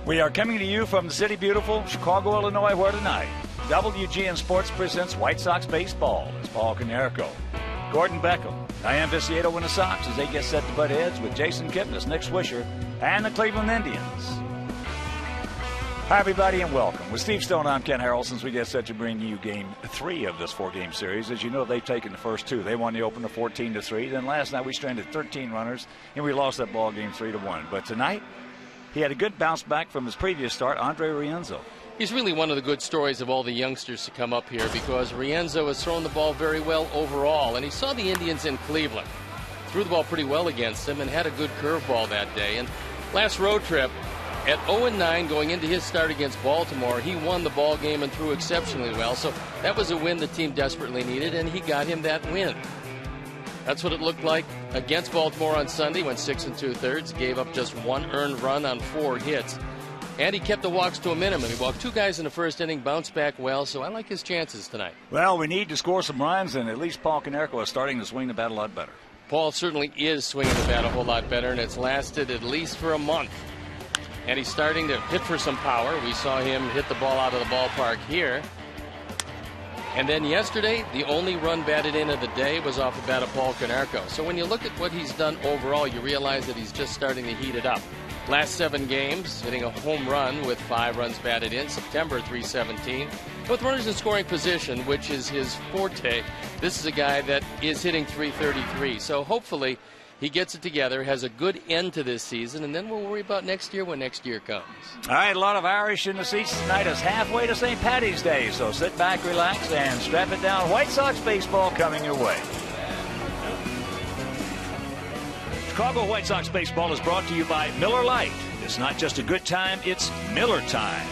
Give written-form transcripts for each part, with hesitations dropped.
We are coming to you from the city beautiful Chicago, Illinois, where tonight WGN Sports presents White Sox baseball. It's Paul Konerko, Gordon Beckham, Diane Viciato in the Sox as they get set to butt heads with Jason Kipnis, Nick Swisher, and the Cleveland Indians. Hi, everybody, and welcome. With Steve Stone, I'm Ken Harrell. Since we get set to bring you Game 3 of this 4-game series, as you know, they've taken the first two. They won the opener 14-3. Then last night we stranded 13 runners, and we lost that ball game 3-1. But tonight, he had a good bounce back from his previous start, Andre Rienzo. He's really one of the good stories of all the youngsters to come up here because Rienzo has thrown the ball very well overall, and he saw the Indians in Cleveland. Threw the ball pretty well against them and had a good curveball that day. And last road trip, at 0-9 going into his start against Baltimore, he won the ball game and threw exceptionally well. So that was a win the team desperately needed, and he got him that win. That's what it looked like against Baltimore on Sunday when 6 2/3 gave up just one earned run on 4 hits. And he kept the walks to a minimum. He walked 2 guys in the first inning, bounced back well, so I like his chances tonight. Well, we need to score some runs, and at least Paul Konerko is starting to swing the bat a lot better. Paul certainly is swinging the bat a whole lot better, and it's lasted at least for a month. And he's starting to hit for some power. We saw him hit the ball out of the ballpark here. And then yesterday, the only run batted in of the day was off the bat of Paul Konerko. So when you look at what he's done overall, you realize that he's just starting to heat it up. Last 7 games, hitting a home run with 5 runs batted in, September 317. With runners in scoring position, which is his forte, this is a guy that is hitting 333. So hopefully he gets it together, has a good end to this season, and then we'll worry about next year when next year comes. All right, a lot of Irish in the seats tonight. It's halfway to St. Paddy's Day, so sit back, relax, and strap it down. White Sox baseball coming your way. Chicago White Sox baseball is brought to you by Miller Lite. It's not just a good time, it's Miller time.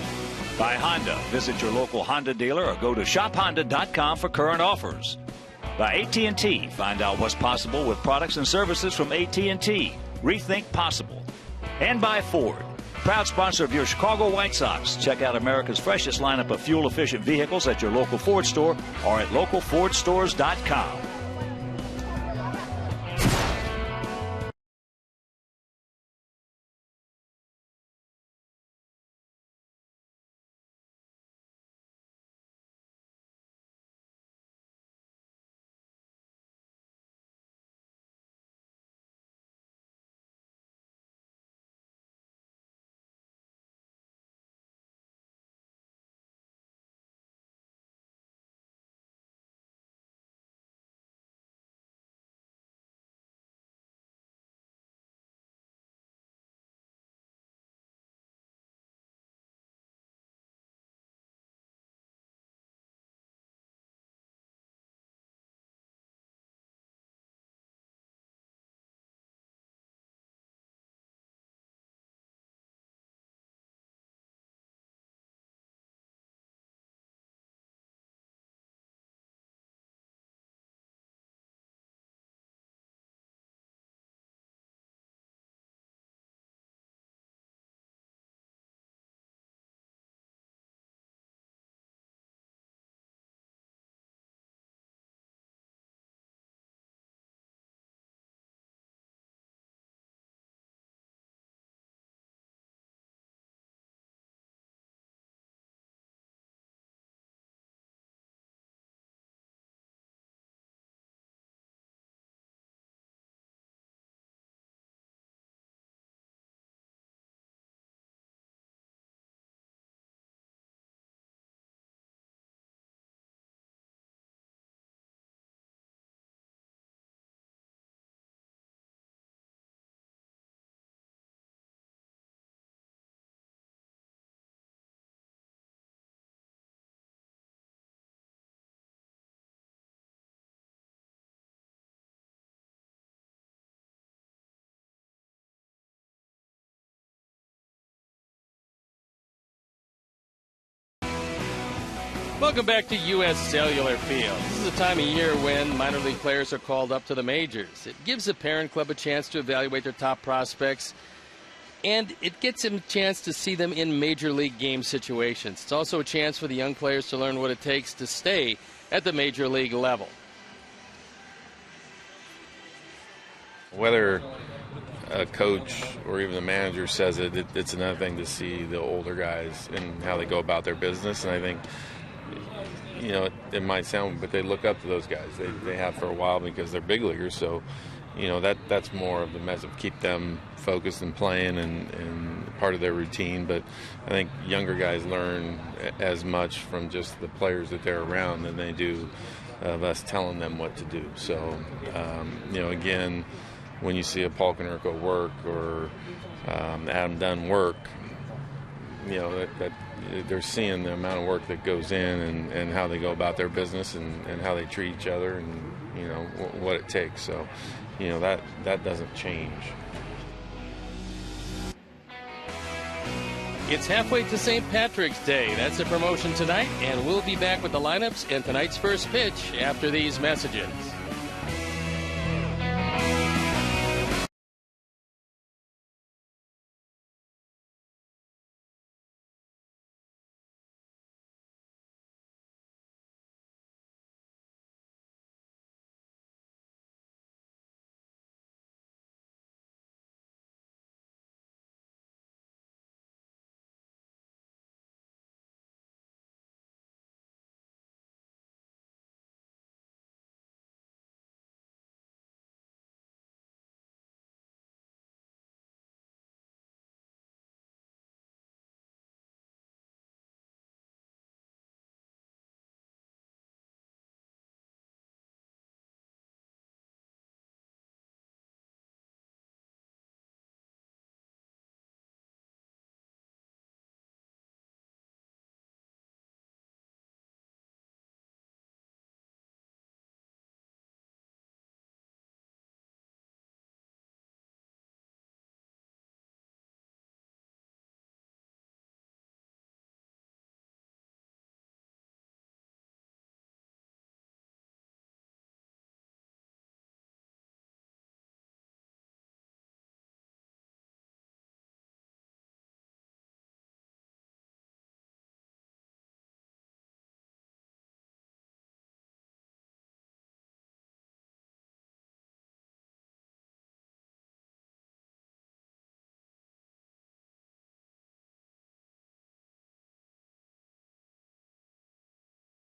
By Honda. Visit your local Honda dealer or go to shophonda.com for current offers. By AT&T. Find out what's possible with products and services from AT&T. Rethink possible. And by Ford. Proud sponsor of your Chicago White Sox. Check out America's freshest lineup of fuel-efficient vehicles at your local Ford store or at localfordstores.com. Welcome back to U.S. Cellular Field. This is a time of year when minor league players are called up to the majors. It gives the parent club a chance to evaluate their top prospects, and it gets them a chance to see them in major league game situations. It's also a chance for the young players to learn what it takes to stay at the major league level. Whether a coach or even the manager says it, it's another thing to see the older guys and how they go about their business. And I think, you know, it might sound, but they look up to those guys. They have for a while because they're big leaguers. So, you know, that's more of the message, keep them focused and playing and part of their routine. But I think younger guys learn as much from just the players that they're around than they do of us telling them what to do. So, you know, again, when you see a Paul Konerko work or Adam Dunn work, you know, that they're seeing the amount of work that goes in and how they go about their business and how they treat each other and, you know, what it takes. So, you know, that doesn't change. It's halfway to St. Patrick's Day. That's a promotion tonight, and we'll be back with the lineups and tonight's first pitch after these messages.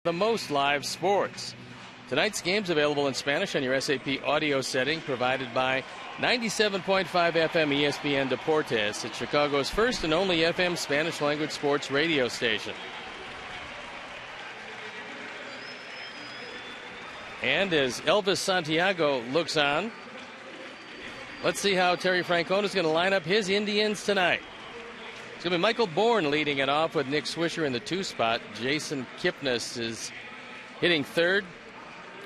The most live sports. Tonight's game's available in Spanish on your SAP audio setting, provided by 97.5 FM ESPN Deportes. It's Chicago's first and only FM Spanish language sports radio station. And as Elvis Santiago looks on, let's see how Terry Francona is going to line up his Indians tonight. It's going to be Michael Bourne leading it off with Nick Swisher in the 2 spot. Jason Kipnis is hitting 3rd.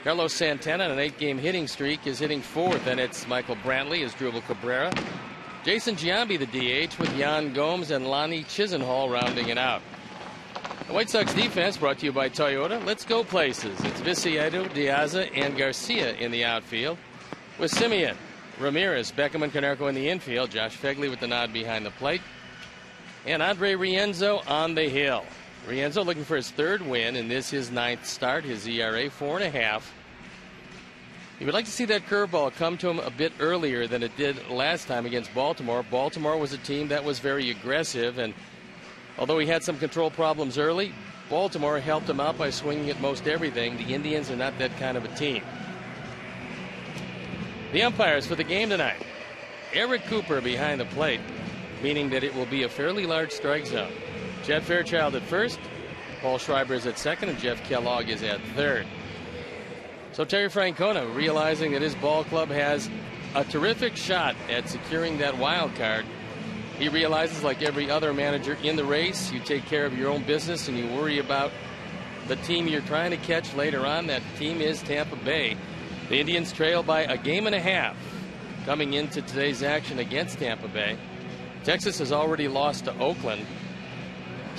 Carlos Santana, on an 8-game hitting streak, is hitting 4th. And it's Michael Brantley as Drupal Cabrera. Jason Giambi, the DH, with Jan Gomes and Lonnie Chisenhall rounding it out. The White Sox defense brought to you by Toyota. Let's go places. It's Viciedo, Diaza, and Garcia in the outfield, with Simeon, Ramirez, Beckham, and Konerko in the infield. Josh Fegley with the nod behind the plate. And Andre Rienzo on the hill. Rienzo looking for his 3rd win, and this his 9th start. His ERA 4.5. He would like to see that curveball come to him a bit earlier than it did last time against Baltimore. Baltimore was a team that was very aggressive, and although he had some control problems early, Baltimore helped him out by swinging at most everything. The Indians are not that kind of a team. The umpires for the game tonight: Eric Cooper behind the plate, meaning that it will be a fairly large strike zone. Jed Fairchild at first, Paul Schreiber is at second, and Jeff Kellogg is at third. So Terry Francona, realizing that his ball club has a terrific shot at securing that wild card, he realizes, like every other manager in the race, you take care of your own business and you worry about the team you're trying to catch later on. That team is Tampa Bay. The Indians trail by a game and a half coming into today's action against Tampa Bay. Texas has already lost to Oakland.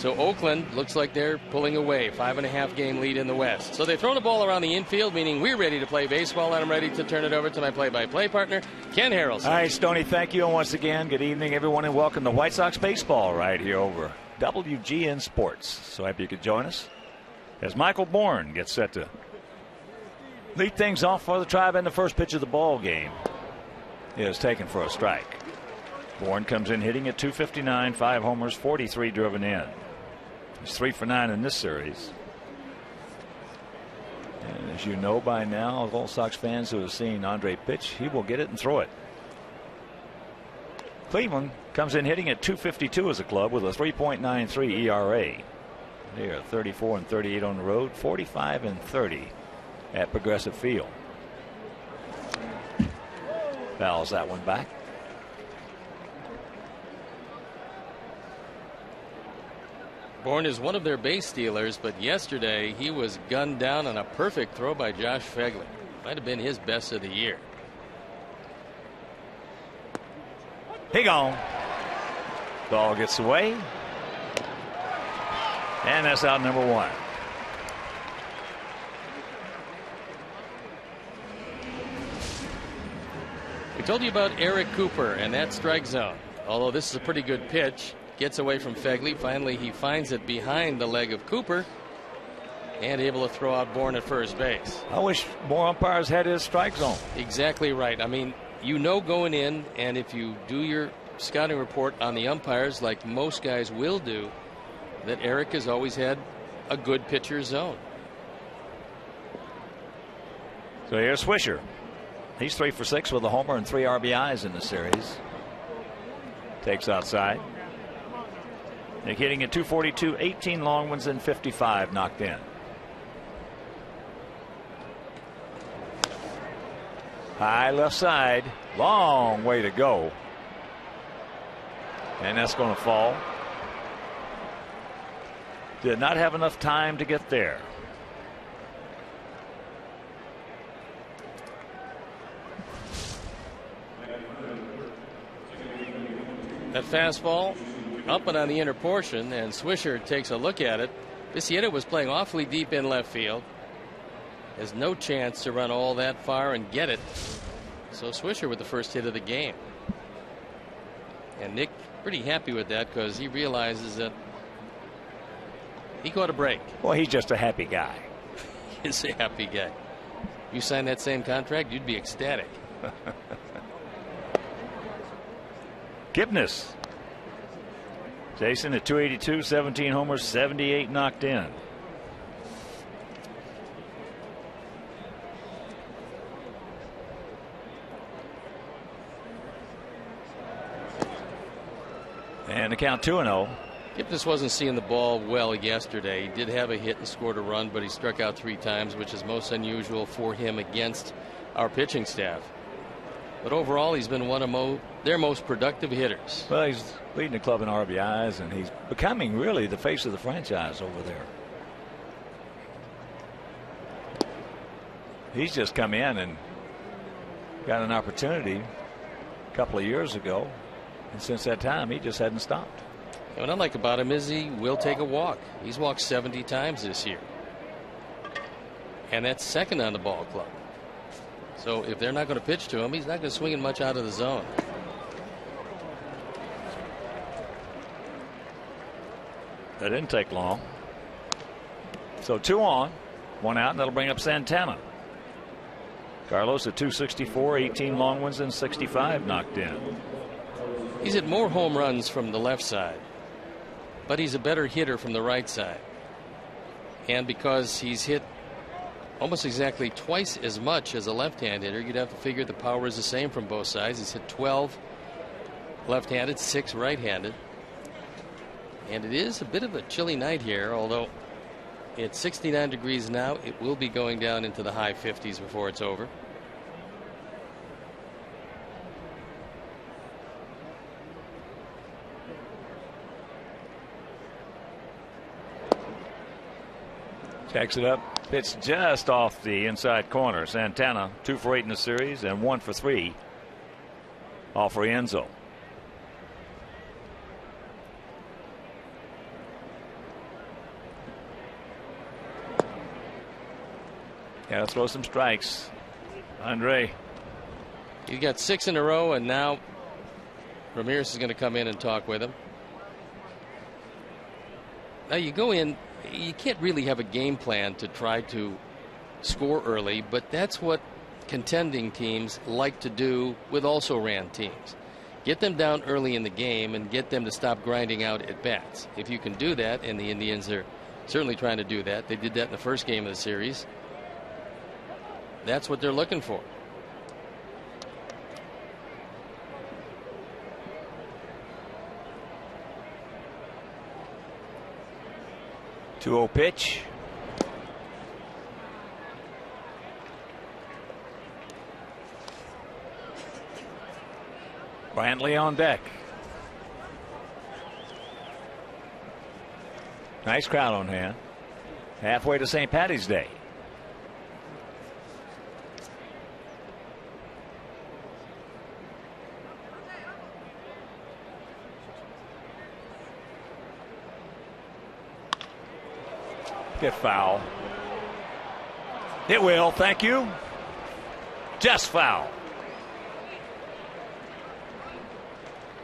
So Oakland looks like they're pulling away. 5.5 game lead in the West. So they've thrown the ball around the infield, meaning we're ready to play baseball, and I'm ready to turn it over to my play-by-play partner, Ken Harrelson. All right, Stoney, thank you. And once again, good evening, everyone, and welcome to White Sox baseball right here over WGN Sports. So happy you could join us as Michael Bourne gets set to lead things off for the Tribe in the first pitch of the ball game. It is taken for a strike. Bourne comes in hitting at .259, 5 homers, 43 driven in. He's 3 for 9 in this series. And as you know by now, White Sox fans who have seen Andre pitch, he will get it and throw it. Cleveland comes in hitting at .252 as a club with a 3.93 ERA. They are 34 and 38 on the road, 45 and 30 at Progressive Field. Fouls that one back. Bourne is one of their base stealers, but yesterday he was gunned down on a perfect throw by Josh Phegley. Might have been his best of the year. He gone. Ball gets away. And that's out number 1. We told you about Eric Cooper and that strike zone. Although this is a pretty good pitch. Gets away from Phegley. Finally, he finds it behind the leg of Cooper and able to throw out Bourne at first base. I wish more umpires had his strike zone. Exactly right. I mean, you know going in, and if you do your scouting report on the umpires like most guys will do, that Eric has always had a good pitcher's zone. So here's Swisher. He's 3 for 6 with a homer and 3 RBIs in the series. Takes outside. Nick hitting at .242, 18 long ones and 55 knocked in. High left side, long way to go. And that's going to fall. Did not have enough time to get there. That fastball up and on the inner portion, and Swisher takes a look at it. Vicietta was playing awfully deep in left field. Has no chance to run all that far and get it. So Swisher with the first hit of the game. And Nick pretty happy with that because he realizes that he caught a break. Well, he's just a happy guy. He's a happy guy. You sign that same contract, you'd be ecstatic. Gibness. Jason at .282, 17 homers, 78 knocked in. And the count 2-0. Gibness wasn't seeing the ball well yesterday. He did have a hit and scored a run, but he struck out 3 times, which is most unusual for him against our pitching staff. But overall, he's been one of their most productive hitters. Well, he's leading the club in RBIs, and he's becoming really the face of the franchise over there. He's just come in and got an opportunity a couple of years ago, and since that time, he just hadn't stopped. And what I like about him is he will take a walk. He's walked 70 times this year. And that's second on the ball club. So if they're not going to pitch to him, he's not going to swing much out of the zone. That didn't take long. So 2 on, 1 out, and that'll bring up Santana. Carlos at .264, 18 long ones and 65 knocked in. He's hit more home runs from the left side, but he's a better hitter from the right side. And because he's hit almost exactly twice as much as a left-hand hitter, you'd have to figure the power is the same from both sides. He's hit 12 left-handed, 6 right-handed. And it is a bit of a chilly night here, although it's 69 degrees now. It will be going down into the high 50s before it's over. Checks it up. It's just off the inside corner. Santana 2 for 8 in the series and 1 for 3 off for Enzo. Got to throw some strikes. Andre. He's got 6 in a row, and now Ramirez is going to come in and talk with him. Now you go in, you can't really have a game plan to try to score early, but that's what contending teams like to do with also-ran teams. Get them down early in the game and get them to stop grinding out at bats. If you can do that, and the Indians are certainly trying to do that. They did that in the first game of the series. That's what they're looking for. Two-0 pitch. Brantley on deck. Nice crowd on hand. Halfway to St. Paddy's Day. Get foul. It will. Thank you. Just foul.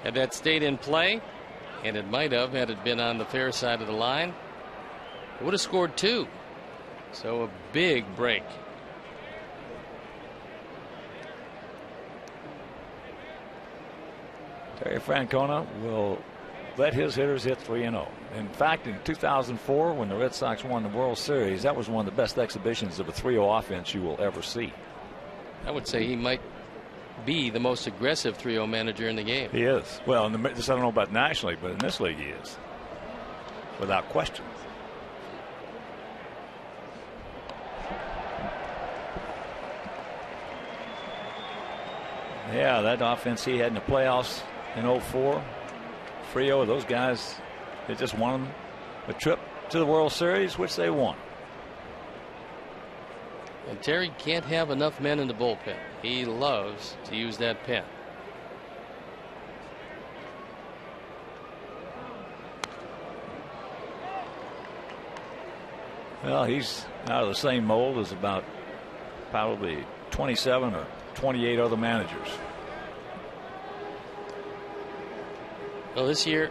Had that stayed in play, and it might have had it been on the fair side of the line, it would have scored 2. So a big break. Terry Francona will let his hitters hit 3-0. In fact, in 2004, when the Red Sox won the World Series, that was one of the best exhibitions of a 3-0 offense you will ever see. I would say he might be the most aggressive 3-0 manager in the game. He is. Well, I don't know about nationally, but in this league he is, without question. Yeah, that offense he had in the playoffs in 04, Frio, those guys, they just won a trip to the World Series, which they won. And Terry can't have enough men in the bullpen. He loves to use that pen. Well, he's out of the same mold as about probably 27 or 28 other managers. Well, this year,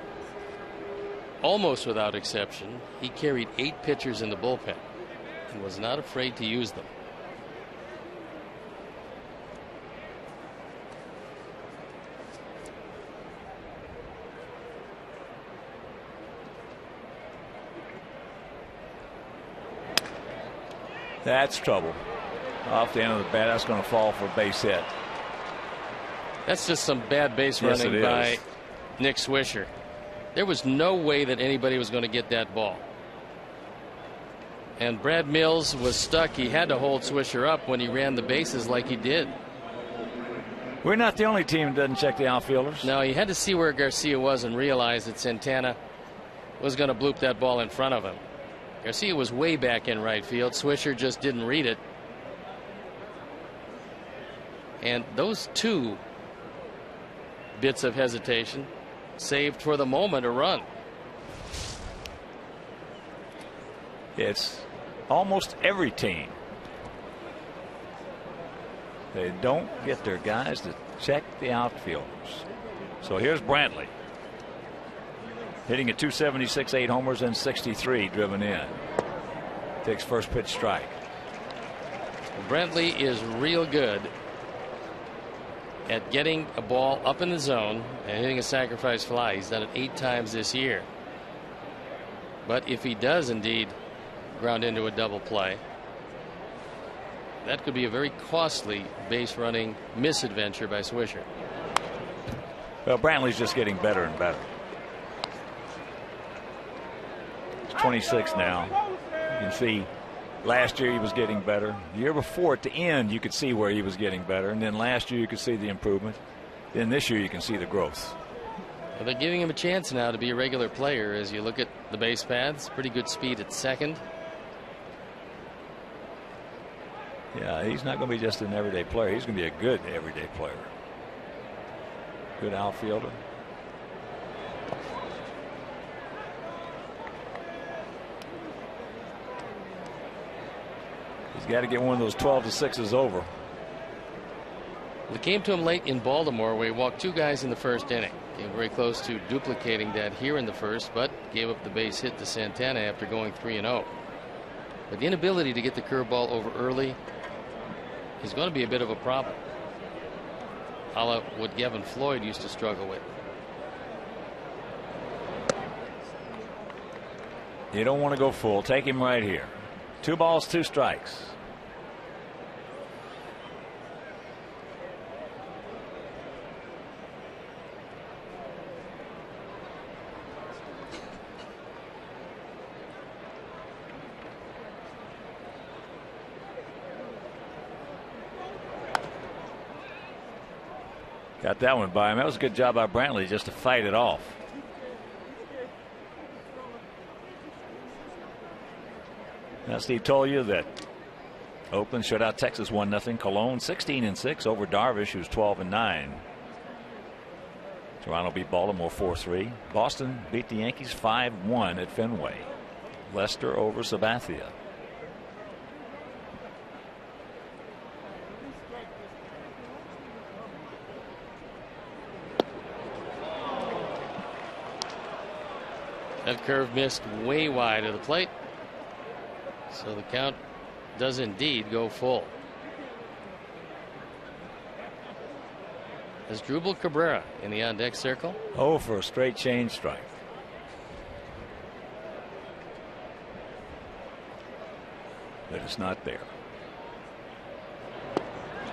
almost without exception, he carried 8 pitchers in the bullpen and was not afraid to use them. That's trouble. Off the end of the bat, that's going to fall for a base hit. That's just some bad base Yes, running it by is. Nick Swisher. There was no way that anybody was going to get that ball. And Brad Mills was stuck. He had to hold Swisher up when he ran the bases like he did. We're not the only team that doesn't check the outfielders. No, he had to see where Garcia was and realize that Santana was going to bloop that ball in front of him. Garcia was way back in right field. Swisher just didn't read it. And those 2 bits of hesitation saved for the moment a run. It's almost every team. They don't get their guys to check the outfielders. So here's Brantley. Hitting at 276, 8 homers and 63 driven in. Takes first pitch strike. Brantley is real good at getting a ball up in the zone and hitting a sacrifice fly. He's done it 8 times this year. But if he does indeed ground into a double play, that could be a very costly base running misadventure by Swisher. Well, Brantley's just getting better and better. He's 26 now. You can see last year he was getting better. The year before at the end you could see where he was getting better. And then last year you could see the improvement. Then this year you can see the growth. Well, they're giving him a chance now to be a regular player. As you look at the base paths, pretty good speed at second. Yeah, he's not going to be just an everyday player. He's going to be a good everyday player. Good outfielder. He's got to get one of those 12-6s over. It came to him late in Baltimore where he walked 2 guys in the first inning. Came very close to duplicating that here in the first, but gave up the base hit to Santana after going 3-0. But the inability to get the curveball over early is going to be a bit of a problem, a la what Gavin Floyd used to struggle with. You don't want to go full. Take him right here. 2 balls, 2 strikes. Got that one by him. That was a good job by Brantley just to fight it off. Now, Steve told you that Oakland shut out Texas 1-0. Cologne 16-6 over Darvish, who's 12-9. Toronto beat Baltimore 4-3. Boston beat the Yankees 5-1 at Fenway. Leicester over Sabathia. That curve missed way wide of the plate. So the count does indeed go full. As Drupal Cabrera in the on-deck circle. Oh, for a straight change strike. But it's not there.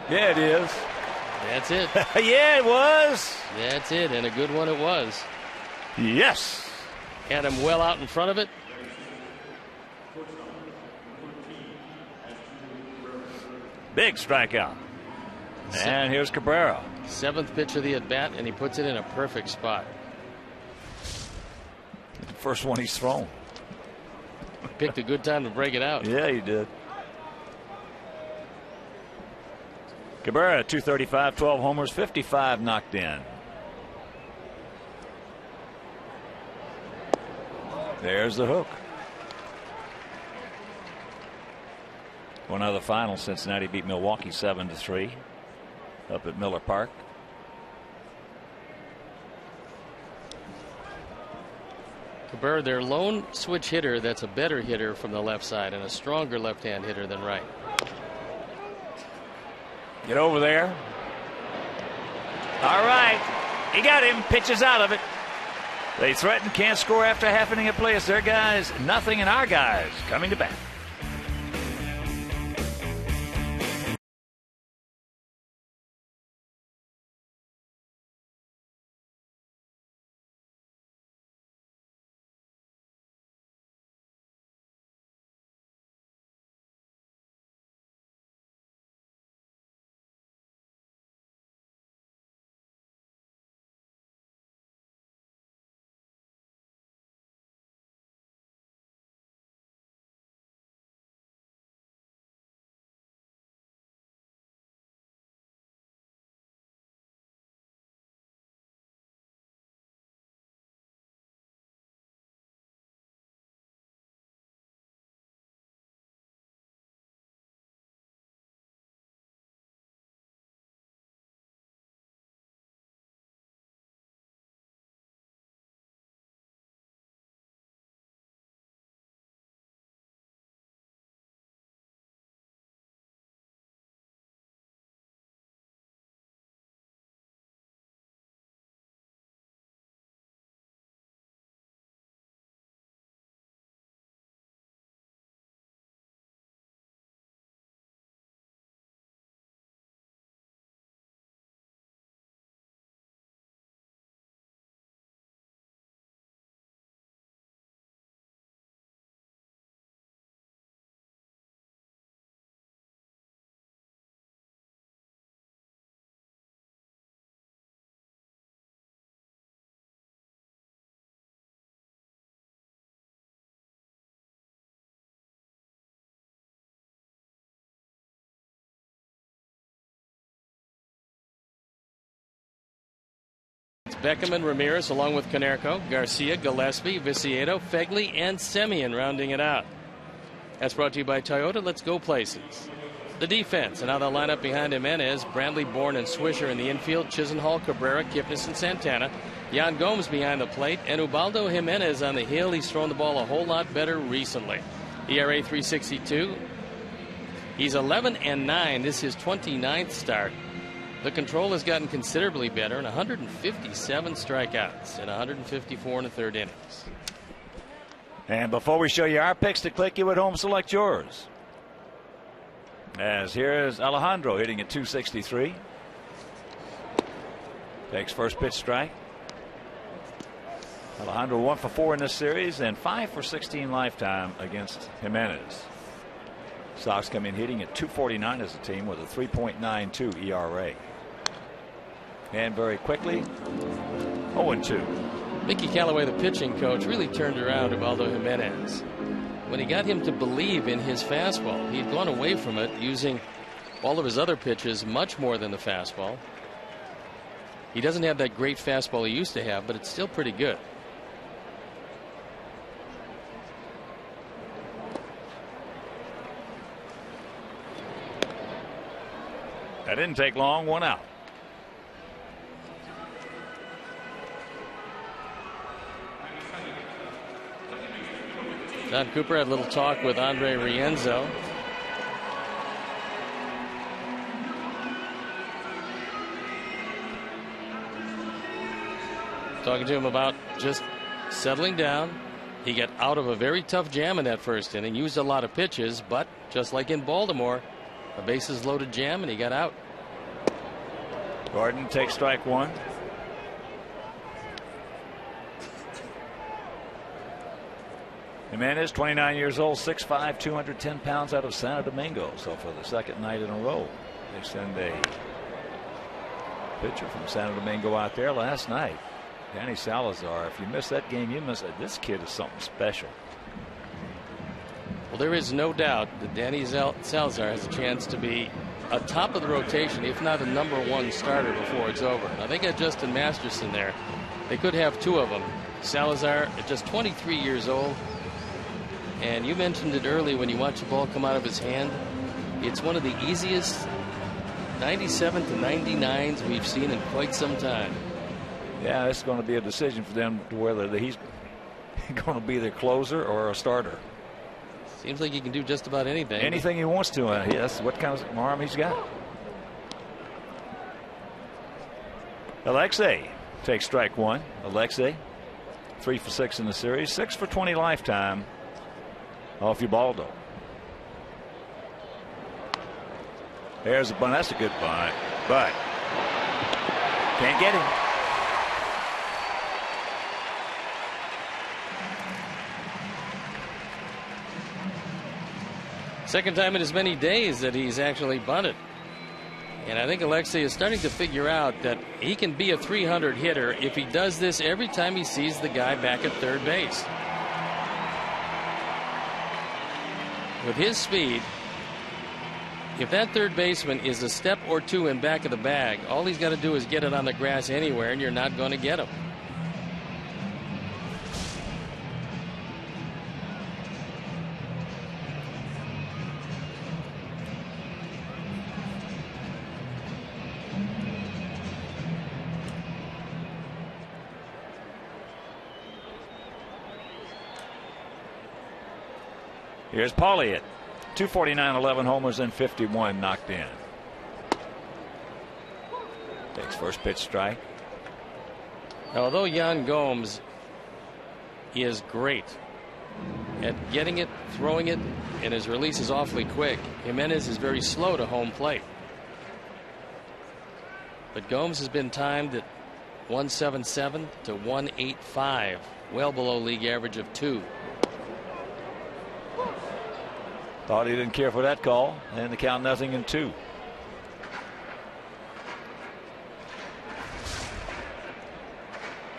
Yeah, it is. That's it. Yeah, it was. That's it, and a good one it was. Yes. Had him well out in front of it. Big strikeout. And here's Cabrera. 7th pitch of the at bat, and he puts it in a perfect spot. The first one he's thrown. Picked a good time to break it out. Yeah, he did. Cabrera, 235, 12 homers, 55 knocked in. There's the hook. One other final. Cincinnati beat Milwaukee 7-3 up at Miller Park. Cabrera, their lone switch hitter that's a better hitter from the left side and a stronger left-hand hitter than right. Get over there. All right. He got him. Pitches out of it. They threaten, can't score after half inning of play. It's their guys, nothing, and our guys coming to bat. Beckham and Ramirez along with Konerko, Garcia, Gillespie, Viciedo, Fegley, and Semien rounding it out. That's brought to you by Toyota. Let's go places. The defense, and now they'll line up behind Jimenez, Brantley, Bourne, and Swisher in the infield. Chisenhall, Cabrera, Kipnis, and Santana. Jan Gomes behind the plate, and Ubaldo Jimenez on the hill. He's thrown the ball a whole lot better recently. ERA 3.62. He's 11-9. This is his 29th start. The control has gotten considerably better, and 157 strikeouts in 154 and a third innings. And before we show you our picks to click you at home, select yours. As here is Alejandro hitting at 263. Takes first pitch strike. Alejandro 1 for 4 in this series and 5 for 16 lifetime against Jimenez. Sox come in hitting at 249 as a team with a 3.92 ERA. And very quickly, 0-2. Mickey Callaway, the pitching coach, really turned around Ubaldo Jimenez. When he got him to believe in his fastball, he'd gone away from it, using all of his other pitches much more than the fastball. He doesn't have that great fastball he used to have, but it's still pretty good. That didn't take long. 1 out. Don Cooper had a little talk with Andre Rienzo. Talking to him about just settling down. He got out of a very tough jam in that first inning, used a lot of pitches, but just like in Baltimore, a bases loaded jam, and he got out. Gordon takes strike 1. Jimenez, 29 years old, 6'5", 210 pounds, out of Santo Domingo. So for the second night in a row, they send a pitcher from Santo Domingo out there last night. Danny Salazar. If you miss that game, you miss it. This kid is something special. Well, there is no doubt that Danny Salazar has a chance to be a top of the rotation, if not a #1 starter before it's over. Now they got Justin Masterson there. They could have 2 of them. Salazar at just 23 years old. And you mentioned it early when you watch the ball come out of his hand. It's one of the easiest 97 to 99s we've seen in quite some time. Yeah, it's going to be a decision for them to whether he's going to be the closer or a starter. Seems like he can do just about anything. Anything he wants to. That's what kind of arm he's got. Alexei takes strike 1. Alexei, 3 for 6 in the series, 6 for 20 lifetime off Ubaldo. There's a bunt. That's a good bunt, but can't get him. Second time in as many days that he's actually bunted. And I think Alexei is starting to figure out that he can be a 300 hitter if he does this every time he sees the guy back at third base. With his speed, if that third baseman is a step or 2 in back of the bag, all he's got to do is get it on the grass anywhere, and you're not going to get him. Here's Paulie at 249, 11 homers, and 51 knocked in. Takes first pitch strike. Now, although Jan Gomes is great at getting it, throwing it, and his release is awfully quick, Jimenez is very slow to home plate. But Gomes has been timed at 177 to 185, well below league average of 2. Thought he didn't care for that call, and the count 0-2.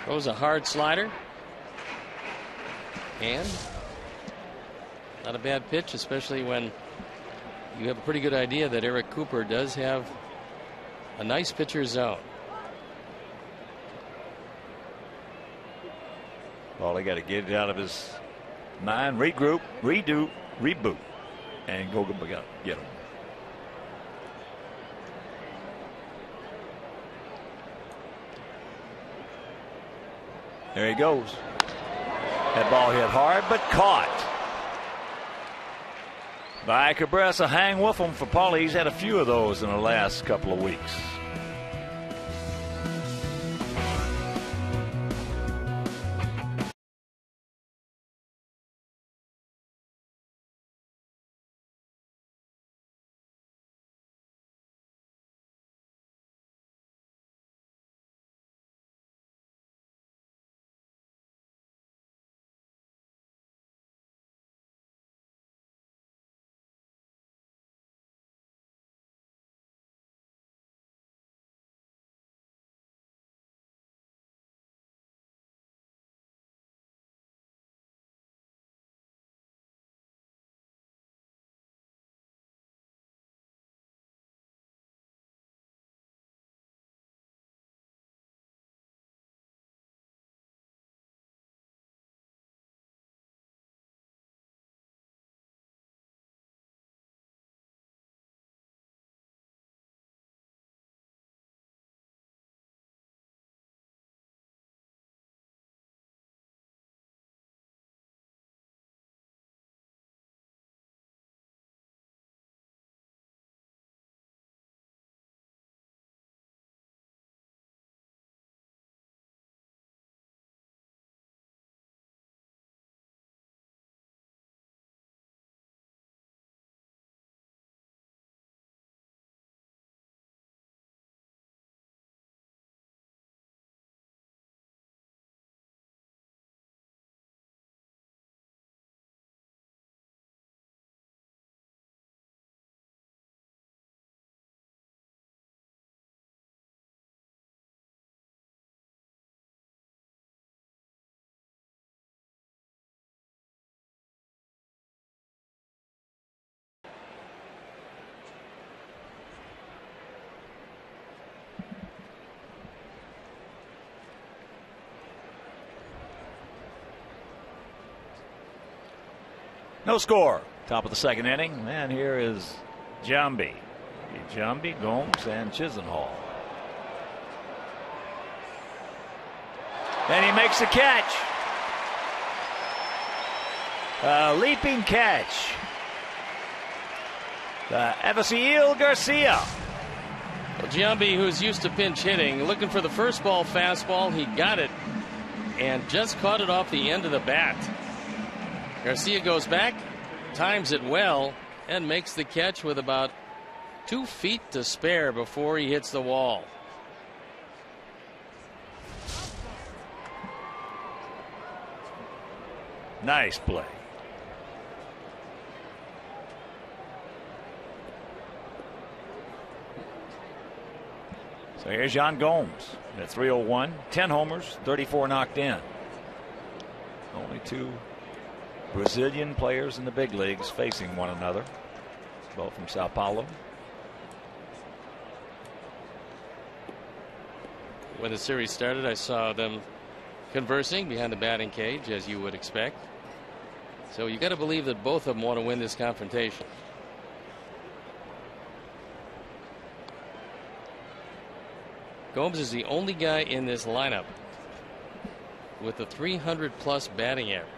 Throws a hard slider, and not a bad pitch, especially when you have a pretty good idea that Eric Cooper does have a nice pitcher's zone. Well, he got to get it out of his mind, regroup, redo, reboot. and go get him. There he goes. That ball hit hard, but caught by Cabrera. Hang with him for Paulie. He's had a few of those in the last couple of weeks. No score. Top of the second inning. And here is Jambi. Jambi, Gomes, and Chisenhall. And he makes the catch. A leaping catch. Evasiel Garcia. Well, Giambi, who's used to pinch hitting, looking for the first ball fastball. He got it and just caught it off the end of the bat. Garcia goes back, times it well, and makes the catch with about 2 feet to spare before he hits the wall. Nice play. So here's Jean Gomes at 301, 10 homers, 34 knocked in. Only 2 Brazilian players in the big leagues facing one another, both from Sao Paulo. When the series started, I saw them conversing behind the batting cage, as you would expect. So you got to believe that both of them want to win this confrontation. Gomes is the only guy in this lineup with a 300+ batting average.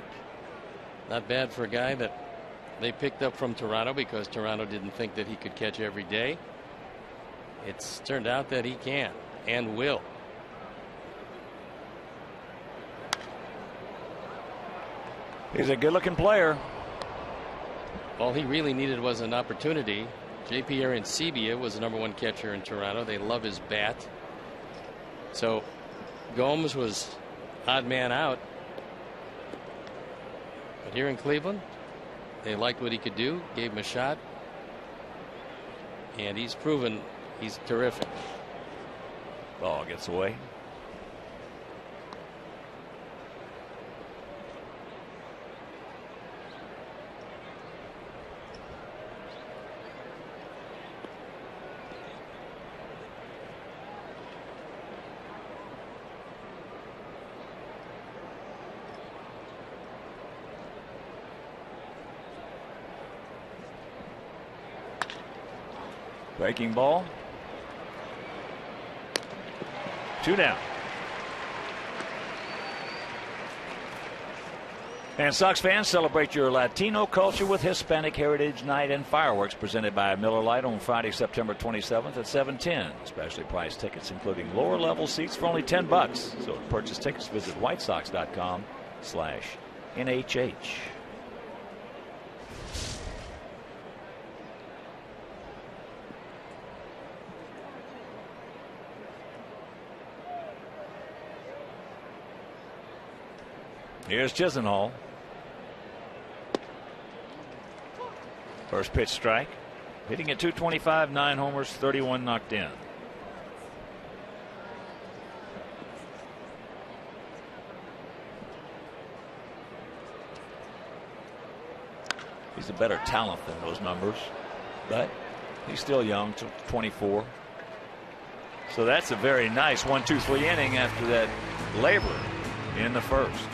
Not bad for a guy that they picked up from Toronto because Toronto didn't think that he could catch every day. It's turned out that he can and will. He's a good-looking player. All he really needed was an opportunity. J.P. Arancibia was the #1 catcher in Toronto. They love his bat. So Gomes was odd man out. But here in Cleveland, they liked what he could do, gave him a shot, and he's proven he's terrific. Ball gets away. Breaking ball. 2 down. And Sox fans, celebrate your Latino culture with Hispanic Heritage Night and fireworks presented by Miller Lite on Friday, September 27th at 7:10. Specially priced tickets, including lower level seats, for only $10. So to purchase tickets, visit whitesox.com/NHH. Here's Chisenhall. First pitch strike. Hitting at 225, 9 homers, 31 knocked in. He's a better talent than those numbers, but he's still young, 24. So that's a very nice 1-2-3 inning after that labor in the first.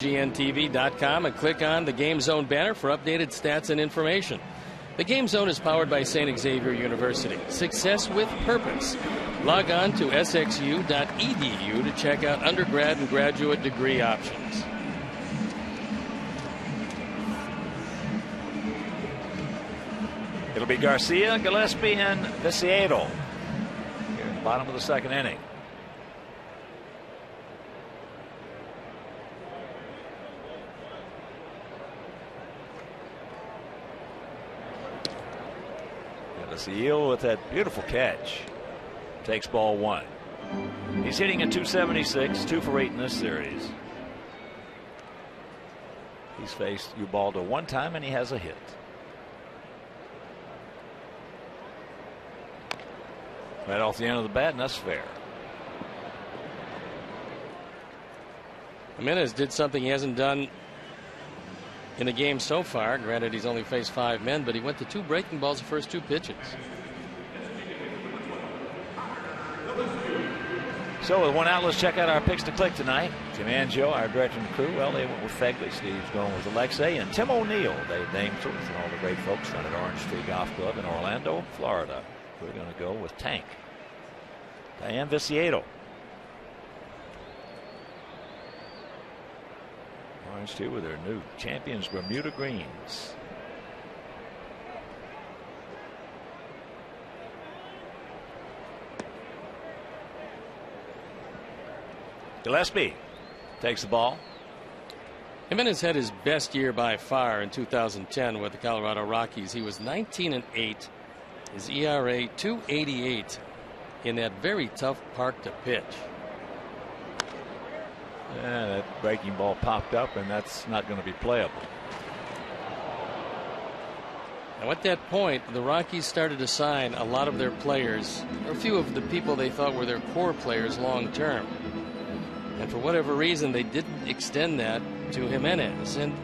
GNTV.com and click on the Game Zone banner for updated stats and information. The Game Zone is powered by St. Xavier University. Success with purpose. Log on to sxu.edu to check out undergrad and graduate degree options. It'll be Garcia, Gillespie, and Viciedo here in the bottom of the second inning. Seal with that beautiful catch. Takes ball 1. He's hitting at 276, 2 for 8 in this series. He's faced Ubaldo 1 time and he has a hit. Right off the end of the bat, and that's fair. Jimenez did something he hasn't done in the game so far. Granted, he's only faced 5 men, but he went to 2 breaking balls the first 2 pitches. So with 1 out, let's check out our picks to click tonight. Jim Angio, our director and crew. Well, they went with Fegley. Steve's going with Alexei and Tim O'Neill. Dave Damesworth and all the great folks down at Orange Tree Golf Club in Orlando, Florida. We're going to go with Tank. Diane Viciedo. Orange Tree with their new champions Bermuda greens. Gillespie takes the ball. Jimenez had his best year by far in 2010 with the Colorado Rockies. He was 19-8. His ERA 2.88 in that very tough park to pitch. Yeah, that breaking ball popped up, and that's not going to be playable. Now at that point, the Rockies started to sign a lot of their players, or a few of the people they thought were their core players long term. And for whatever reason, they didn't extend that to Jimenez, and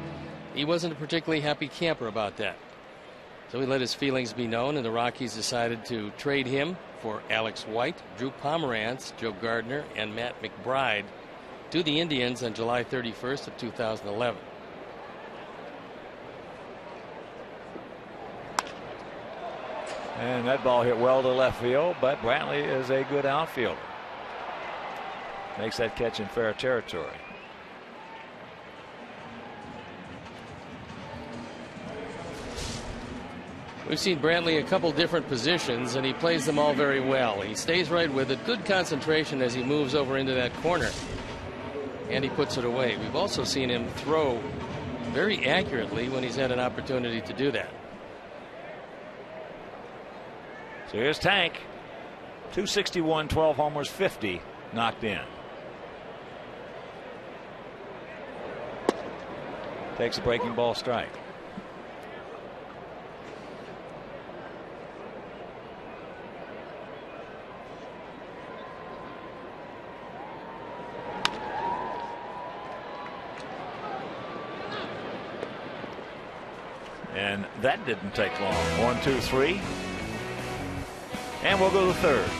he wasn't a particularly happy camper about that. So he let his feelings be known, and the Rockies decided to trade him for Alex White, Drew Pomerantz, Joe Gardner, and Matt McBride to the Indians on July 31st of 2011. And that ball hit well to left field, but Brantley is a good outfielder. Makes that catch in fair territory. We've seen Brantley a couple different positions, and he plays them all very well. He stays right with it. Good concentration as he moves over into that corner. And he puts it away. We've also seen him throw very accurately when he's had an opportunity to do that. So here's Tank. 261, 12 homers, 50 knocked in. Takes a breaking ball strike. And that didn't take long. 1, 2, 3. And we'll go to the third.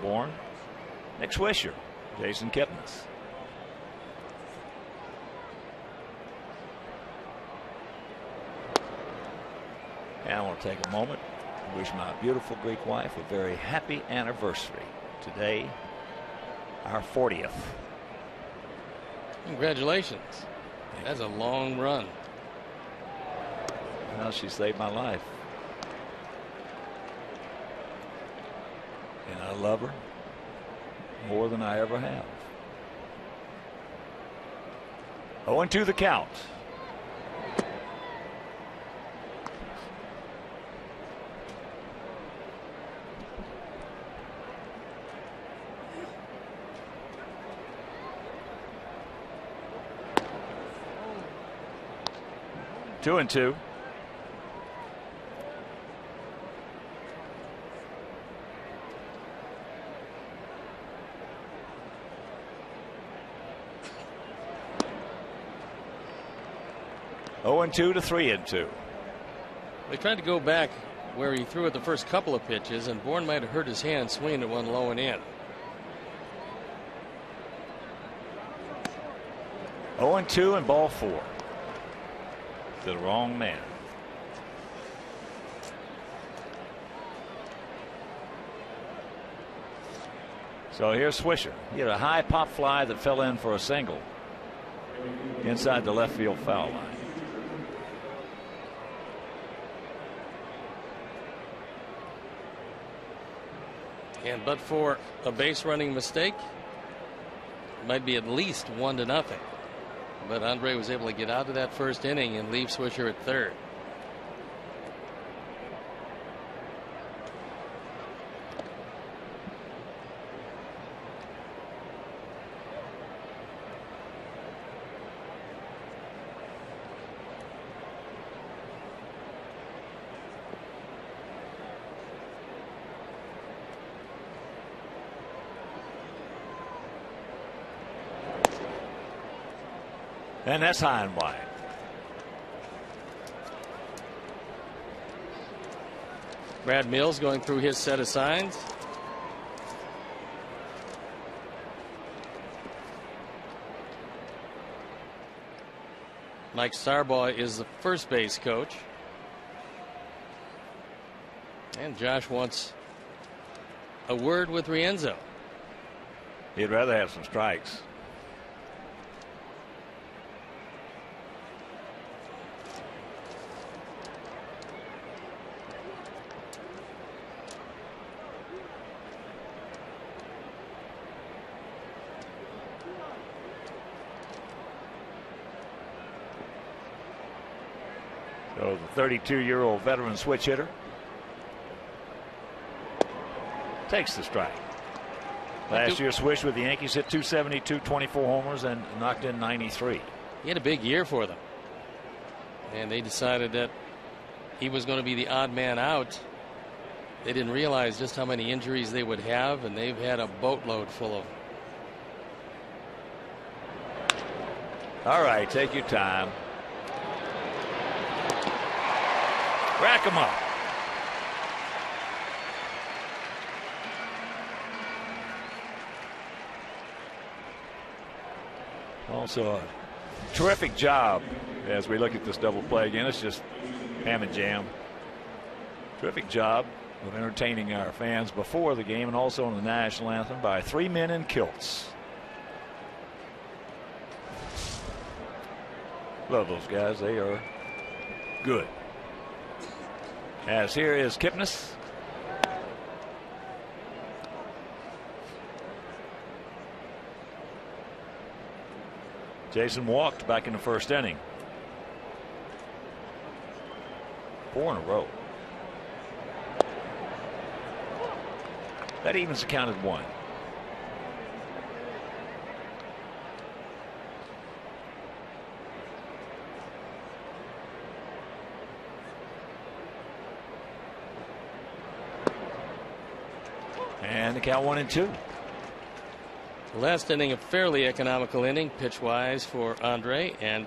Born. Nick Swisher, Jason Kipnis. And I want to take a moment to wish my beautiful Greek wife a very happy anniversary. Today, our 40th. Congratulations. That's a long run. Well, she saved my life. And I love her more than I ever have. 0-2 the count. Two and two. Oh, and 2 to 3 and 2. They tried to go back where he threw it the first couple of pitches, and Bourne might have hurt his hand swinging at one low and in. 0-2 and ball 4. To the wrong man. So here's Swisher. He had a high pop fly that fell in for a single inside the left field foul line. And but for a base running mistake, it might be at least 1-0. But Andre was able to get out of that first inning and leave Swisher at third. And that's high and wide. Brad Mills going through his set of signs. Mike Starbaugh is the first base coach. And Josh wants a word with Rienzo. He'd rather have some strikes. So the 32-year-old veteran switch hitter takes the strike. Last year Swish with the Yankees hit .272, 24 homers, and knocked in 93. He had a big year for them. And they decided that he was going to be the odd man out. They didn't realize just how many injuries they would have, and they've had a boatload full of them. All right, take your time. Rack him up. Also a terrific job as we look at this double play again. It's just ham and jam. Terrific job of entertaining our fans before the game and also in the national anthem by 3 men in kilts. Love those guys. They are good. As here is Kipnis. Jason walked back in the first inning. 4 in a row. That evens accounted 1. And the count 1-2. Last inning, a fairly economical inning pitch wise for Andre, and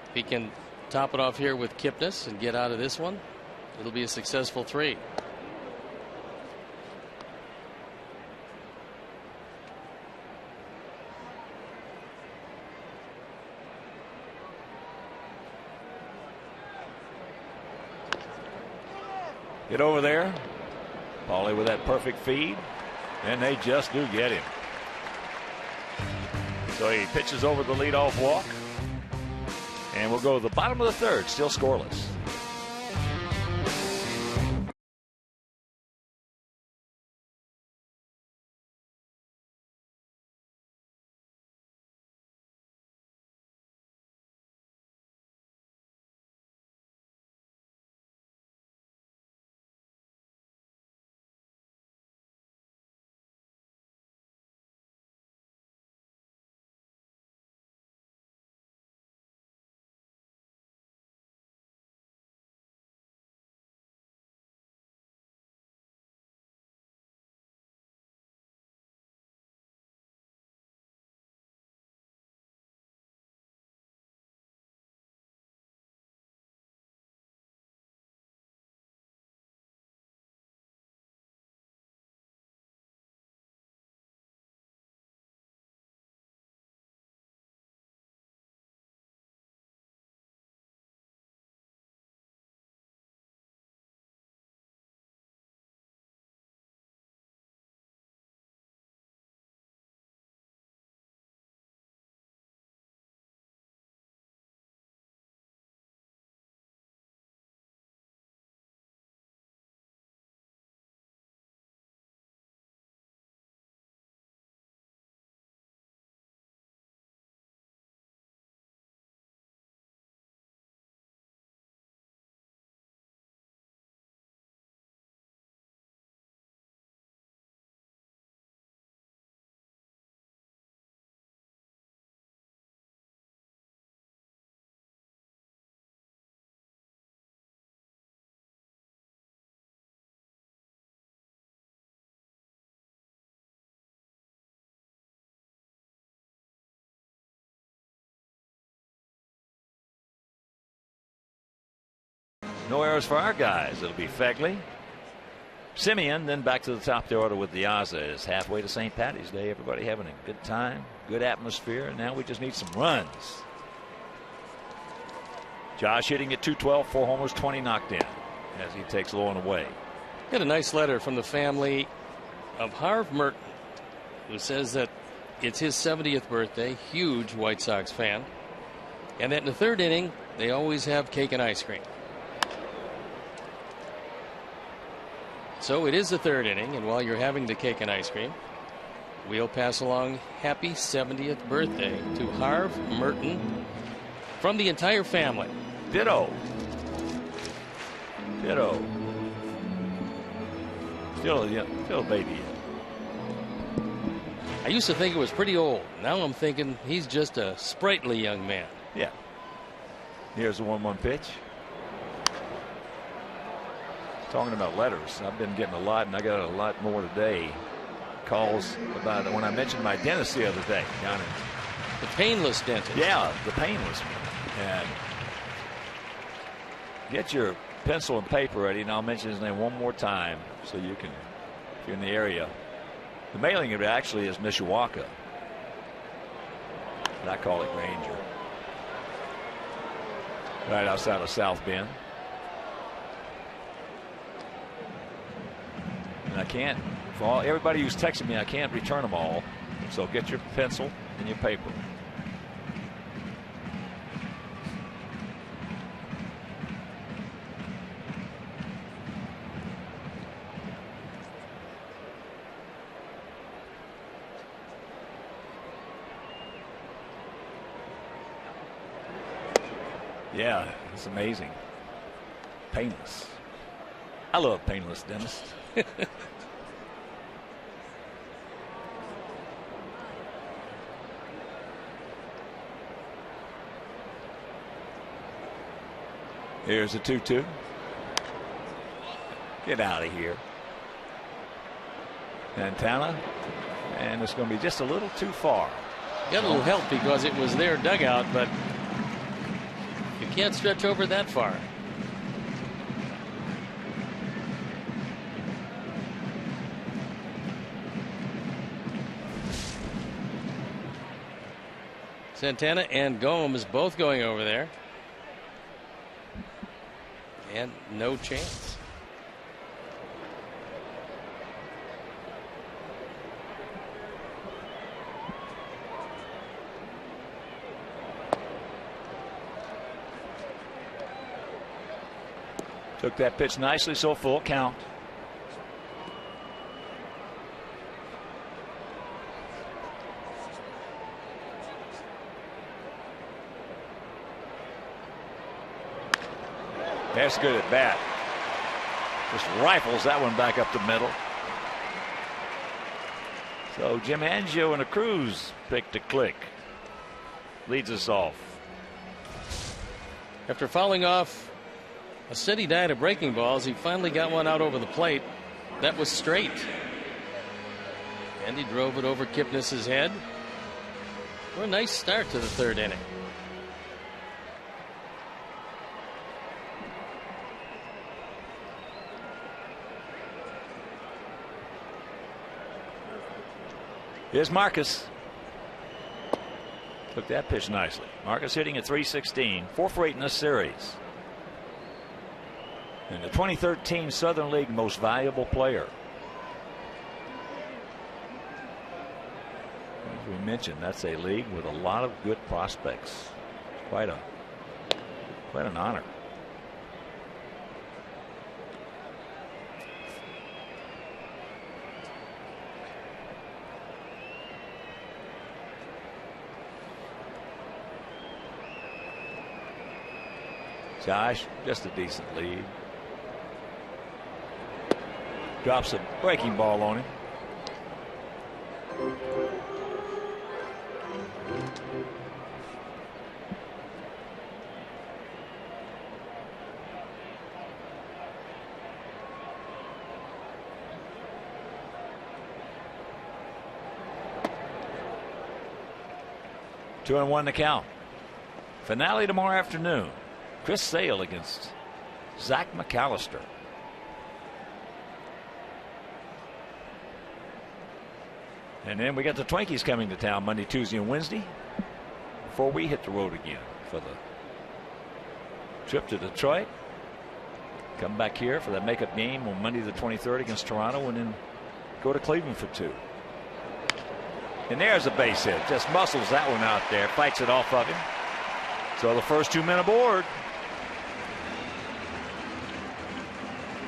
if he can top it off here with Kipnis and get out of this one, it'll be a successful 3. Get over there. Paulie with that perfect feed, and they just do get him. So he pitches over the leadoff walk, and we'll go to the bottom of the third, still scoreless. No errors for our guys. It'll be Fegley, Simeon, then back to the top of the order with Diaza. It's halfway to St. Patty's Day. Everybody having a good time, good atmosphere, and now we just need some runs. Josh hitting at .212, 4 homers, 20 knocked in as he takes low and away. Got a nice letter from the family of Harv Merton, who says that it's his 70th birthday, huge White Sox fan, and that in the third inning they always have cake and ice cream. So it is the third inning, and while you're having the cake and ice cream, we'll pass along happy 70th birthday to Harv Merton from the entire family. Ditto. Ditto. Still a baby yet. I used to think it was pretty old. Now I'm thinking he's just a sprightly young man. Yeah. Here's the 1-1 pitch. Talking about letters, I've been getting a lot, and I got a lot more today. Calls about when I mentioned my dentist the other day. Down in the painless dentist. Yeah, the painless one. And get your pencil and paper ready, and I'll mention his name one more time so you can, if you're in the area. The mailing of it actually is Mishawaka, but I call it Granger. Right outside of South Bend. And I can't, for everybody who's texting me, I can't return them all. So get your pencil and your paper. Yeah, it's amazing. Painless. I love painless dentists. Here's a 2-2. Get out of here. Santana. And it's going to be just a little too far. Got a little help because it was their dugout, but you can't stretch over that far. Santana and Gomes both going over there. And no chance. Took that pitch nicely, so full count. That's good at bat. Just rifles that one back up the middle. So Jim Angio and a Cruz picked a click. Leads us off. After fouling off a steady diet of breaking balls, he finally got one out over the plate. That was straight. And he drove it over Kipnis's head for a nice start to the third inning. Here's Marcus. Took that pitch nicely. Marcus hitting at .316, 4 for 8 in this series. And the 2013 Southern League Most Valuable Player. As we mentioned, that's a league with a lot of good prospects. Quite an honor. Josh, just a decent lead. Drops a breaking ball on him. Two and one to count. Finale tomorrow afternoon. Chris Sale against Zach McAllister. And then we got the Twinkies coming to town Monday, Tuesday, and Wednesday before we hit the road again for the trip to Detroit. Come back here for that makeup game on Monday the 23rd against Toronto, and then go to Cleveland for 2. And there's a base hit. Just muscles that one out there. Fights it off of him. So the first 2 men aboard.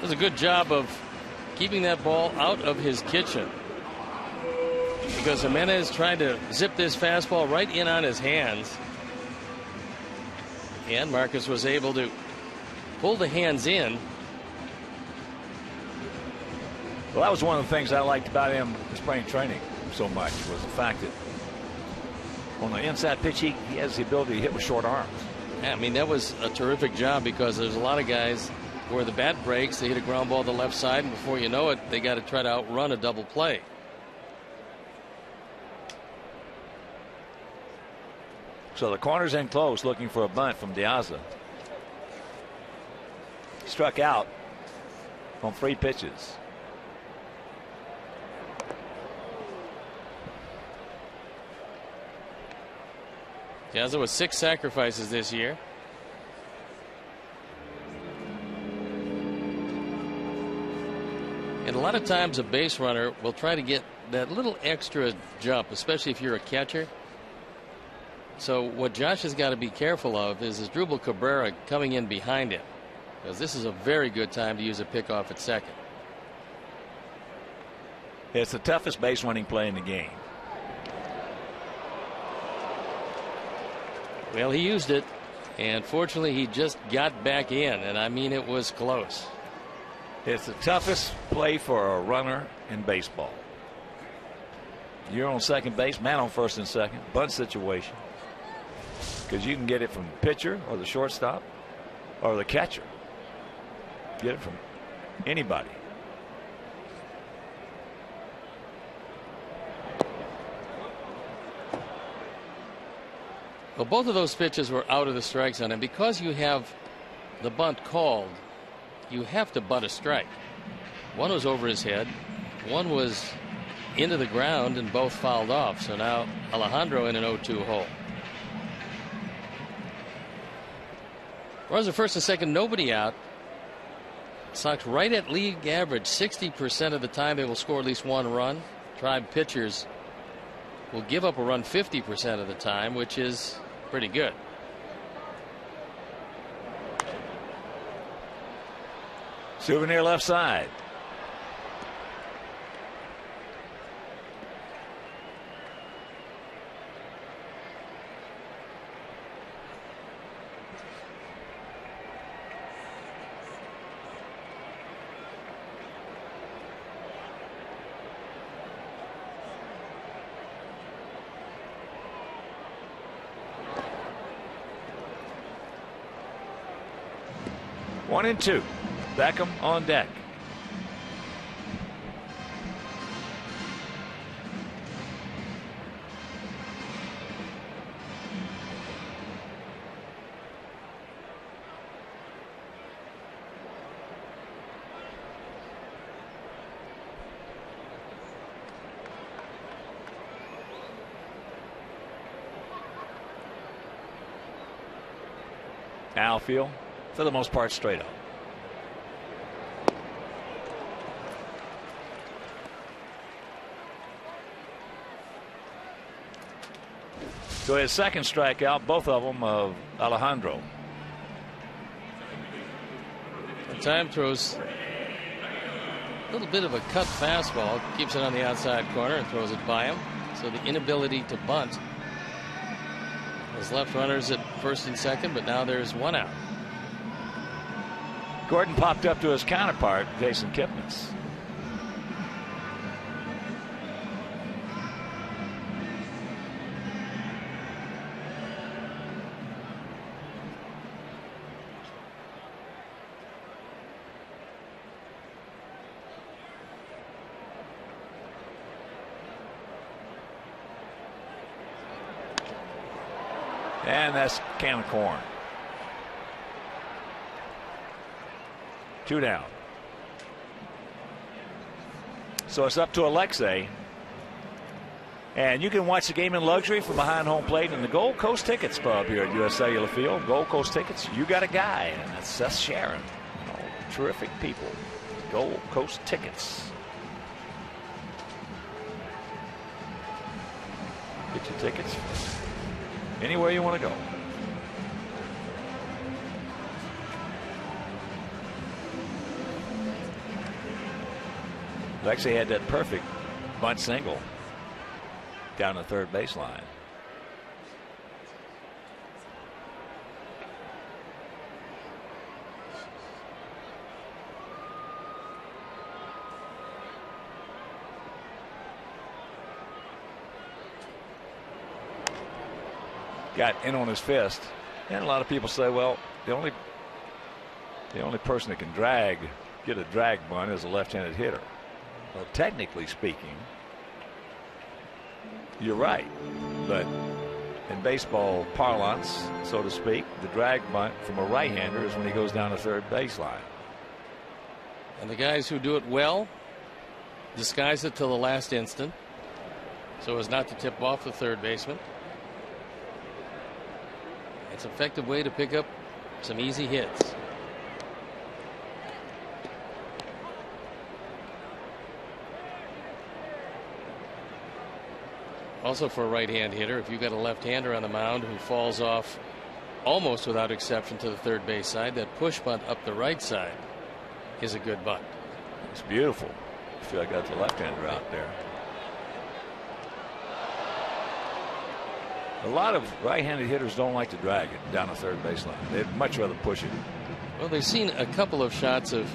Does a good job of keeping that ball out of his kitchen, because Jimenez tried to zip this fastball right in on his hands, and Marcus was able to pull the hands in. Well, that was one of the things I liked about him in spring training so much, was the fact that on the inside pitch he has the ability to hit with short arms. Yeah, I mean, that was a terrific job, because there's a lot of guys where the bat breaks, they hit a ground ball to the left side, and before you know it, they got to try to outrun a double play. So the corner's in close, looking for a bunt from Diaza. Struck out on 3 pitches. Diaza with 6 sacrifices this year. And a lot of times a base runner will try to get that little extra jump, especially if you're a catcher. So what Josh has got to be careful of is Asdrubal Cabrera coming in behind him, because this is a very good time to use a pickoff at second. It's the toughest base running play in the game. Well, he used it, and fortunately he just got back in, and I mean, it was close. It's the toughest play for a runner in baseball. You're on second base, man on first and second, bunt situation, because you can get it from the pitcher or the shortstop or the catcher. Get it from anybody. Well, both of those pitches were out of the strike zone, and because you have the bunt called, you have to bunt a strike. One was over his head, one was into the ground, and both fouled off. So now Alejandro in an 0-2 hole. Runners at first and second, nobody out. Sox right at league average. 60% of the time they will score at least 1 run. Tribe pitchers will give up a run 50% of the time, which is pretty good. Souvenir left side. One and two. Beckham on deck. Outfield, for the most part, straight up. So his second strikeout, both of them of Alejandro. The time throws a little bit of a cut fastball, keeps it on the outside corner and throws it by him. So the inability to bunt. His left runners at first and second, but now there's 1 out. Gordon popped up to his counterpart, Jason Kipnis. And that's can of corn. 2 down. So it's up to Alexei. And you can watch the game in luxury from behind home plate in the Gold Coast Tickets Pub here at U.S. Cellular Field. Gold Coast Tickets, you got a guy, and that's Seth Sharon. Oh, terrific people. Gold Coast Tickets. Get your tickets anywhere you want to go. Alexei had that perfect bunt single down the third baseline. Got in on his fist, and a lot of people say, well, the only person that can get a drag bunt is a left-handed hitter. Well, technically speaking, you're right, but in baseball parlance, so to speak, the drag bunt from a right-hander is when he goes down the third baseline. And the guys who do it well disguise it till the last instant so as not to tip off the third baseman. It's an effective way to pick up some easy hits. Also, for a right-hand hitter, if you've got a left-hander on the mound who falls off almost without exception to the third base side, that push bunt up the right side is a good bunt. It's beautiful. I feel like that's a left-hander out there. A lot of right-handed hitters don't like to drag it down the third baseline. They'd much rather push it. Well, they've seen a couple of shots of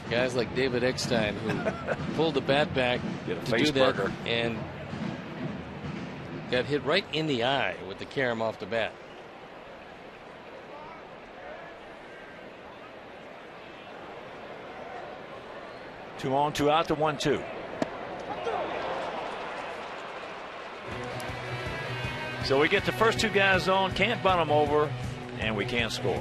guys like David Eckstein who pulled the bat back to do that and got hit right in the eye with the carom off the bat. Two on, two out to 1-2. So we get the first two guys on, can't bunt them over, and we can't score.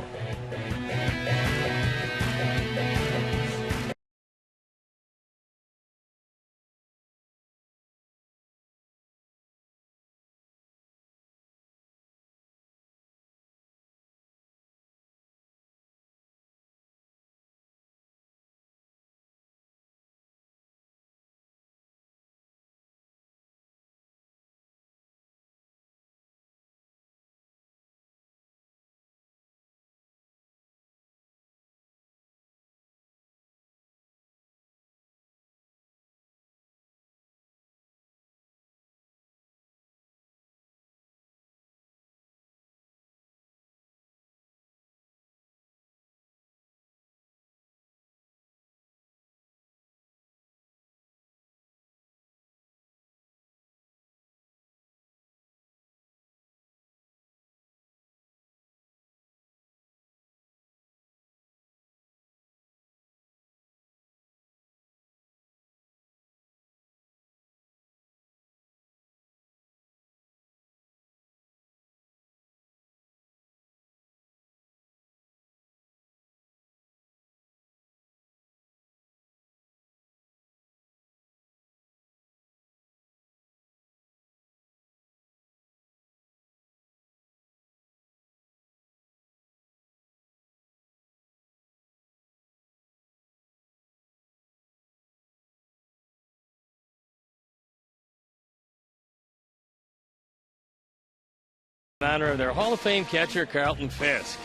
In honor of their Hall of Fame catcher, Carlton Fisk.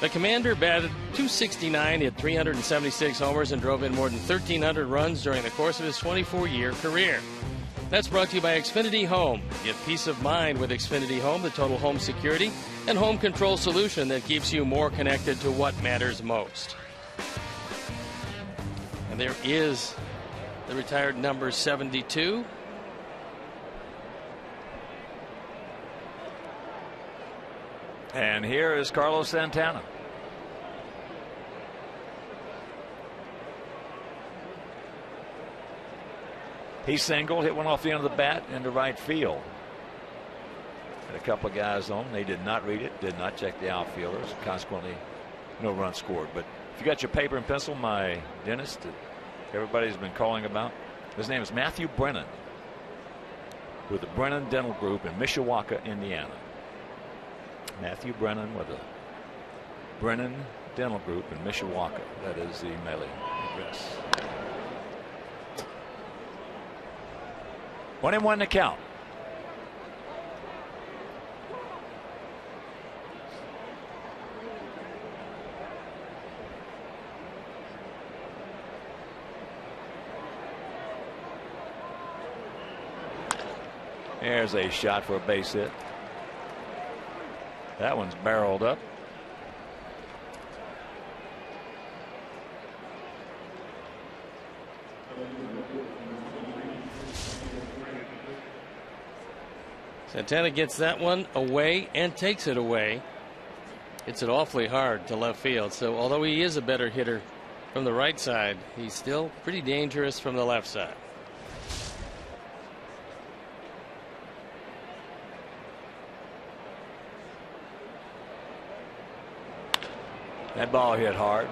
The Commander batted .269, hit 376 homers, and drove in more than 1,300 runs during the course of his 24-year career. That's brought to you by Xfinity Home. Get peace of mind with Xfinity Home, the total home security and home control solution that keeps you more connected to what matters most. And there is the retired number 72. And here is Carlos Santana. He singled, hit one off the end of the bat into right field. Had a couple of guys on. They did not read it, did not check the outfielders. Consequently, no run scored. But If you got your paper and pencil, my dentist that everybody's been calling about, his name is Matthew Brennan with the Brennan Dental Group in Mishawaka, Indiana. Matthew Brennan with the Brennan Dental Group in Mishawaka. That is the mailing address. 1-1 to count. There's a shot for a base hit. That one's barreled up. Santana gets that one away and takes it away. Hits it awfully hard to left field. So although he is a better hitter from the right side, he's still pretty dangerous from the left side. That ball hit hard.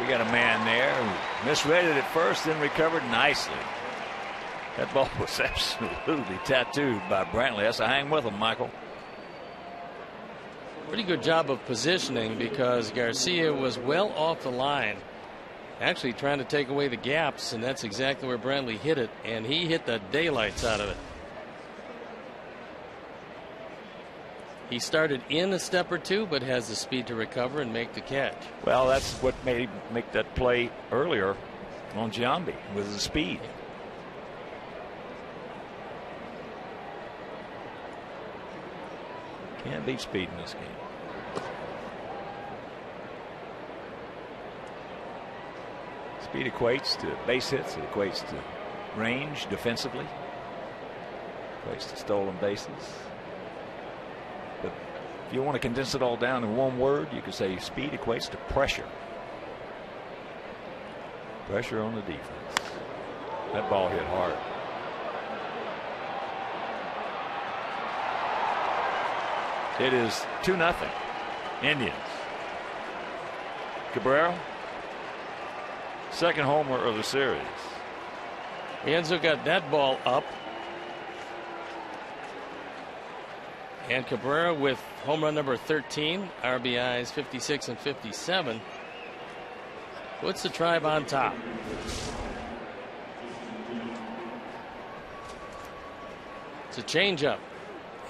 We got a man there who misread it at first, then recovered nicely. That ball was absolutely tattooed by Brantley. That's a hang with him, Michael. Pretty good job of positioning because Garcia was well off the line, actually trying to take away the gaps, and that's exactly where Brantley hit it, and he hit the daylights out of it. He started in a step or two, but has the speed to recover and make the catch. Well, that's what made him make that play earlier on Giambi, with the speed. Can't beat speed in this game. Speed equates to base hits. It equates to range defensively. Equates to stolen bases. But if you want to condense it all down in one word, you could say speed equates to pressure. Pressure on the defense. That ball hit hard. It is 2-0 Indians. Cabrera, second homer of the series. Enzo got that ball up. And Cabrera with home run number 13, RBIs 56 and 57, puts the Tribe on top. It's a changeup,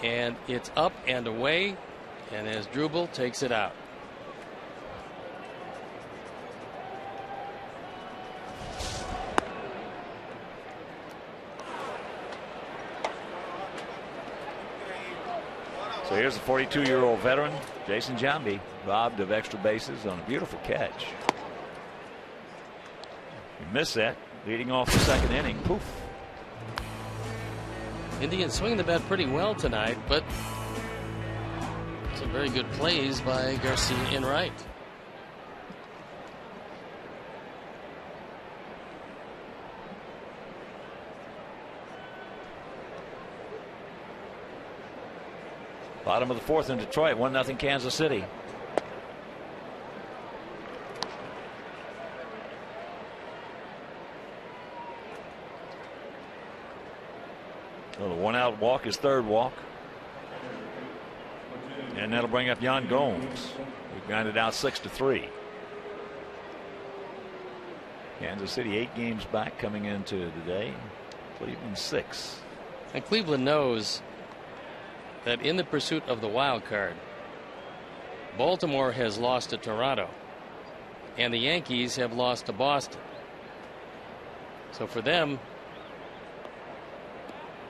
and it's up and away, and as Drubel takes it out. So here's the 42-year-old veteran, Jason Giambi, robbed of extra bases on a beautiful catch. You missed that, leading off the second inning. Poof. Indians swinging the bat pretty well tonight, but some very good plays by Garcia in right. Bottom of the fourth in Detroit, 1-0 Kansas City. So the one-out walk is third walk. And that'll bring up Yan Gomes. We grounded out 6-3. Kansas City 8 games back coming into today. Cleveland 6. And Cleveland knows that in the pursuit of the wild card, Baltimore has lost to Toronto and the Yankees have lost to Boston. So for them,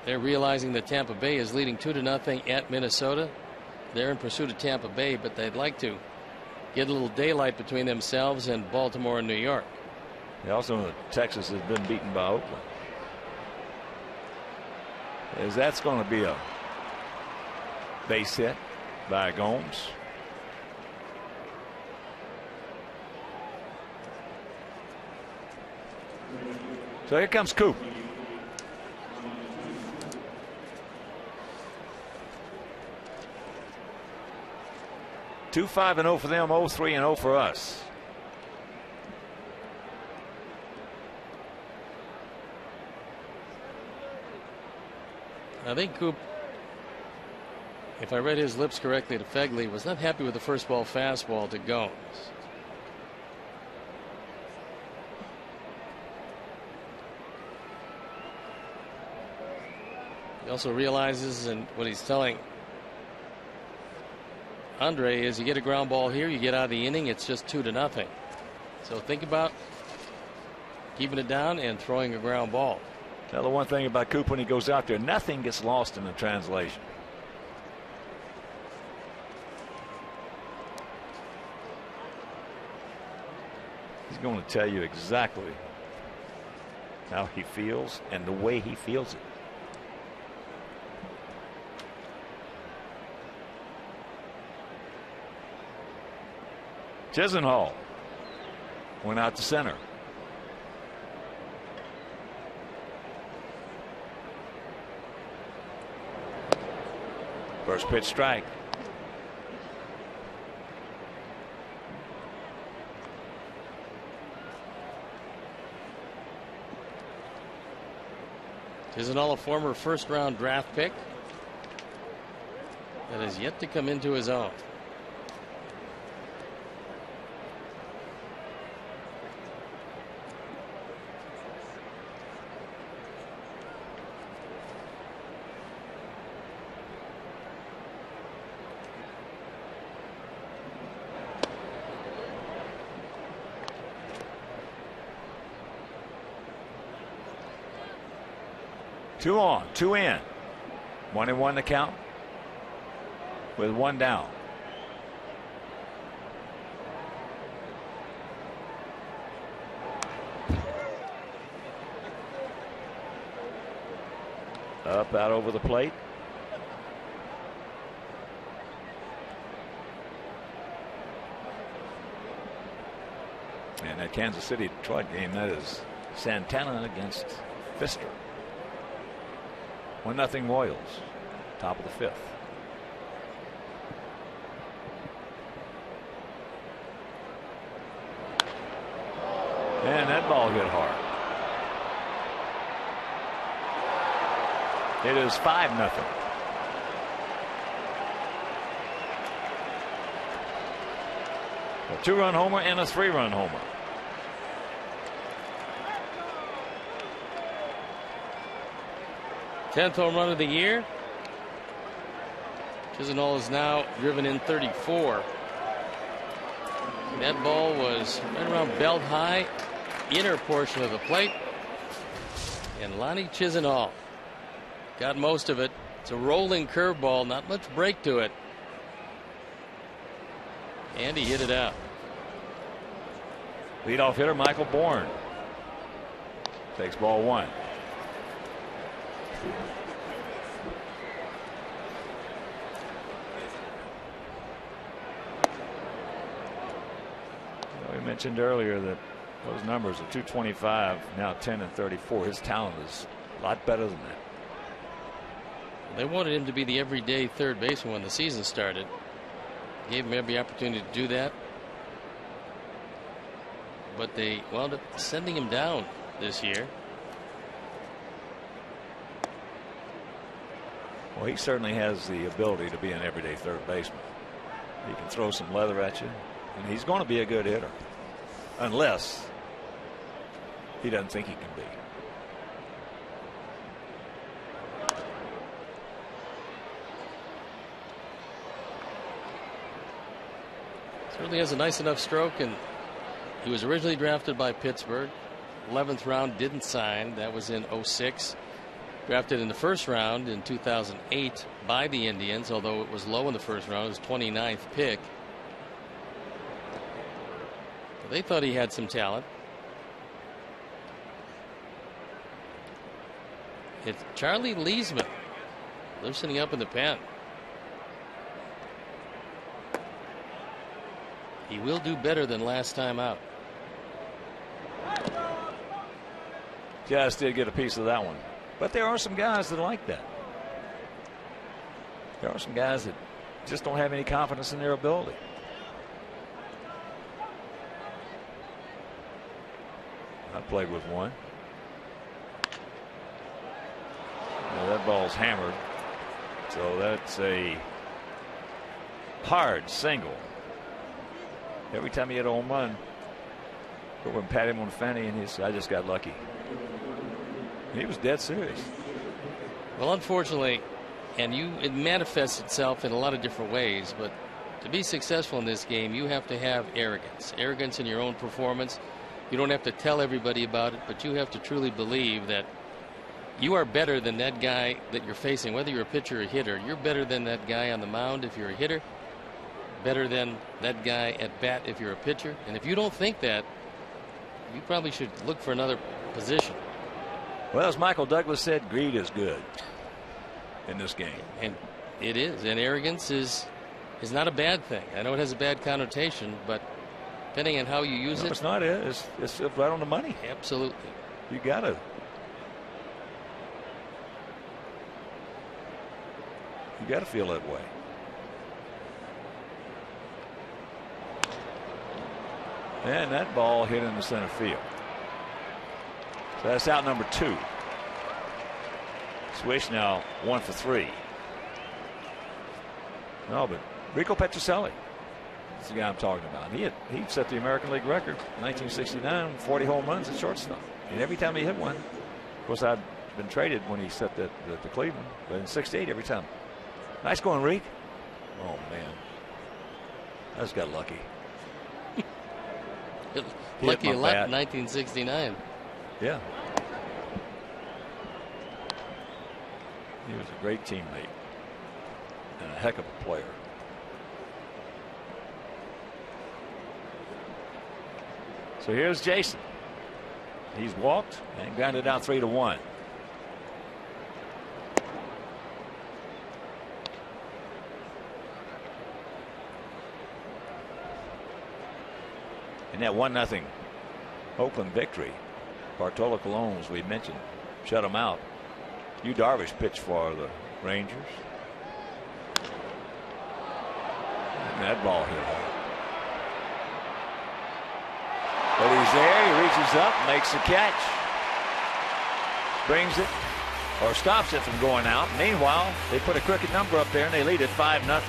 they're realizing that Tampa Bay is leading 2-0 at Minnesota. They're in pursuit of Tampa Bay, but they'd like to get a little daylight between themselves and Baltimore and New York. They also know that Texas has been beaten by Oakland. As that's going to be a base hit by Gomes. So here comes Coop. 2-5-0 for them, 0-3-0 for us. I think Coop, if I read his lips correctly to Fegley, was not happy with the first ball fastball to Gomes. He also realizes, and what he's telling Andre is, you get a ground ball here, you get out of the inning, it's just 2-0. So think about keeping it down and throwing a ground ball. Now, the one thing about Coop, when he goes out there, nothing gets lost in the translation. He's going to tell you exactly how he feels and the way he feels it. Chisenhall went out to center. First pitch strike. Chisenhall, a former first-round draft pick that has yet to come into his own. Two on, two in. 1-1 to count with one down. Up, out over the plate. And that Kansas City Detroit game, that is Santana against Pfister. 1-0 Royals, top of the fifth. And that ball hit hard. It is 5-0. A 2-run homer and a 3-run homer. Tenth home run of the year. Chisenhall is now driven in 34. That ball was right around belt high, inner portion of the plate. And Lonnie Chisenhall got most of it. It's a rolling curveball, not much break to it. And he hit it out. Leadoff hitter Michael Bourne takes ball one. We mentioned earlier that those numbers are 225, now 10 and 34. His talent is a lot better than that. They wanted him to be the everyday third baseman when the season started. Gave him every opportunity to do that. But they wound up sending him down this year. Well, he certainly has the ability to be an everyday third baseman. He can throw some leather at you, and he's going to be a good hitter. Unless he doesn't think he can be. Certainly has a nice enough stroke, and he was originally drafted by Pittsburgh. 11th round, didn't sign. That was in 06. Drafted in the first round in 2008 by the Indians, although it was low in the first round. It was 29th pick. They thought he had some talent. It's Charlie Leesman loosening up in the pen. He will do better than last time out. Just did get a piece of that one. But there are some guys that are like that. There are some guys that just don't have any confidence in their ability. I played with one. Well, that ball's hammered. So that's a hard single. Every time he hit a home run, go over and pat him on the fanny, and he said, I just got lucky. And he was dead serious. Well, unfortunately, and it manifests itself in a lot of different ways, but to be successful in this game, you have to have arrogance. Arrogance in your own performance. You don't have to tell everybody about it, but you have to truly believe that you are better than that guy that you're facing, whether you're a pitcher or a hitter. You're better than that guy on the mound if you're a hitter, better than that guy at bat if you're a pitcher. And if you don't think that, you probably should look for another position. Well, as Michael Douglas said, greed is good in this game. And it is. And arrogance is not a bad thing. I know it has a bad connotation, but depending on how you use it. It's not. It's right on the money. Absolutely. You got to. You got to feel that way. And that ball hit in the center field. So that's out number 2. Swish now 1 for 3. No, but Rico Petrocelli, that's the guy I'm talking about. He set the American League record in 1969, 40 home runs at shortstop. And every time he hit one, of course, I'd been traded when he set that to Cleveland, but in 68 every time. Nice going, Reek. Oh, man. I just got lucky. Lucky a lot in 1969. Yeah. He was a great teammate and a heck of a player. So here's Jason. He's walked and grounded out 3-1. And that 1-0 Oakland victory. Bartolo Colon, as we mentioned, shut him out. Yu Darvish pitched for the Rangers. And that ball hit hard. But he's there. He reaches up, makes the catch, brings it, or stops it from going out. Meanwhile, they put a crooked number up there and they lead it 5-0.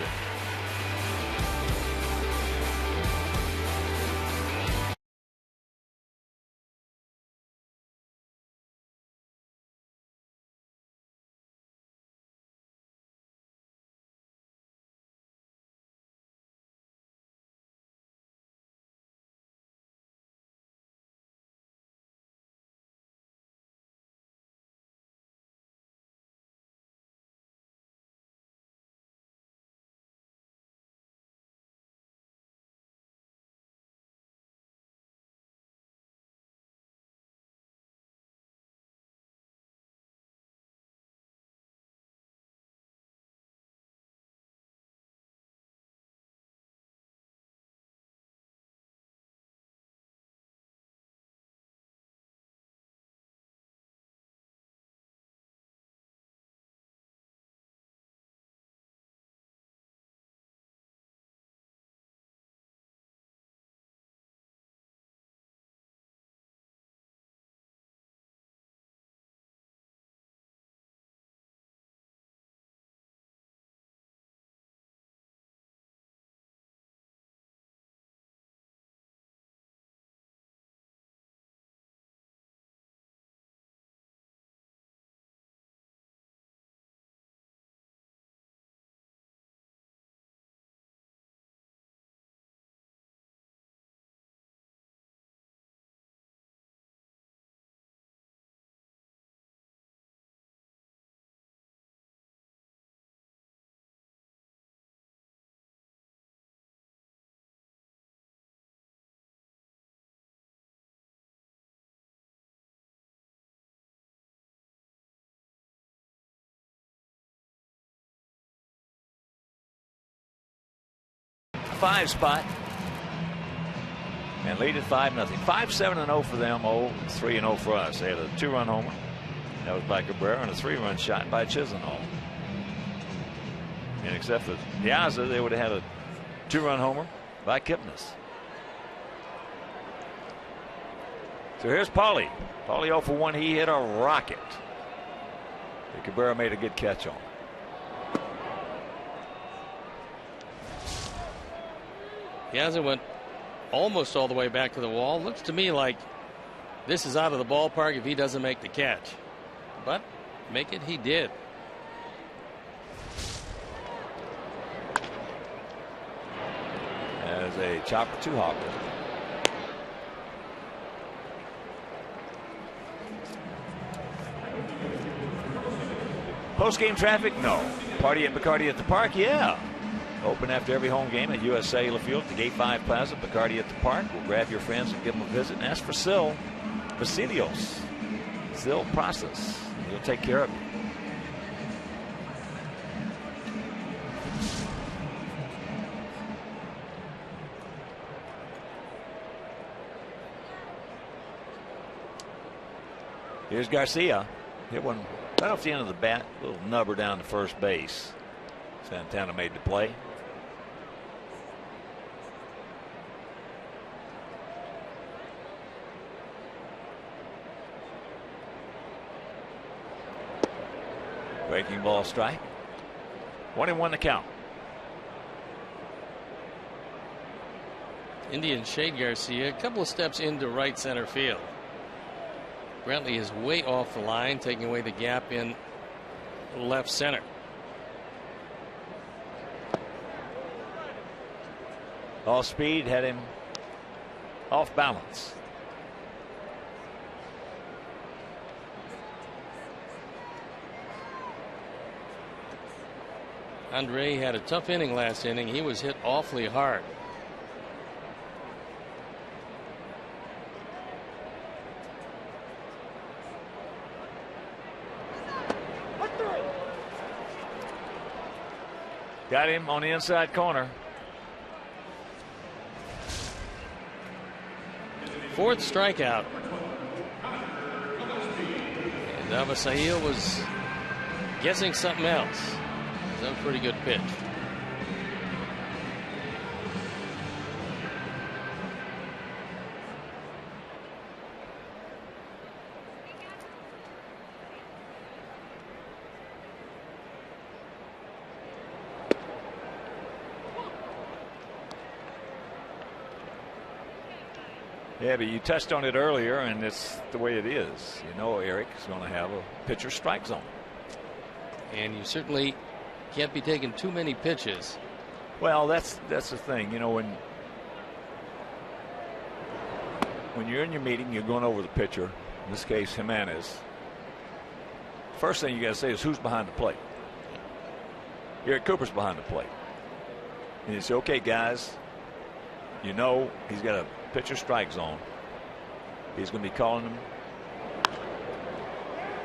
Five spot and lead at 5-0. 5-7-0 for them. 3-0 for us. They had a 2-run homer. That was by Cabrera, and a 3-run shot by Chisenhall. And except for Piazza, they would have had a 2-run homer by Kipnis. So here's Paulie. Paulie 0 for 1. He hit a rocket. Cabrera made a good catch on. Piazza went almost all the way back to the wall. Looks to me like this is out of the ballpark if he doesn't make the catch. But make it he did. As a chopper 2 hopper. Post-game traffic? No. Party at Bacardi at the Park? Yeah. Open after every home game at U.S. Cellular Field at the Gate 5 Plaza. Bacardi at the Park. We'll grab your friends and give them a visit and ask for Sil Vasilios. Sil Process. He'll take care of you. Here's Garcia. Hit one right off the end of the bat. A little nubber down to first base. Santana made the play. Breaking ball strike. 1-1 to count. Indian shade Garcia a couple of steps into right center field. Brantley is way off the line, taking away the gap in left center. All speed had him off balance. Andre had a tough inning last inning. He was hit awfully hard. Got him on the inside corner. Fourth strikeout. And Navasahil was guessing something else. That was a pretty good pitch. Yeah, but you touched on it earlier, and it's the way it is. You know, Eric is going to have a pitcher strike zone. And you certainly can't be taking too many pitches. Well, that's the thing. You know, when you're in your meeting, you're going over the pitcher. In this case, Jimenez. First thing you got to say is who's behind the plate. Eric Cooper's behind the plate. And you say, okay, guys, you know he's got a pitcher strike zone. He's going to be calling him.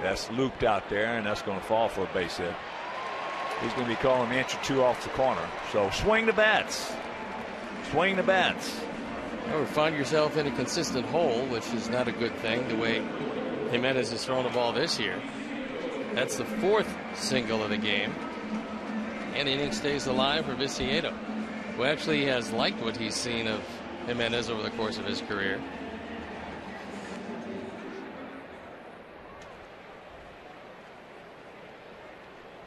That's looped out there, and that's going to fall for a base hit. He's going to be calling an inch or two off the corner. So swing the bats. Swing the bats. You ever find yourself in a consistent hole, which is not a good thing, the way Jimenez has thrown the ball this year. That's the fourth single of the game. And the inning stays alive for Viciedo, who actually has liked what he's seen of Jimenez over the course of his career.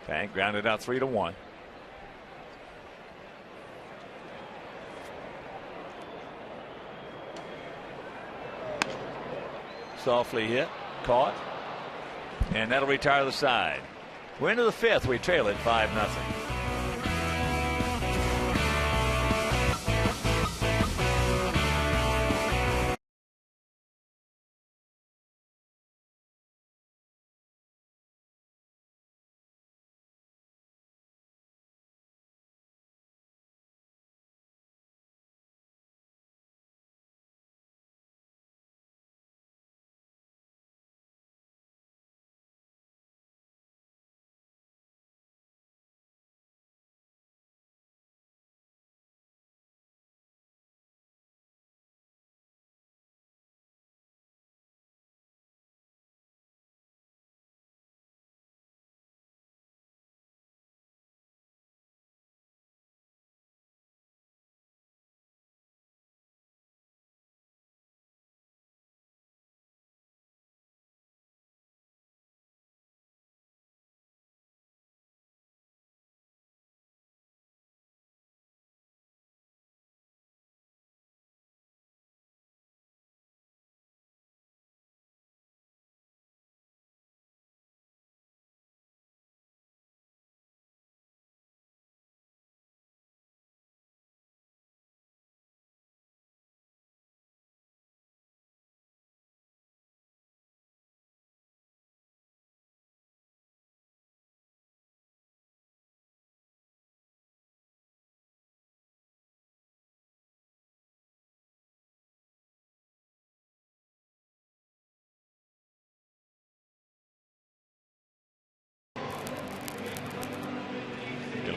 Tank grounded out 3-1. Softly hit, caught, and that'll retire the side. We're into the fifth. We trail it 5-0.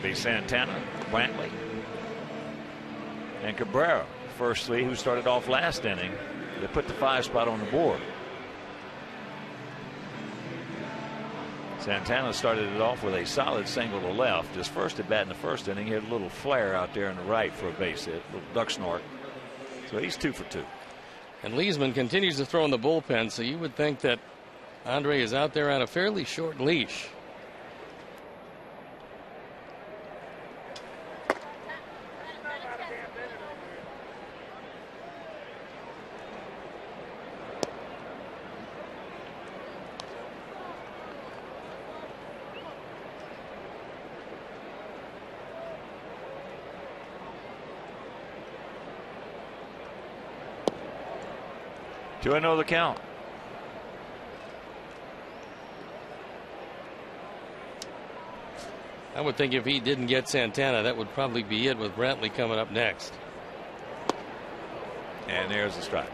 It'll be Santana, Brantley, and Cabrera. First three who started off last inning. They put the 5 spot on the board. Santana started it off with a solid single to left. His first at bat in the first inning, he had a little flare out there in the right for a base hit, a little duck snort. So he's 2 for 2. And Leesman continues to throw in the bullpen, so you would think that Andre is out there on a fairly short leash. Do I know the count? I would think if he didn't get Santana, that would probably be it, with Brantley coming up next. And there's the strike.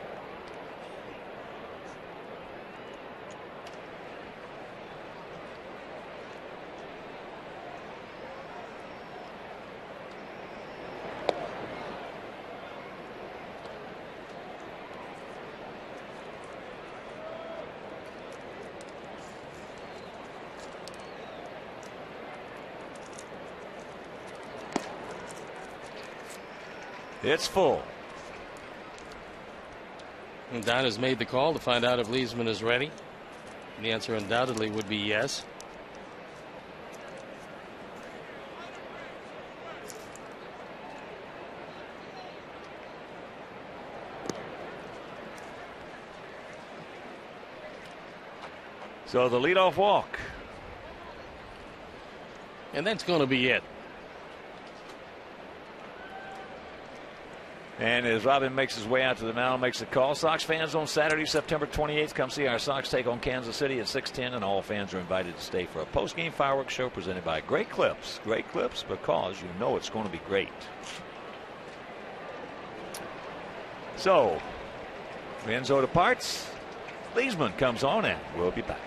It's full. And Don has made the call to find out if Leesman is ready. And the answer undoubtedly would be yes. So the leadoff walk. And that's going to be it. And as Robin makes his way out to the mound, makes the call. Sox fans, on Saturday, September 28th, come see our Sox take on Kansas City at 6:10, and all fans are invited to stay for a post-game fireworks show presented by Great Clips. Great Clips, because you know it's going to be great. So, Renzo departs. Leesman comes on, and we'll be back.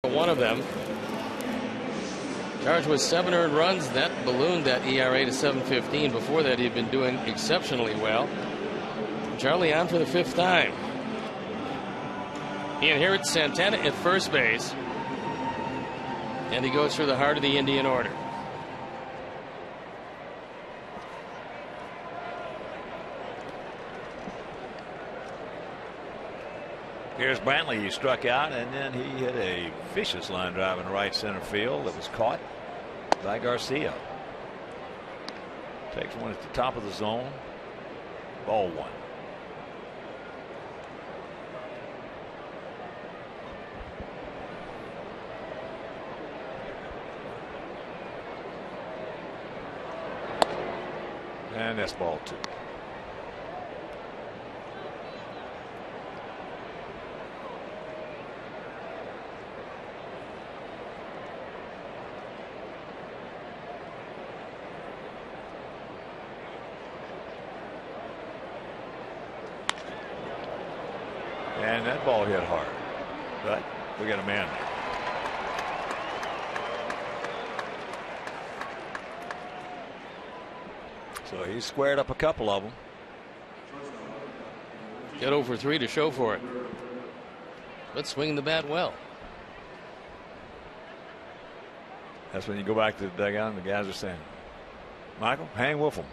One of them, charged with 7 earned runs, that ballooned that ERA to 7.15. Before that, he'd been doing exceptionally well. Charlie on for the 5th time. He inherits Santana at first base, and he goes through the heart of the Indian order. Here's Brantley. He struck out, and then he hit a vicious line drive in right center field that was caught by Garcia. Takes one at the top of the zone. Ball 1. And that's ball 2. And that ball hit hard, but we got a man there. So he squared up a couple of them. Get over 3 to show for it. But swinging the bat well. That's when you go back to the dugout and the guys are saying, Michael, hang with them.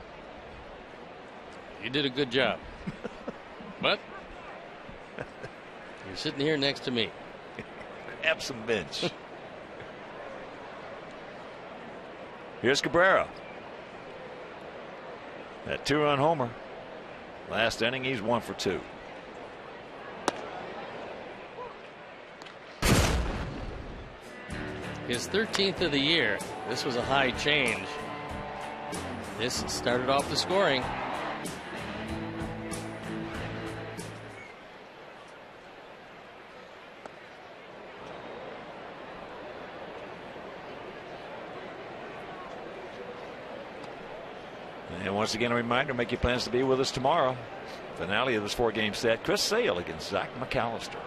You did a good job. But you're sitting here next to me. Have some bench. Here's Cabrera. That 2-run homer. Last inning, he's 1 for 2. His 13th of the year. This was a high change. This started off the scoring. And once again, a reminder, make your plans to be with us tomorrow. Finale of this 4-game set. Chris Sale against Zach McAllister.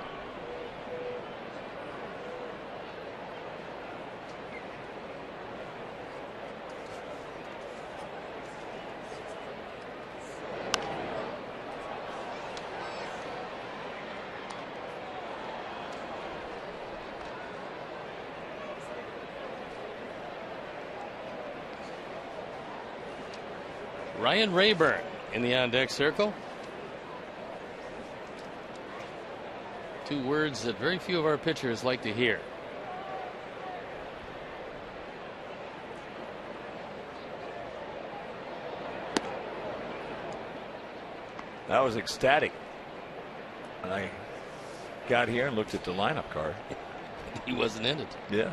Ryan Rayburn in the on-deck circle. 2 words that very few of our pitchers like to hear. I was ecstatic when I got here and looked at the lineup card. He wasn't in it. Yeah.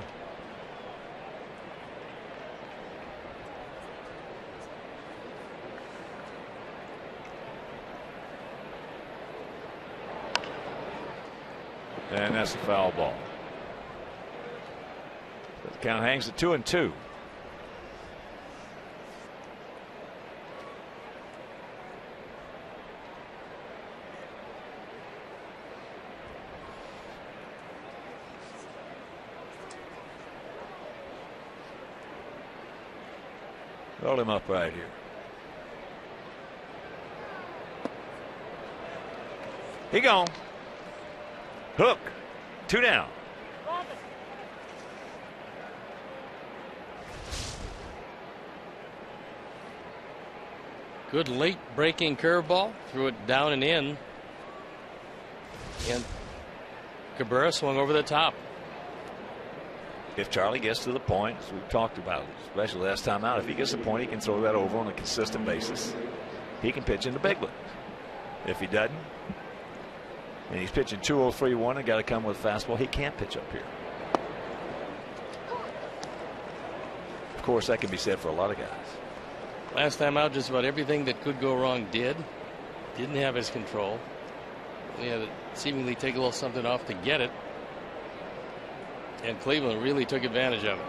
And that's a foul ball. The count hangs at 2-2. Roll him up right here. He gone. Hook. 2 down. Good late breaking curveball. Threw it down and in. And Cabrera swung over the top. If Charlie gets to the point, as we've talked about, especially last time out, if he gets to the point, he can throw that over on a consistent basis. He can pitch in the big league. If he doesn't, and he's pitching 2-0-3-1 and got to come with a fastball, he can't pitch up here. Of course, that can be said for a lot of guys. Last time out, just about everything that could go wrong didn't have his control. He had to seemingly take a little something off to get it. And Cleveland really took advantage of it.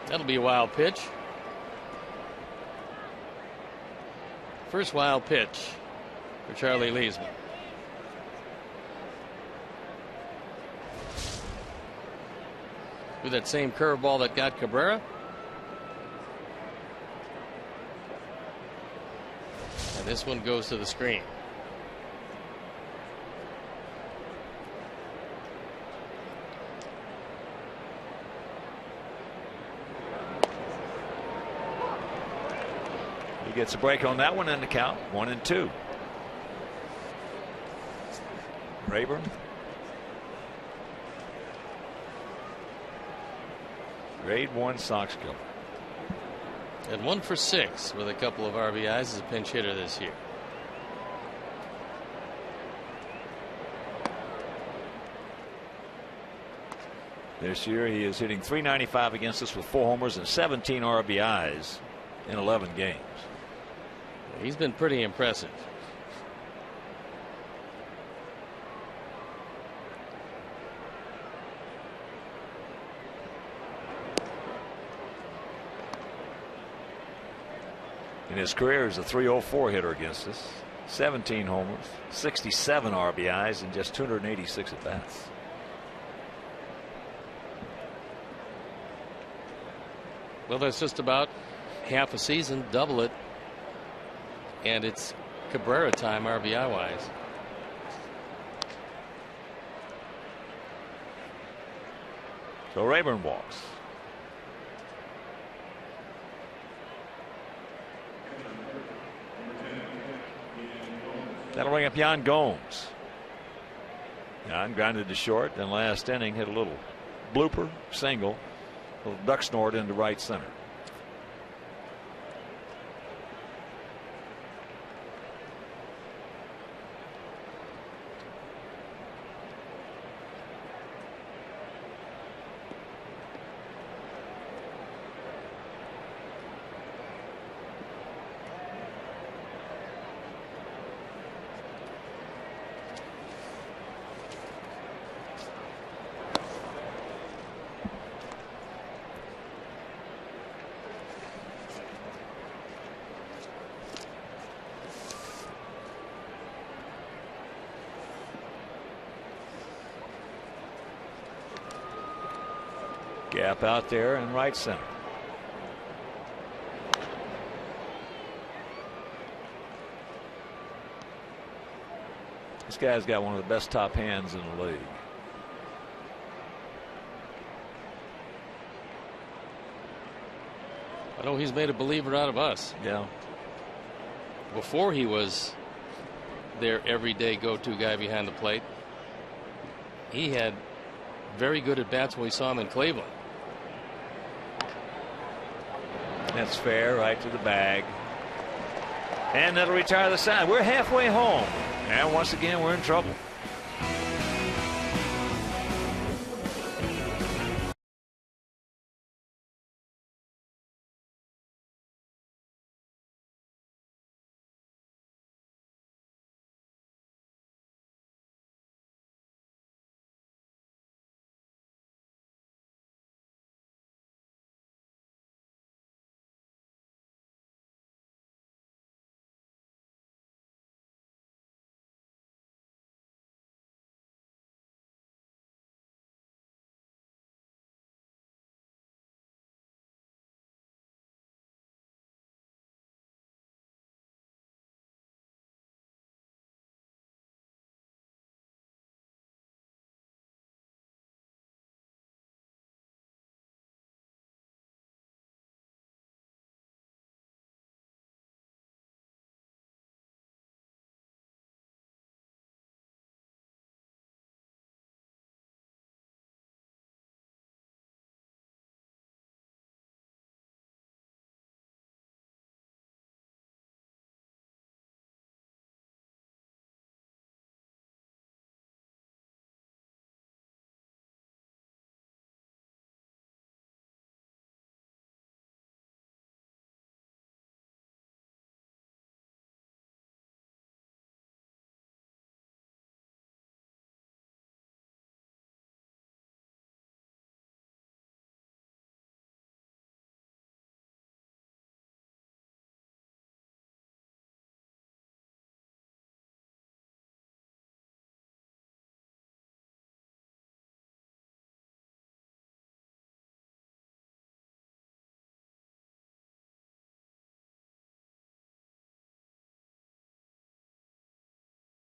That'll be a wild pitch. First wild pitch for Charlie Leesman. With that same curveball that got Cabrera. And this one goes to the screen. He gets a break on that one and the count 1-2. Rayburn. Grade 1 Sox killer. And 1 for 6 with a couple of RBIs as a pinch hitter this year. This year he is hitting .395 against us with 4 homers and 17 RBIs in 11 games. He's been pretty impressive. In his career, he's a .304 hitter against us. 17 homers, 67 RBIs, and just 286 at bats. Well, that's just about half a season, double it. And it's Cabrera time RBI wise. So Rayburn walks. That'll bring up Yan Gomes. Yan grounded to short, and last inning hit a little blooper single, a little duck snort into right center. Gap out there in right center. This guy's got one of the best top hands in the league. I know he's made a believer out of us. Yeah. Before he was their everyday go-to guy behind the plate, he had very good at bats when we saw him in Cleveland. That's fair, right to the bag. And that'll retire the side. We're halfway home. And once again, we're in trouble.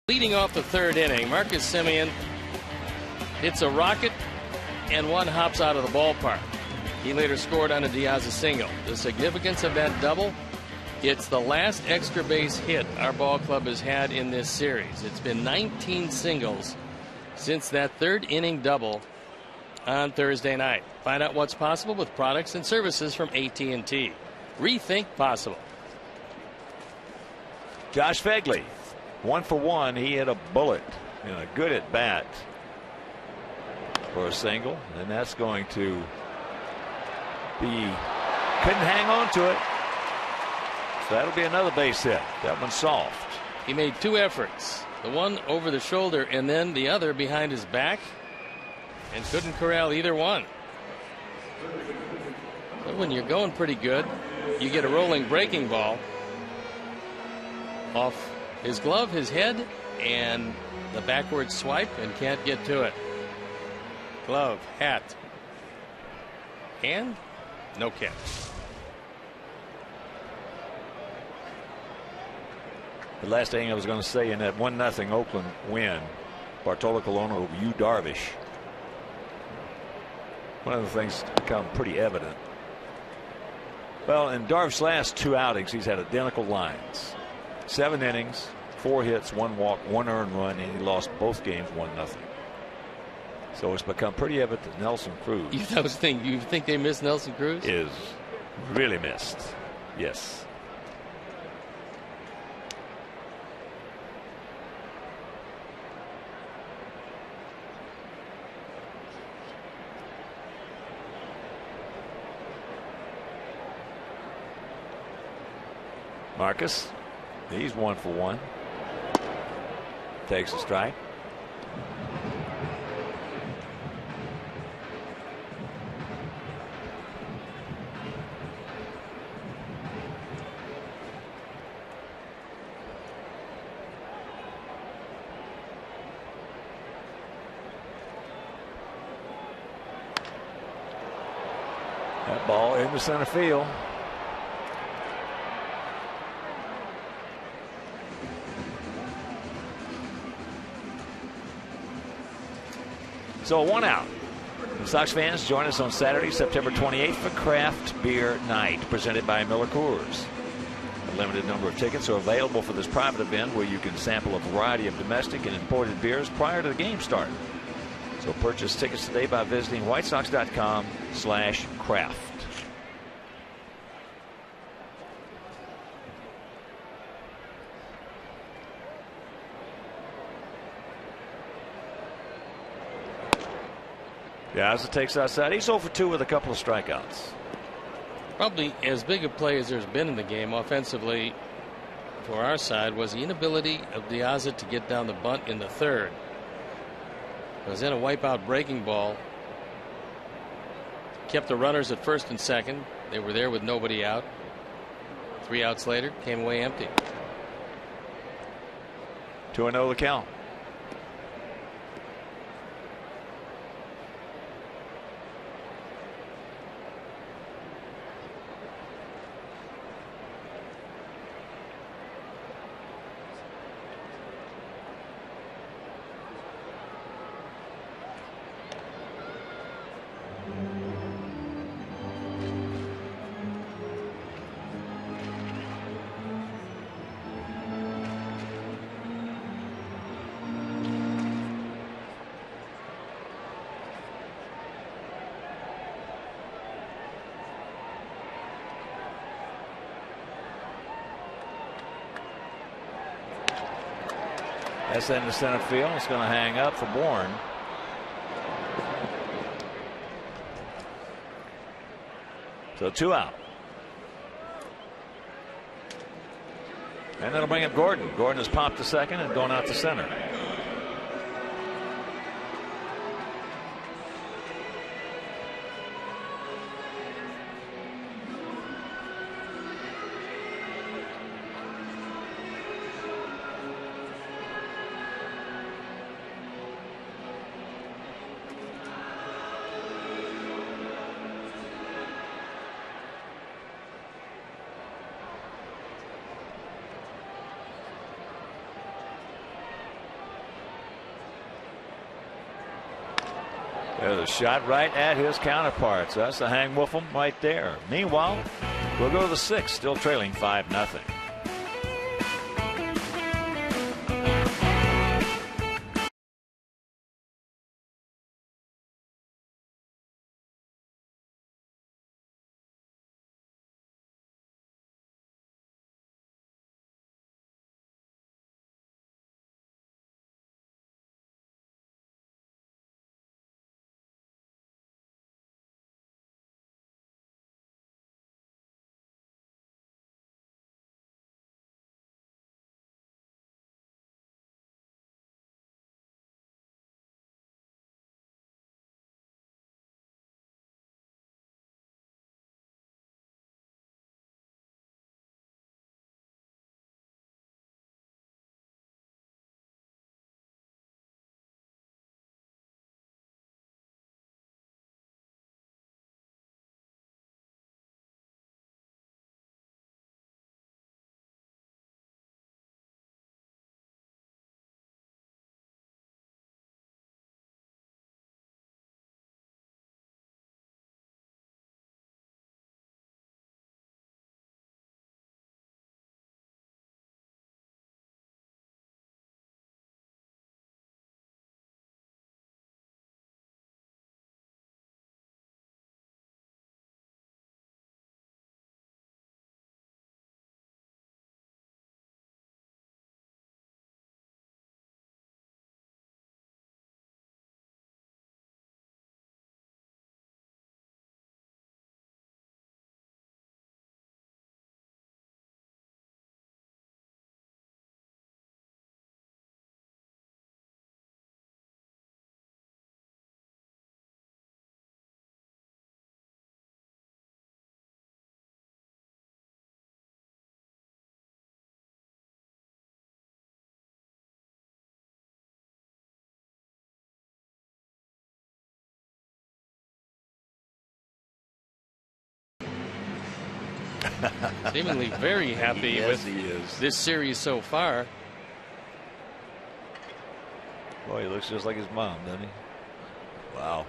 Leading off the third inning, Marcus Semien hits a rocket and one hops out of the ballpark. He later scored on a Diaz single. The significance of that double, it's the last extra base hit our ball club has had in this series. It's been 19 singles since that third inning double on Thursday night. Find out what's possible with products and services from AT&T. Rethink possible. Josh Fegley, 1 for 1. He hit a bullet in a good at bat for a single, and that's going to be, couldn't hang on to it. So that'll be another base hit. That one's soft. He made 2 efforts, the one over the shoulder and then the other behind his back, and couldn't corral either one. But when you're going pretty good, you get a rolling breaking ball off his glove, his head, and the backward swipe, and can't get to it. Glove, hat, hand, no catch. The last thing I was going to say, in that 1-0 Oakland win, Bartolo Colon over Yu Darvish, one of the things that's become pretty evident. Well, in Darvish's last 2 outings, he's had identical lines. 7 innings, 4 hits, 1 walk, 1 earned run, and he lost both games 1-0. So it's become pretty evident that Nelson Cruz. You think they miss Nelson Cruz? Is really missed. Yes. Marcus, he's 1 for 1. Takes a strike. That ball into center field. So 1 out. Sox fans, join us on Saturday, September 28th for Craft Beer Night, presented by Miller Coors. A limited number of tickets are available for this private event, where you can sample a variety of domestic and imported beers prior to the game start. So purchase tickets today by visiting whitesox.com/craft. Piazza takes outside. He's 0 for 2 with a couple of strikeouts. Probably as big a play as there's been in the game offensively for our side was the inability of Piazza to get down the bunt in the 3rd. It was then a wipeout breaking ball. Kept the runners at 1st and 2nd. They were there with nobody out. 3 outs later, came away empty. 2-0 the count. That's into center field. It's going to hang up for Bourne. So 2 out. And that'll bring up Gordon. Gordon has popped to second and going out to center. There's a shot right at his counterpart. So that's the hang wolf right there. Meanwhile, we'll go to the 6th, still trailing 5-0. Seemingly very happy Yes, with he is. this series so far. Boy, he looks just like his mom, doesn't he? Wow.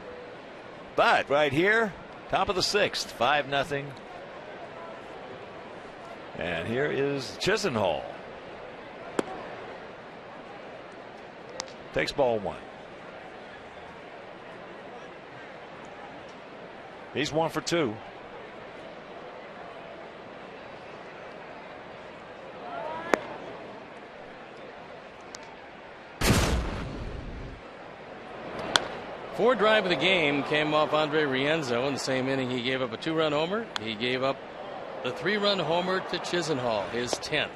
But right here, top of the 6th, 5-0. And here is Chisenhall. Takes ball 1. He's 1 for 2. Fourth drive of the game came off Andre Rienzo. In the same inning, he gave up a 2-run homer. He gave up the 3-run homer to Chisenhall, his 10th.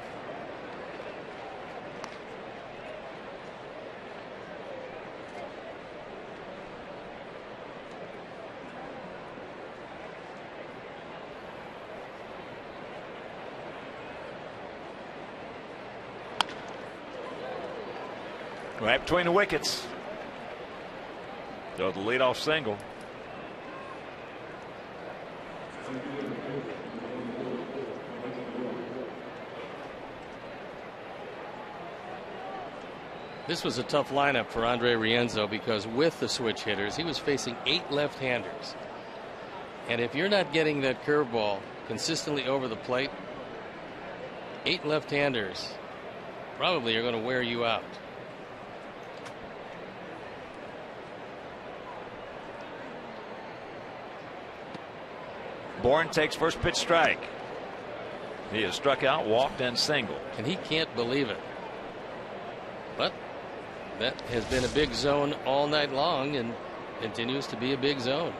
Right between the wickets. So the leadoff single. This was a tough lineup for Andre Rienzo because with the switch hitters, he was facing 8 left-handers. And if you're not getting that curveball consistently over the plate, 8 left-handers probably are going to wear you out. Bourne takes first pitch strike. He has struck out, walked, and singled. And he can't believe it. But that has been a big zone all night long and continues to be a big zone.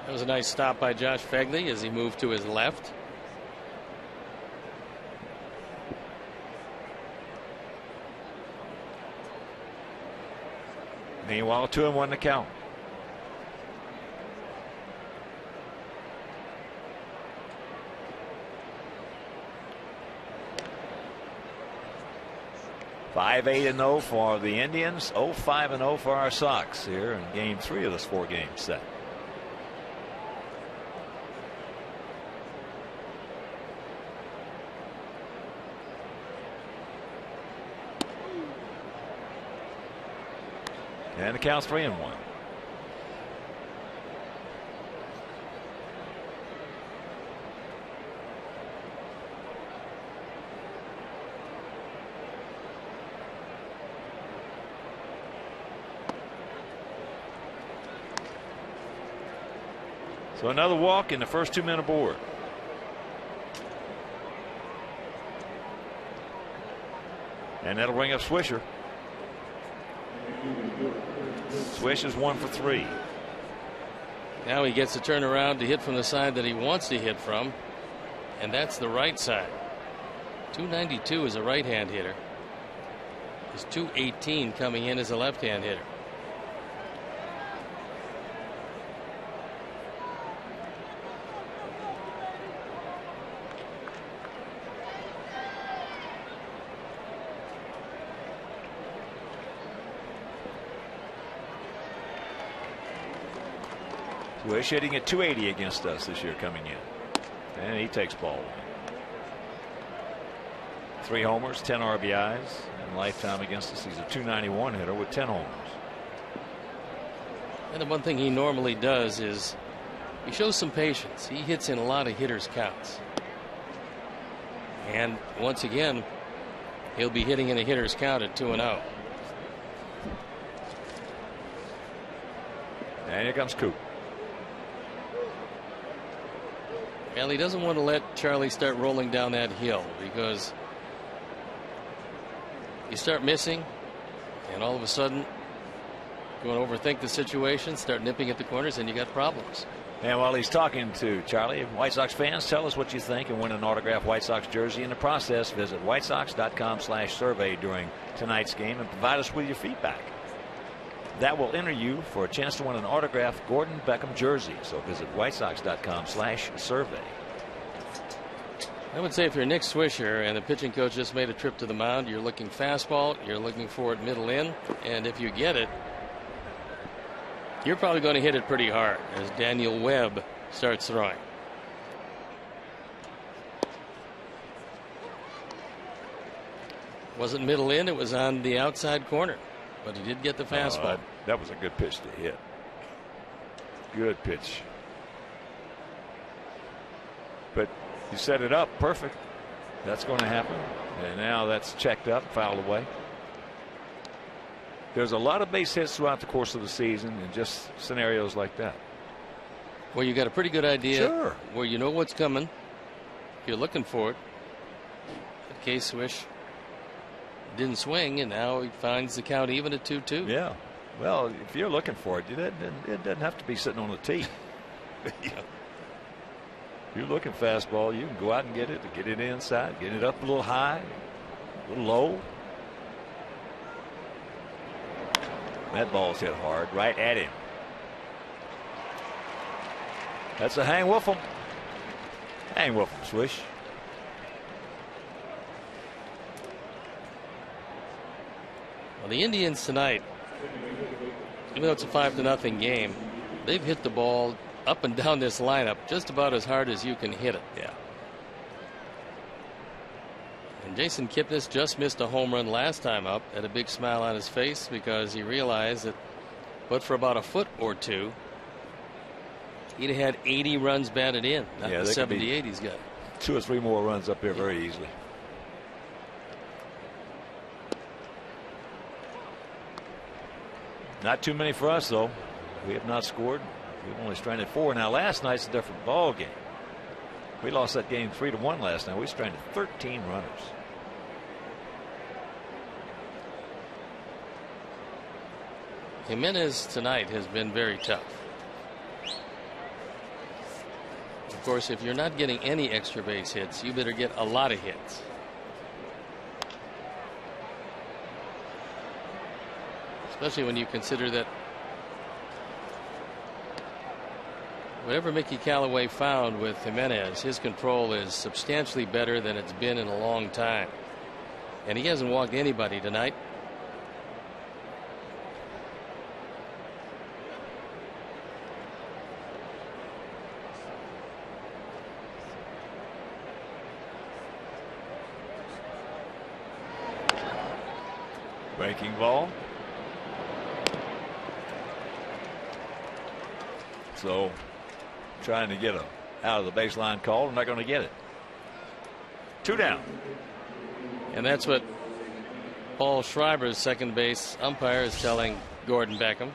That was a nice stop by Josh Fegley as he moved to his left. Meanwhile, 2-1 to count. Five 8-0 for the Indians. 0-5-0 for our Sox here in Game 3 of this 4-game set. And the count's 3-1. So another walk in the first 2 men aboard. And that'll bring up Swisher. Swish is 1 for 3. Now he gets to turn around to hit from the side that he wants to hit from, and that's the right side. 292 is a right-hand hitter. There's 218 coming in as a left-hand hitter. Swish hitting at 280 against us this year coming in. And he takes ball 1. 3 homers, 10 RBIs, and lifetime against us. He's a 291 hitter with 10 homers. And the one thing he normally does is he shows some patience. He hits in a lot of hitters' counts. And once again, he'll be hitting in a hitter's count at 2-0. And here comes Coop. Well, he doesn't want to let Charlie start rolling down that hill, because you start missing and all of a sudden you want to overthink the situation, start nipping at the corners, and you got problems. And while he's talking to Charlie, White Sox fans, tell us what you think and win an autographed White Sox jersey. In the process, visit whitesox.com/survey during tonight's game and provide us with your feedback. that will enter you for a chance to win an autographed Gordon Beckham jersey. So visit whitesox.com/survey. I would say if you're Nick Swisher and the pitching coach just made a trip to the mound, you're looking fastball, you're looking for it middle in, and if you get it, you're probably going to hit it pretty hard as Daniel Webb starts throwing. Wasn't middle in, it was on the outside corner, but he did get the fastball. That was a good pitch to hit. Good pitch. But you set it up perfect. That's going to happen. And now that's checked up, fouled away. There's a lot of base hits throughout the course of the season in just scenarios like that. Well, you got a pretty good idea. Sure. Where you know what's coming. You're looking for it. But K-Swish didn't swing, and now he finds the count even at 2-2. Yeah. Well, if you're looking for it, it doesn't have to be sitting on the tee. You're looking fastball, you can go out and get it inside, get it up a little high, a little low. That ball's hit hard right at him. That's a hang with him. Hang with him, Swish. Well, the Indians tonight, even though it's a 5-0 game, they've hit the ball up and down this lineup just about as hard as you can hit it. Yeah. And Jason Kipnis just missed a home run last time up, had a big smile on his face because he realized that, but for about a foot or two, he'd have had 80 runs batted in, not the 78 he's got. 2 or 3 more runs up there very easily. Not too many for us, though. We have not scored. We've only stranded 4. Now, last night's a different ball game. We lost that game 3-1 last night. We stranded 13 runners. Jimenez tonight has been very tough. Of course, if you're not getting any extra base hits, you better get a lot of hits. Especially when you consider that whatever Mickey Callaway found with Jimenez, his control is substantially better than it's been in a long time. And he hasn't walked anybody tonight. Breaking ball. So trying to get out of the baseline call. I'm not going to get it. 2 down. And that's what Paul Schreiber's second base umpire is telling Gordon Beckham.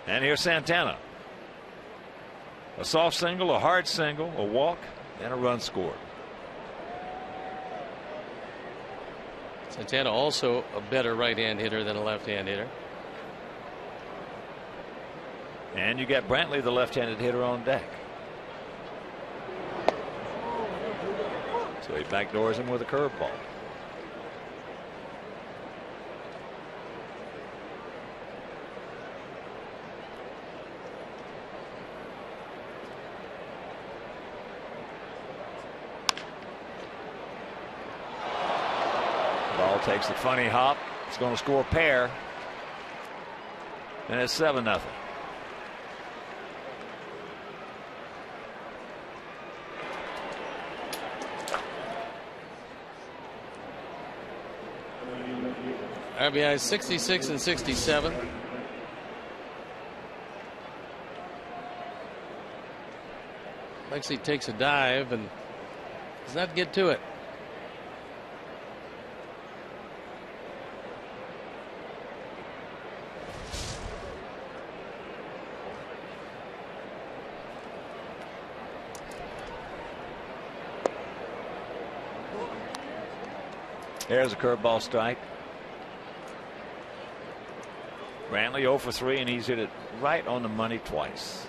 And here's Santana. A soft single, a hard single, a walk, and a run scored. Santana also a better right-hand hitter than a left-hand hitter. And you got Brantley, the left-handed hitter, on deck. So he backdoors him with a curveball. Ball takes a funny hop. It's going to score a pair. And it's 7-0. RBI 66 and 67. Lexi takes a dive and does not get to it. There's a curveball strike. Brantley 0 for 3, and he's hit it right on the money twice.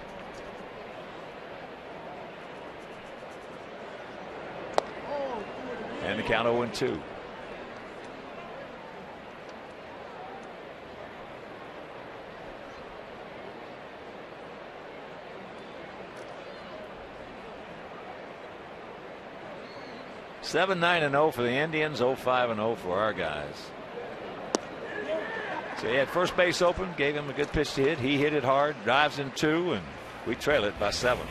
And the count 0-2. Seven, 9-0 for the Indians, 0-5-0 for our guys. So he had first base open, gave him a good pitch to hit. He hit it hard, drives in 2, and we trail it by 7.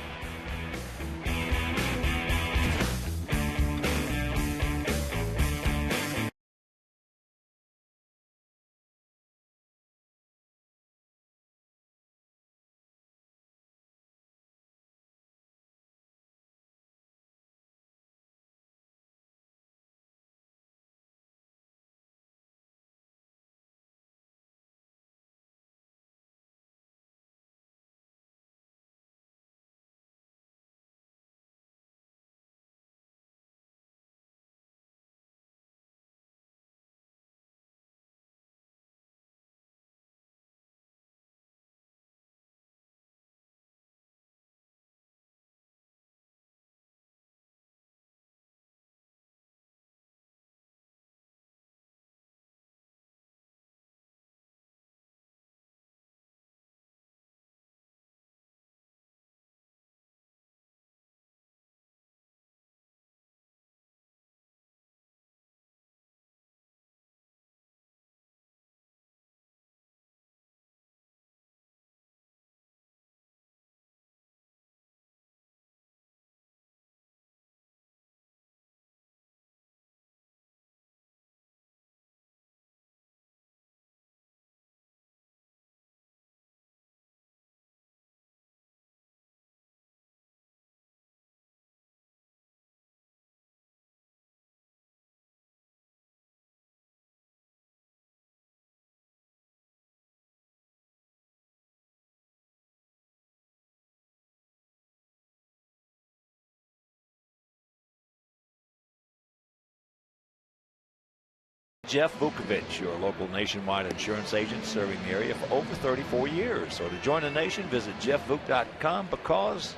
Jeff Vukovich, your local nationwide insurance agent serving the area for over 34 years. So to join the nation, visit jeffvuk.com because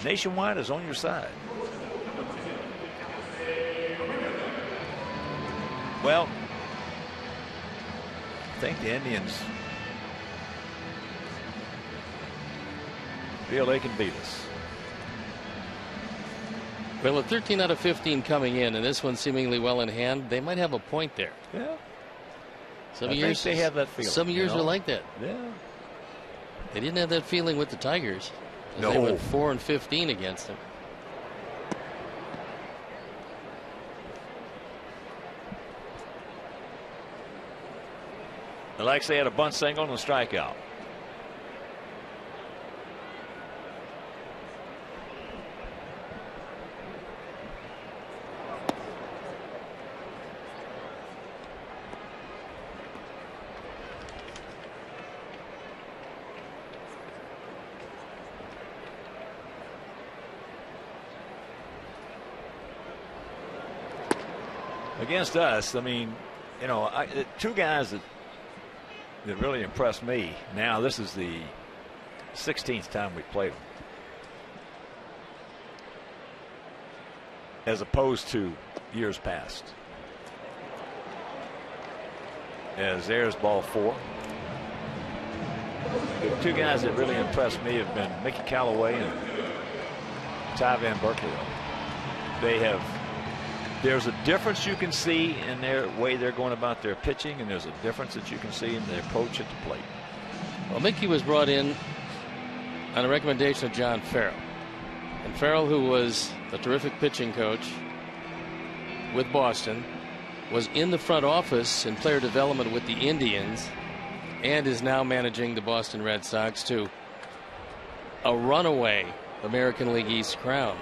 Nationwide is on your side. Well, I think the Indians feel they can beat us. Well, at 13 out of 15 coming in, and this one seemingly well in hand, they might have a point there. Yeah. Some I years think they have that feeling. Some years are like that. Yeah. They didn't have that feeling with the Tigers. No. They went 4 and 15 against them. Like they had a bunt single and a strikeout. Against us, I mean, you know, two guys that really impressed me. Now this is the 16th time we played them, as opposed to years past. As there's ball 4. The two guys that really impressed me have been Mickey Callaway and Ty Van Berkeley. There's a difference you can see in their way they're going about their pitching, and there's a difference that you can see in their approach at the plate. Well, Mickey was brought in on a recommendation of John Farrell. And Farrell, who was a terrific pitching coach with Boston, was in the front office in player development with the Indians and is now managing the Boston Red Sox to a runaway American League East crown.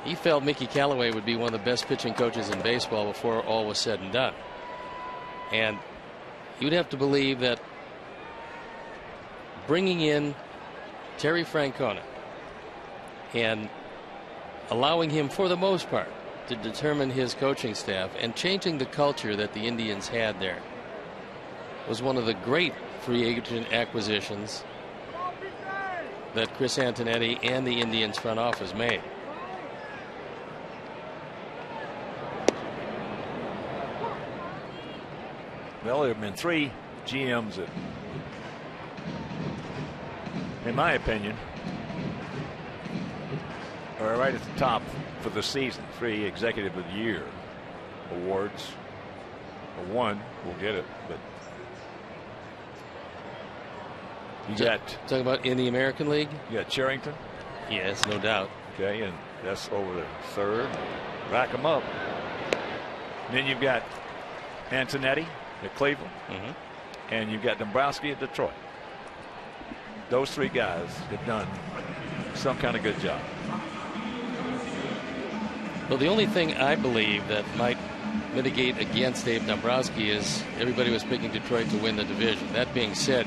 He felt Mickey Callaway would be one of the best pitching coaches in baseball before all was said and done. And you'd have to believe that bringing in Terry Francona and allowing him, for the most part, to determine his coaching staff and changing the culture that the Indians had there was one of the great free agent acquisitions that Chris Antonetti and the Indians front office made. Well, there have been 3 GMs that, in my opinion, are right at the top for the season. 3 Executive of the Year awards. One will get it, but you got talking about in the American League. You got Charrington. Yes, no doubt. Okay, and that's over the 3rd. Rack them up. And then you've got Antonetti at Cleveland, and you've got Dombrowski at Detroit. Those 3 guys have done some kind of good job. Well, the only thing I believe that might mitigate against Dave Dombrowski is everybody was picking Detroit to win the division. That being said,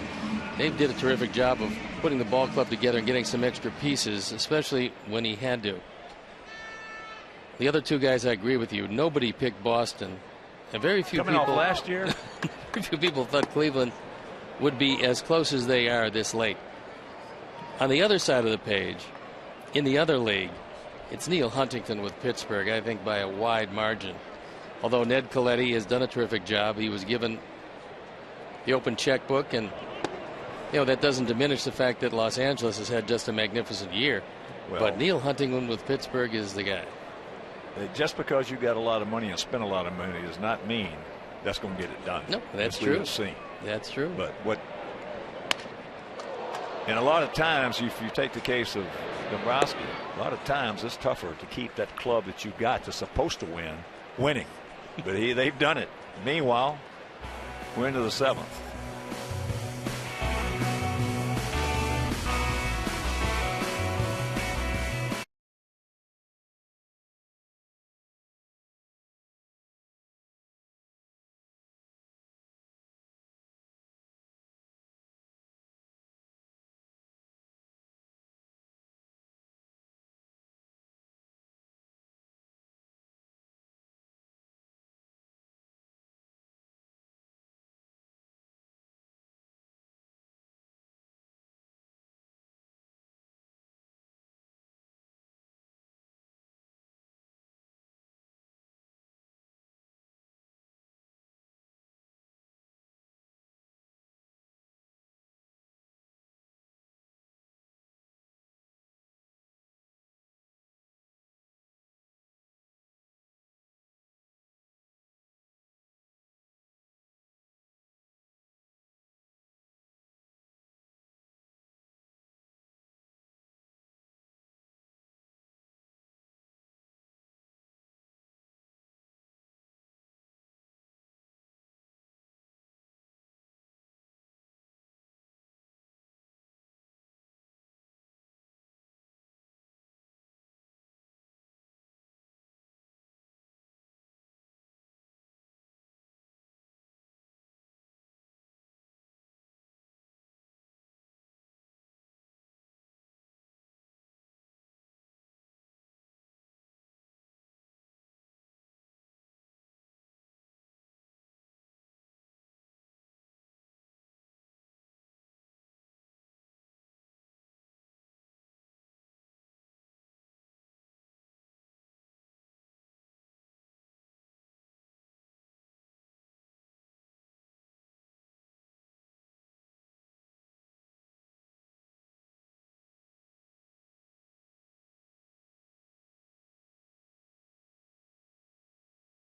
Dave did a terrific job of putting the ball club together and getting some extra pieces, especially when he had to. The other 2 guys, I agree with you. Nobody picked Boston, and very few Coming people off last year. very few people thought Cleveland would be as close as they are this late. On the other side of the page, in the other league, it's Neil Huntington with Pittsburgh, I think by a wide margin. Although Ned Coletti has done a terrific job, he was given the open checkbook, and that doesn't diminish the fact that Los Angeles has had just a magnificent year. Well, but Neil Huntington with Pittsburgh is the guy. Just because you got a lot of money and spend a lot of money does not mean that's going to get it done. No, that's As true. We've seen. That's true. But and a lot of times, if you take the case of Dombrowski, a lot of times it's tougher to keep that club that you got that's supposed to win winning. But they've done it. Meanwhile, we're into the 7th.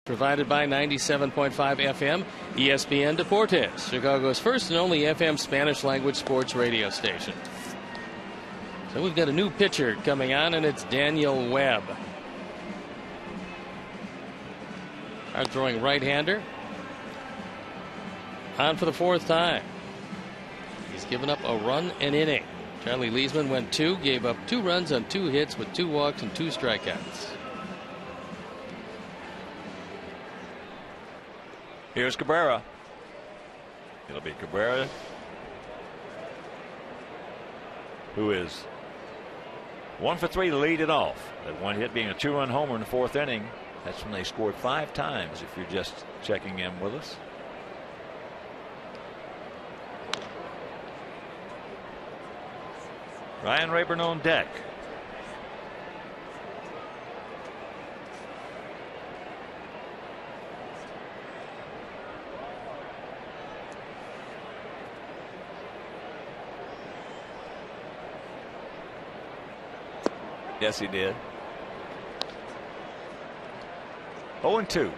Provided by 97.5 FM, ESPN Deportes, Chicago's first and only FM Spanish language sports radio station. So we've got a new pitcher coming on, and it's Daniel Webb. Our throwing right-hander. On for the 4th time. He's given up a run an inning. Charlie Leesman went 2, gave up 2 runs on 2 hits with 2 walks and 2 strikeouts. Here's Cabrera. It'll be Cabrera, who is 1 for 3 to lead it off. That one hit being a 2-run homer in the 4th inning. That's when they scored 5 times, if you're just checking in with us. Ryan Rayburn on deck. Yes, he did. 0-2.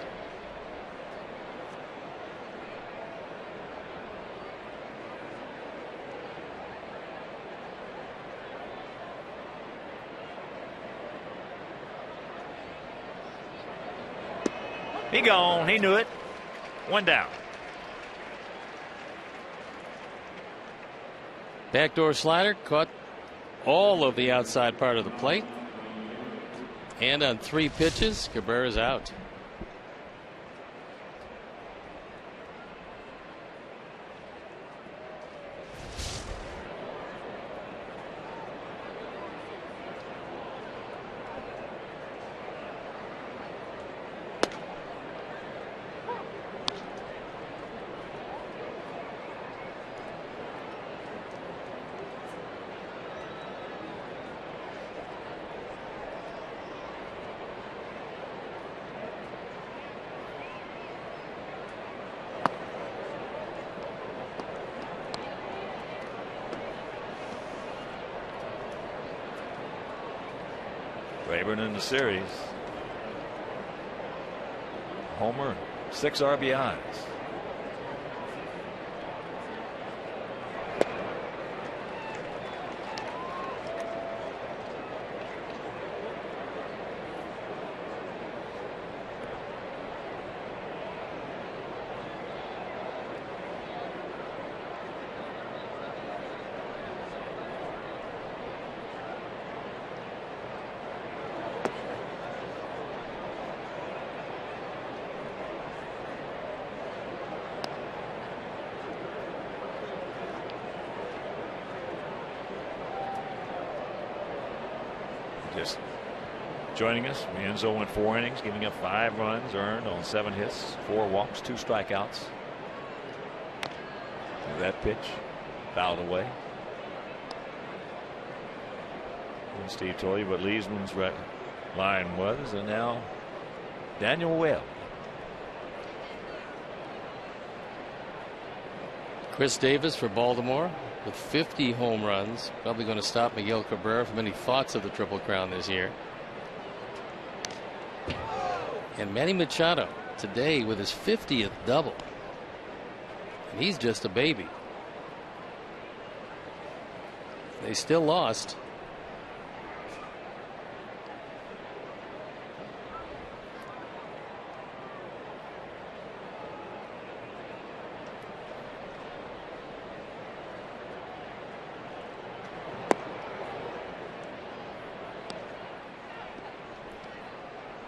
He gone. He knew it. One down. Backdoor slider caught all of the outside part of the plate. And on 3 pitches, Cabrera's out. Rayburn in the series. Homer, 6 RBIs. Just joining us, Manzo went 4 innings, giving up 5 runs earned on 7 hits, 4 walks, 2 strikeouts. And that pitch fouled away. And Steve told you what Leesman's line was, and now Daniel Webb. Chris Davis for Baltimore with 50 home runs. Probably going to stop Miguel Cabrera from any thoughts of the Triple Crown this year. And Manny Machado today with his 50th double. And he's just a baby. They still lost.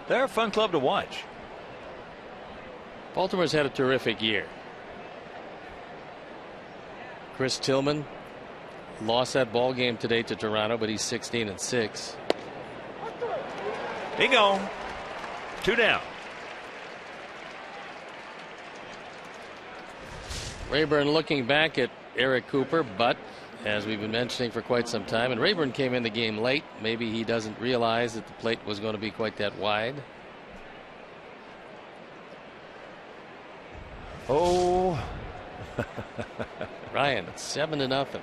They're a fun club to watch. Baltimore's had a terrific year. Chris Tillman lost that ball game today to Toronto, but he's 16-6. He gone. 2 down. Rayburn looking back at Eric Cooper, but as we've been mentioning for quite some time, and Rayburn came in the game late. Maybe he doesn't realize that the plate was going to be quite that wide. Oh. Ryan, it's 7-0.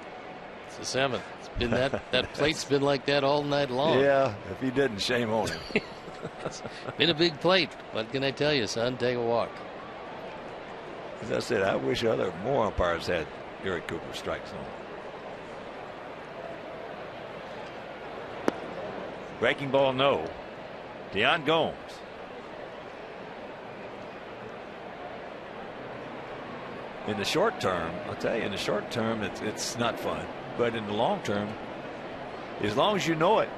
It's a 7. It's been that plate's been like that all night long. Yeah, if he didn't, shame on him. It's been a big plate. What can I tell you, son? Take a walk. As I said, I wish more umpires had Eric Cooper strike zone. Breaking ball, no. Deion Gomes. In the short term, I'll tell you, in the short term, it's not fun. But in the long term, as long as you know it,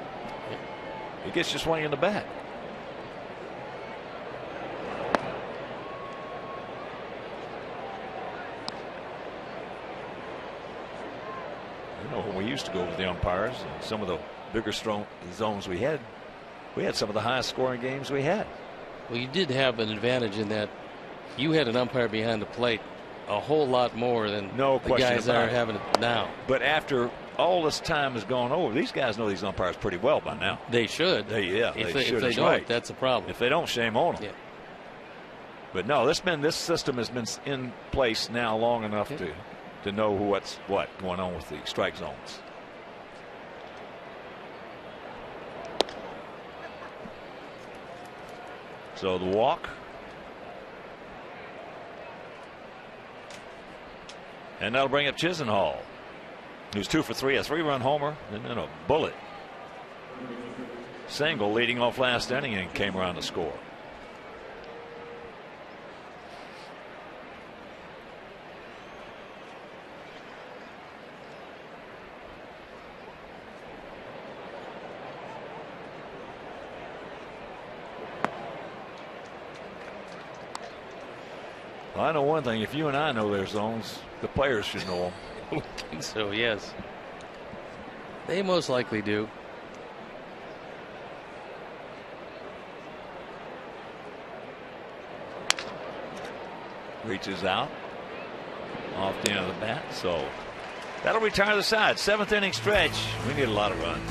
it gets you swinging the bat. You know, when we used to go with the umpires, and some of the bigger zones we had some of the highest scoring games we had. Well, you did have an advantage in that you had an umpire behind the plate a whole lot more than the guys that are having it now. But after all this time has gone over, these guys know these umpires pretty well by now. They should. If they don't, right. That's a problem. If they don't, shame on them. Yeah. But no, this system has been in place now long enough to know what's going on with the strike zones. So the walk. And that'll bring up Chisenhall, who's 2 for 3, a 3-run homer, and then a bullet single leading off last inning and came around to score. Well, I know one thing. If you and I know their zones, the players should know them. I think so, yes. They most likely do. Reaches out off the end of the bat. So that'll retire the side. 7th inning stretch. We need a lot of runs.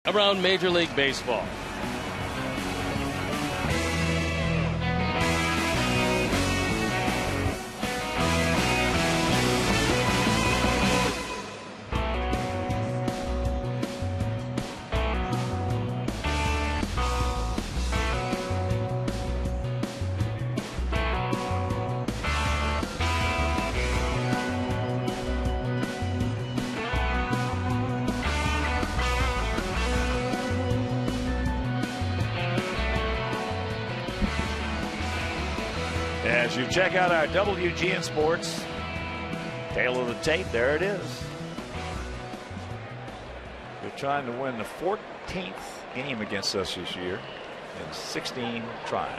Around Major League Baseball. As you check out our WGN Sports tail of the tape, there it is. They're trying to win the 14th game against us this year in 16 tries.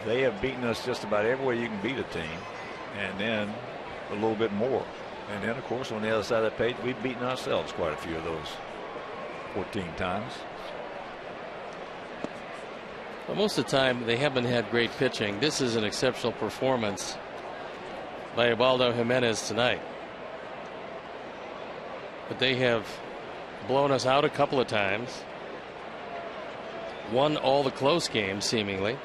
They have beaten us just about every way you can beat a team, and then a little bit more. And then, of course, on the other side of that page, we've beaten ourselves quite a few of those 14 times. Well, most of the time, they haven't had great pitching. This is an exceptional performance by Ubaldo Jimenez tonight. But they have blown us out a couple of times, won all the close games, seemingly,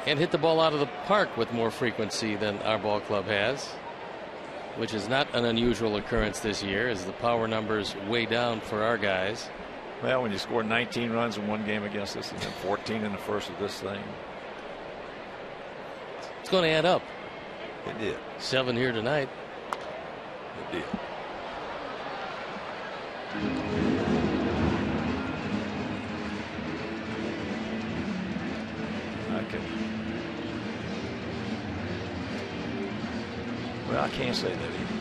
and hit the ball out of the park with more frequency than our ball club has, which is not an unusual occurrence this year, as the power numbers way down for our guys. Well, when you score 19 runs in one game against us and then 14 in the first of this thing, it's going to add up. It did. 7 here tonight. It did. Well, I can't say that either.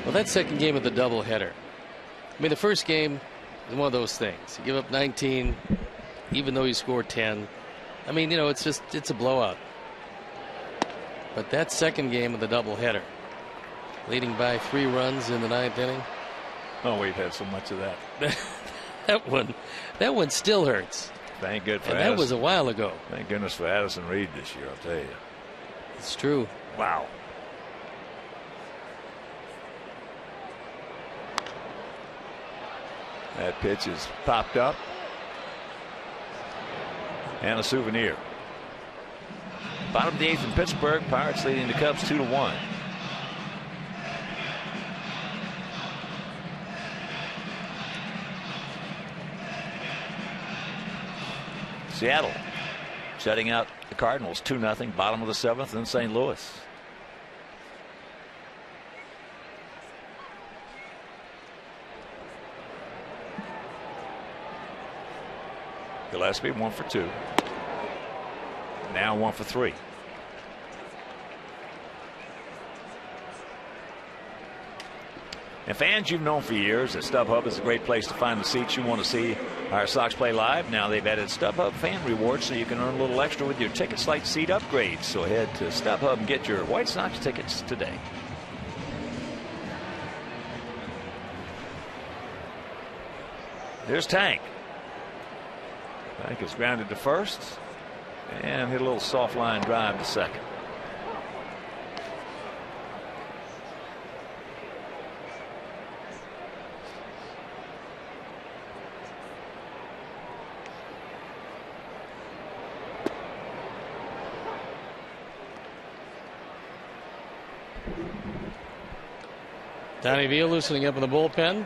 Well, that second game of the doubleheader. I mean, the first game is one of those things. You give up 19, even though you scored 10. I mean, you know, it's a blowout. But that second game of the doubleheader, leading by 3 runs in the 9th inning. Oh, we've had so much of that. That one still hurts. Thank goodness for And Addison. that was a while ago. Thank goodness for Addison Reed this year, I'll tell you. It's true. Wow. That pitch is popped up. And a souvenir. Bottom of the 8th in Pittsburgh. Pirates leading the Cubs 2-1. Seattle shutting out the Cardinals 2-0. Bottom of the 7th in St. Louis. Gillespie 1 for 2. Now 1 for 3. And fans you've known for years that StubHub is a great place to find the seats you want to see our Sox play live. Now they've added StubHub fan rewards so you can earn a little extra with your tickets like seat upgrades. So head to StubHub and get your White Sox tickets today. There's Tank. Tank is grounded to first and hit a little soft line drive to second. Donnie Veal loosening up in the bullpen.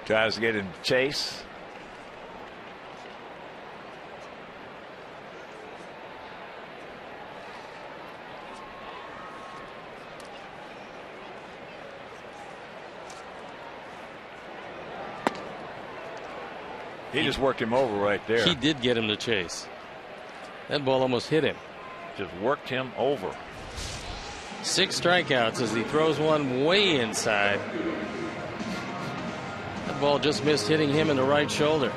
Tries to get in chase. He just worked him over right there. He did get him to chase. That ball almost hit him. Just worked him over. 6 strikeouts as he throws one way inside. That ball just missed hitting him in the right shoulder.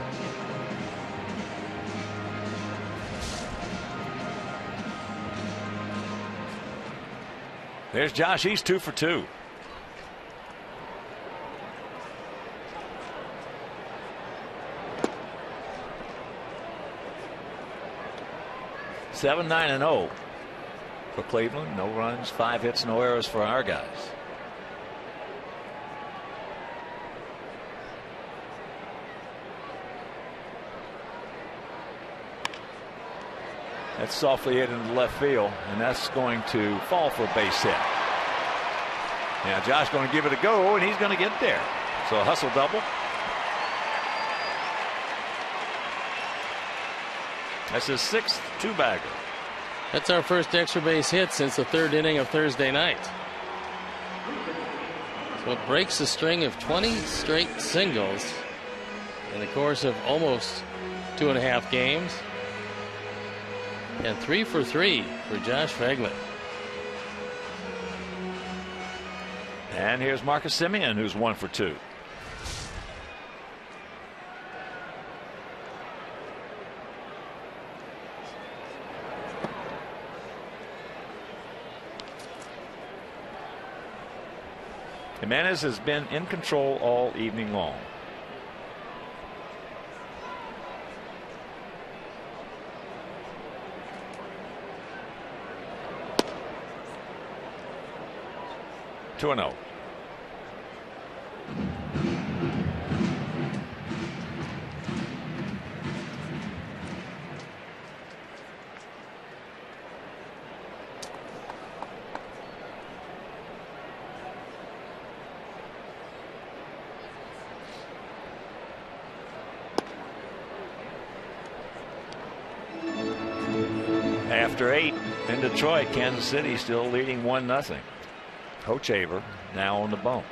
There's Josh. He's 2 for 2. Seven, 9, and 0 for Cleveland. No runs, 5 hits, no errors for our guys. That's softly hit into left field, and that's going to fall for a base hit. Now Josh going to give it a go, and he's going to get there. So a hustle double. That's his 6th two-bagger. That's our first extra base hit since the 3rd inning of Thursday night. So it breaks a string of 20 straight singles in the course of almost 2.5 games. And 3 for 3 for Josh Phegley. And here's Marcus Semien, who's 1 for 2. Jimenez has been in control all evening long. Two and 0. After 8 in Detroit, Kansas City still leading 1-0. Hochaver now on the bump.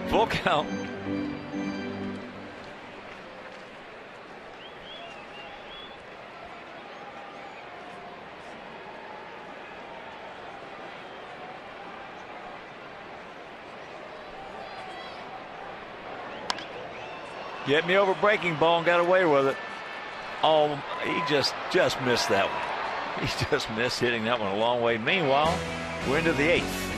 Full count. Get me over breaking ball and got away with it. Oh, he just missed that one. He just missed hitting that one a long way. Meanwhile, we're into the 8th.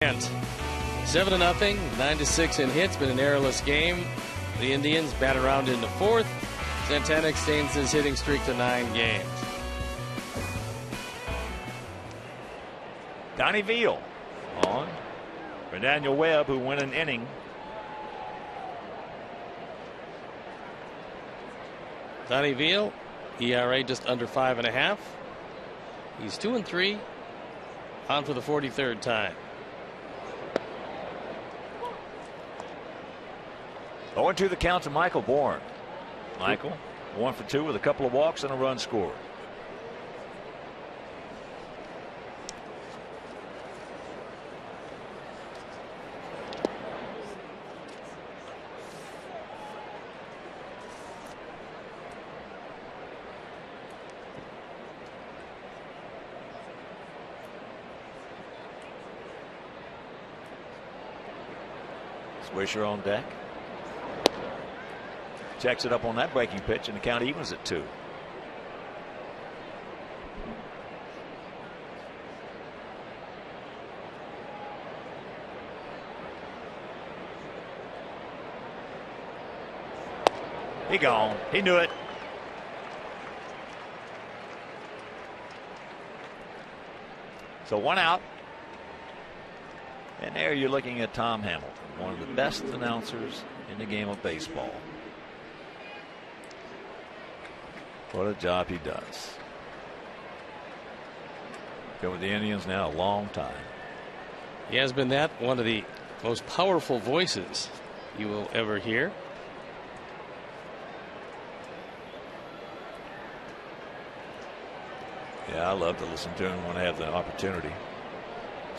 And 7-0, 9-6 in hits, but an errorless game. The Indians bat around into 4th. Santana extends his hitting streak to 9 games. Donnie Veal on for Daniel Webb, who went an inning. Donnie Veal, ERA just under 5.5. He's 2-3, on for the 43rd time. 0-2 the count to Michael Bourne. Michael 1 for 2 with a couple of walks and a run scored. Swisher on deck. Checks it up on that breaking pitch, and the count evens at 2. He gone. He knew it. So 1 out. And there you're looking at Tom Hamilton, one of the best announcers in the game of baseball. What a job he does. Been with the Indians now a long time. He has been one of the most powerful voices you will ever hear. Yeah, I love to listen to him when I have the opportunity.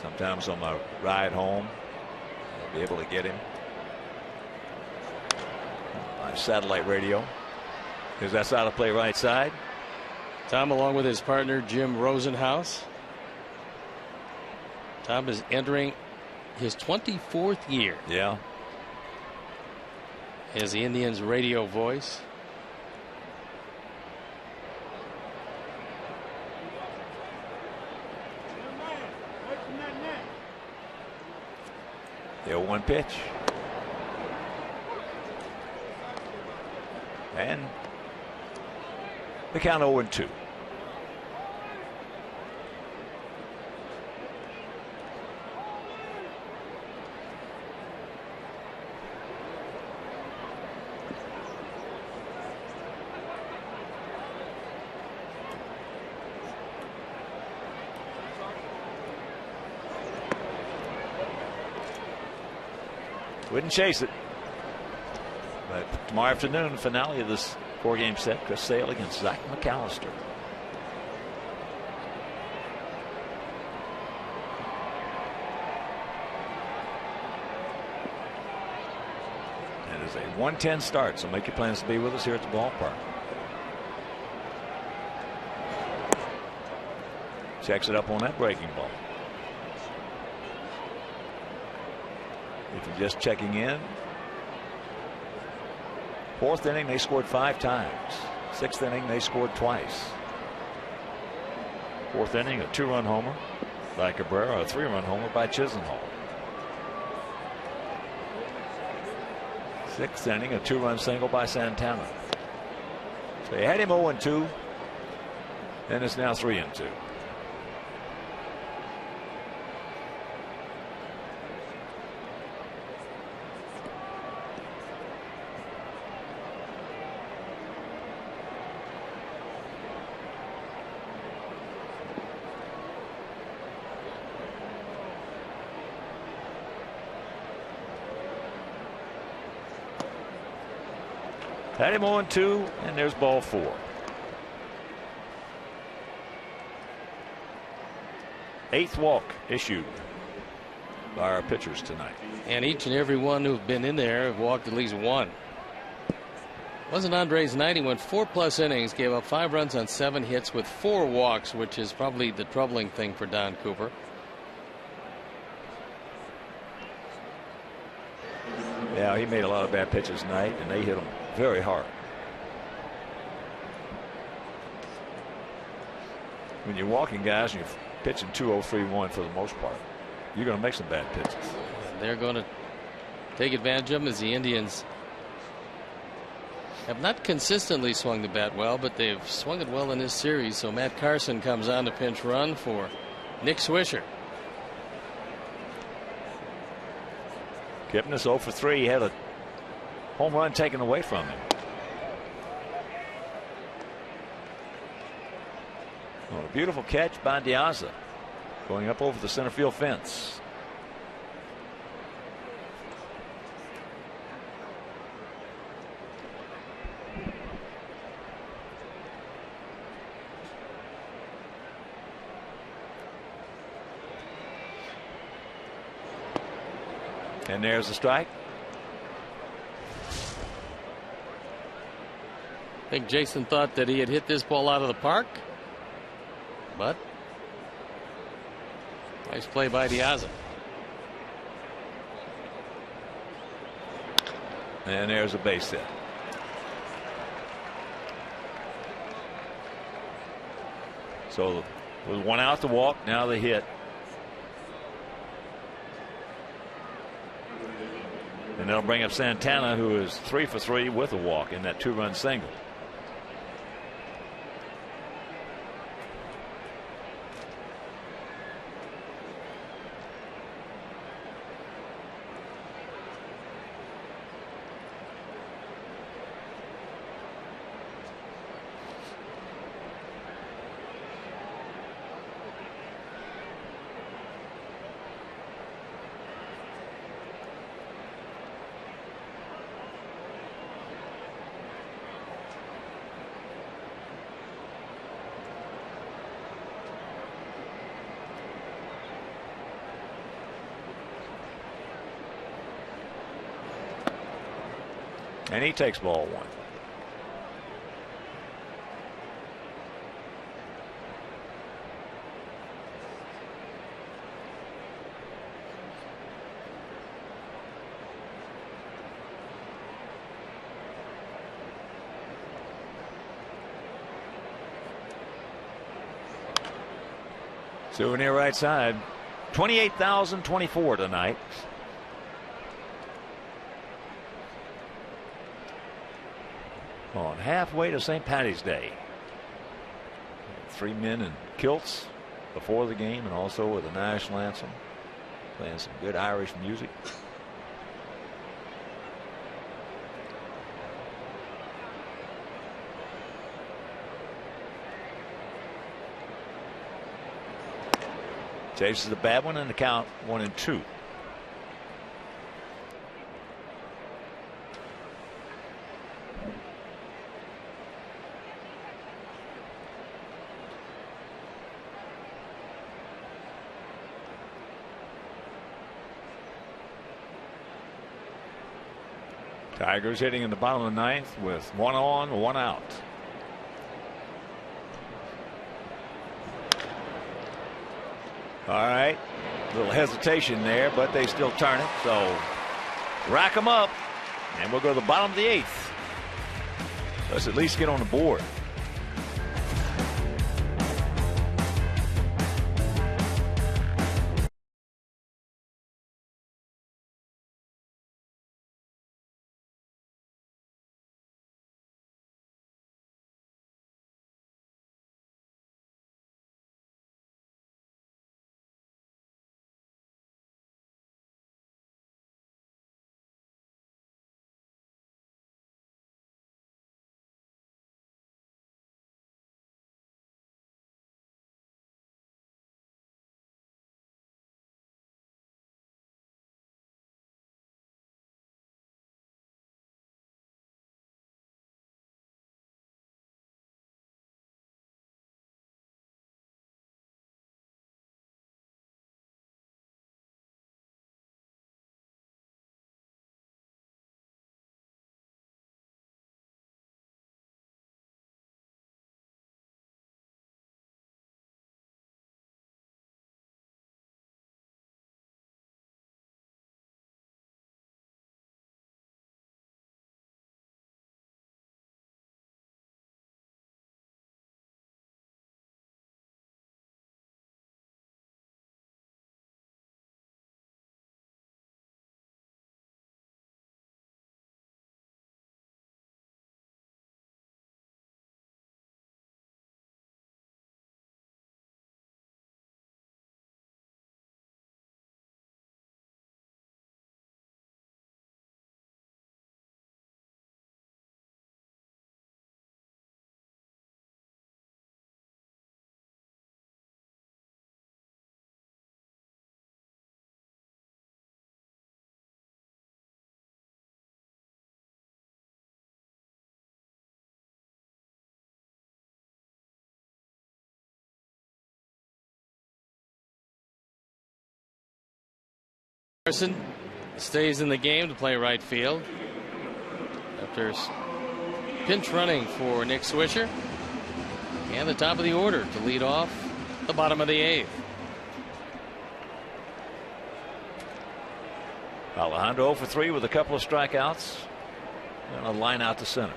Sometimes on my ride home, I'll be able to get him. My satellite radio. Because that's out of play right side. Tom, along with his partner Jim Rosenhaus. Tom is entering his 24th year. Yeah. As the Indians' radio voice. The 0-1 pitch. And the count 0-2. Wouldn't chase it. But tomorrow afternoon, finale of this 4-game set, Chris Sale against Zach McAllister. And it is a 1:10 start, so make your plans to be with us here at the ballpark. Checks it up on that breaking ball. If you're just checking in, 4th inning they scored 5 times. 6th inning they scored twice. 4th inning a 2-run homer by Cabrera, a 3-run homer by Chisenhall. 6th inning a 2-run single by Santana. So you had him 0-2, and it's now 3-2. Had him 0-2, and there's ball 4. 8th walk issued by our pitchers tonight. And each and every one who've been in there have walked at least one. Wasn't Andre's night. He went 4+ innings, gave up 5 runs on 7 hits with 4 walks, which is probably the troubling thing for Don Cooper. Yeah, he made a lot of bad pitches tonight, and they hit him very hard. When you're walking guys and you're pitching 2-0-3-1 for the most part, you're going to make some bad pitches. They're going to take advantage of them, as the Indians have not consistently swung the bat well, but they've swung it well in this series. So Matt Carson comes on to pinch run for Nick Swisher. Kipnis 0-for-3. He had a home run taken away from him. Oh, a beautiful catch by Diaza, going up over the center field fence. And there's the strike. I think Jason thought that he had hit this ball out of the park, but nice play by Diaza. And there's a base hit. So with 1 out to walk, now the hit. And they'll bring up Santana, who is 3-for-3 with a walk in that 2-run single. And he takes ball 1. Souvenir right side. 28,024 tonight. On halfway to St. Patty's Day. 3 men in kilts before the game, and also with the national anthem, playing some good Irish music. Chases the bad one, and the count 1-2. Tigers hitting in the bottom of the ninth with 1 on, 1 out. All right, a little hesitation there, but they still turn it. So rack them up, and we'll go to the bottom of the 8th. Let's at least get on the board. Carson stays in the game to play right field after pinch running for Nick Swisher. And the top of the order to lead off the bottom of the 8th. Alejandro 0 for 3 with a couple of strikeouts and a line out to center.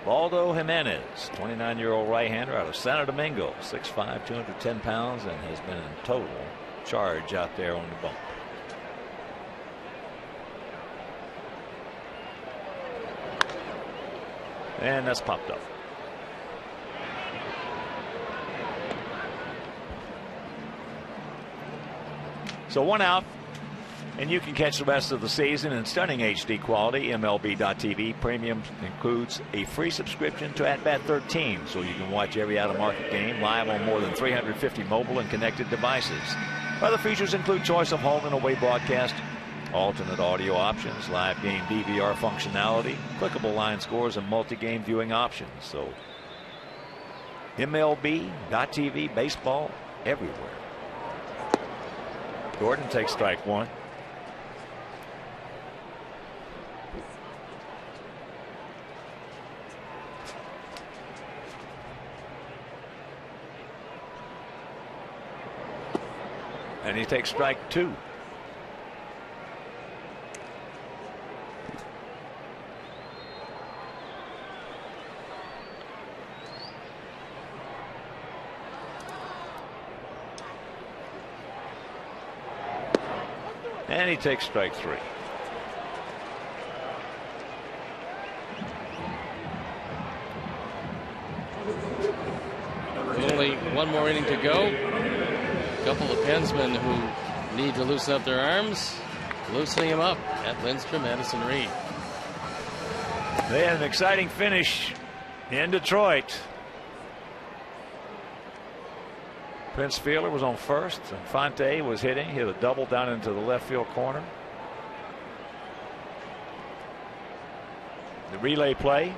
Baldo Jimenez, 29-year-old right-hander out of Santo Domingo, 6'5", 210 pounds, and has been in total charge out there on the bump. And that's popped up. So 1 out, and you can catch the rest of the season in stunning HD quality. MLB.TV Premium includes a free subscription to At Bat 13, so you can watch every out-of-market game live on more than 350 mobile and connected devices. Other features include choice of home and away broadcast, alternate audio options, live game DVR functionality, clickable line scores, and multi-game viewing options. So MLB.TV, baseball everywhere. Gordon takes strike 1. And he takes strike 2. And he takes strike 3. Only one more inning to go. A couple of pensmen who need to loosen up their arms, loosening them up at Lindstrom, Madison Reed. They had an exciting finish in Detroit. Prince Fielder was on first, and Fonte was hitting. Hit a double down into the left field corner. The relay play.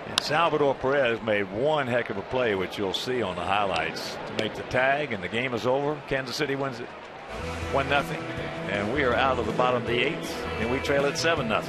And Salvador Perez made one heck of a play, which you'll see on the highlights, to make the tag, and the game is over. Kansas City wins it 1-0. And we are out of the bottom of the 8th, and we trail at 7-0.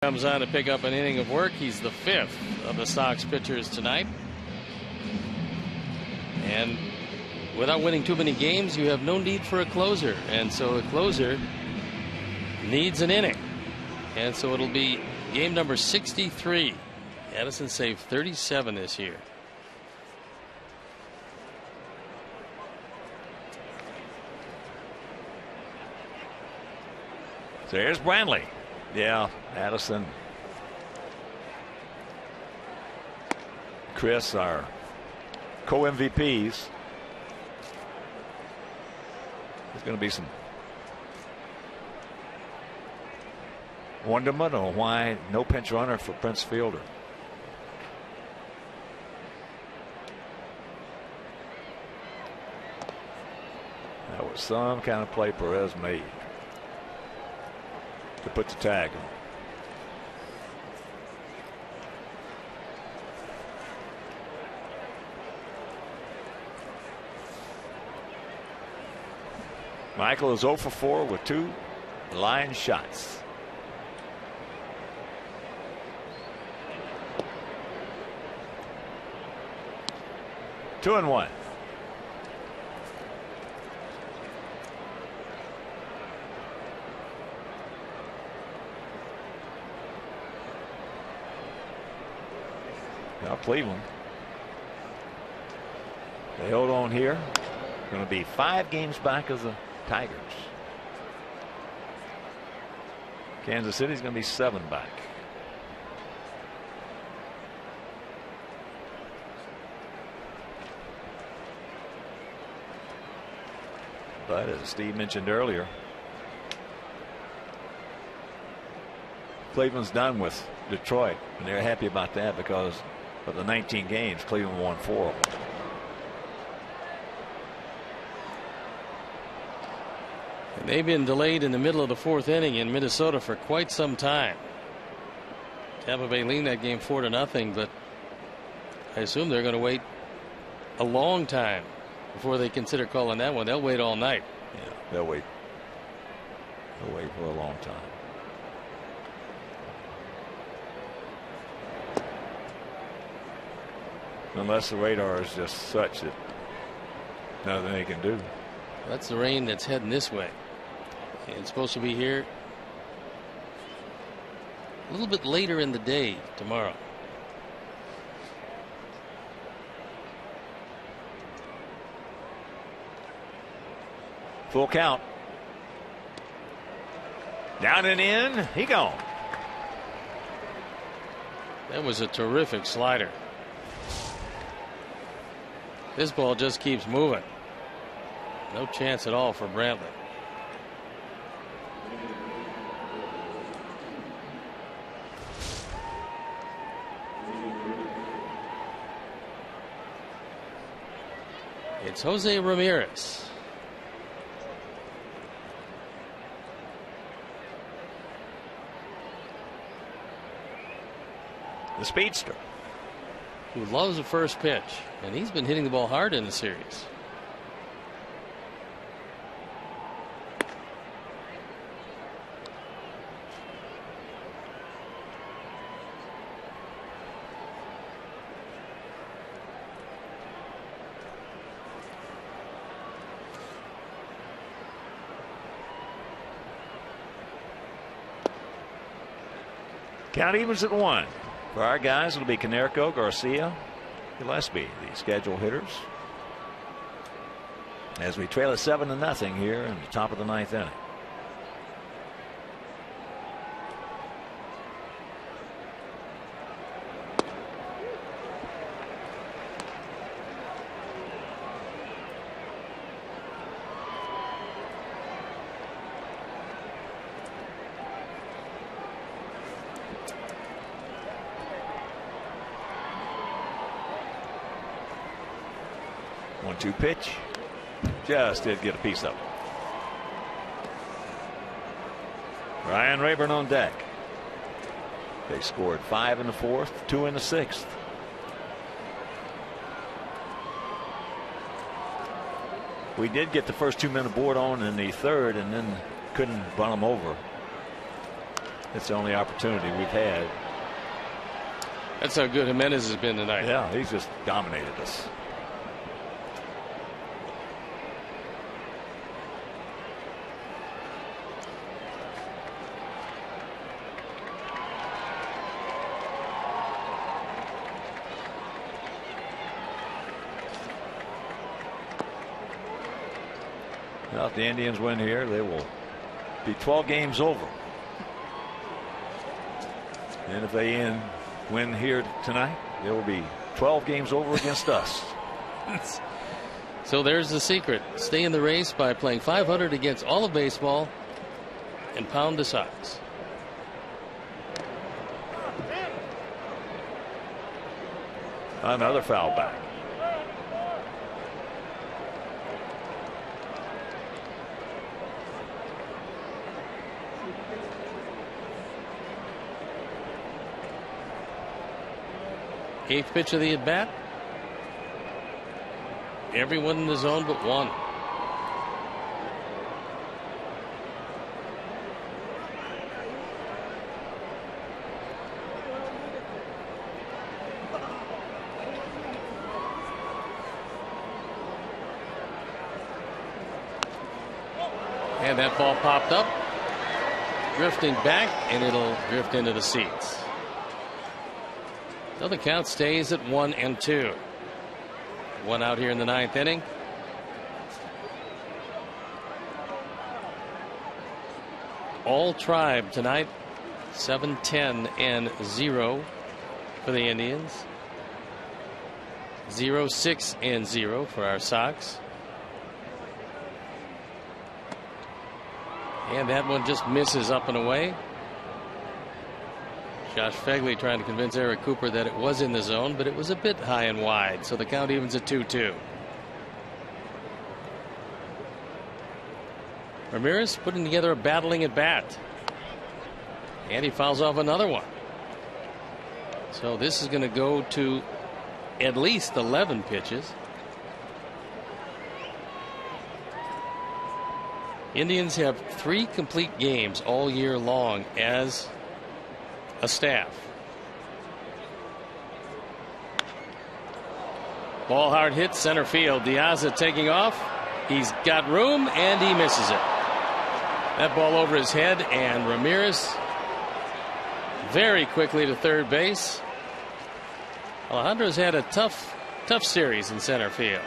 Comes on to pick up an inning of work. He's the 5th of the Sox pitchers tonight. And without winning too many games, you have no need for a closer. And so a closer needs an inning. And so it'll be game number 63. Addison saved 37 this year. So here's Brantley. Yeah, Addison, Chris, our co-MVPs. There's going to be some wonderment on why no pinch runner for Prince Fielder. That was some kind of play Perez made to put the tag on. Michael is 0 for 4 with 2 line shots. Two and one. Now Cleveland, they hold on here. Going to be 5 games back of the Tigers. Kansas City's going to be 7 back. But as Steve mentioned earlier, Cleveland's done with Detroit, and they're happy about that because of the 19 games, Cleveland won 4 of them. And they've been delayed in the middle of the 4th inning in Minnesota for quite some time. Tampa Bay leaned that game 4-0, but I assume they're going to wait a long time before they consider calling that one. They'll wait all night. Yeah, they'll wait. They'll wait for a long time. Unless the radar is just such that nothing they can do. That's the rain that's heading this way. It's supposed to be here a little bit later in the day tomorrow. Full count. Down and in. He gone. That was a terrific slider. This ball just keeps moving. No chance at all for Brantley. It's Jose Ramirez. The speedster, who loves the first pitch, and he's been hitting the ball hard in the series. Count evens at 1. For our guys, it'll be Konerko, Garcia, Gillespie, the scheduled hitters. As we trail at 7-0 here in the top of the 9th inning. One-two pitch. Just did get a piece of it. Ryan Rayburn on deck. They scored 5 in the 4th, 2 in the 6th. We did get the first 2 men aboard on in the 3rd and then couldn't run them over. That's the only opportunity we've had. That's how good Jimenez has been tonight. Yeah, he's just dominated us. Well, if the Indians win here, they will be 12 games over. And if they win here tonight, they will be 12 games over against us. So there's the secret. Stay in the race by playing .500 against all of baseball and pound the Sox. Another foul back. Eighth pitch of the at bat. Everyone in the zone but one. And that ball popped up, drifting back, and it'll drift into the seats. So the count stays at 1-2. One out here in the 9th inning. All Tribe tonight. 7-10-0 for the Indians. 0-6-0 for our Sox. And that one just misses up and away. Josh Fegley trying to convince Eric Cooper that it was in the zone, but it was a bit high and wide, so the count evens at 2-2. Ramirez putting together a battling at bat. And he fouls off another one. So this is going to go to at least 11 pitches. Indians have 3 complete games all year long as a staff. Ball hard hit center field. Diaza taking off. He's got room and he misses it. That ball over his head, and Ramirez very quickly to third base. Alejandro's had a tough series in center field.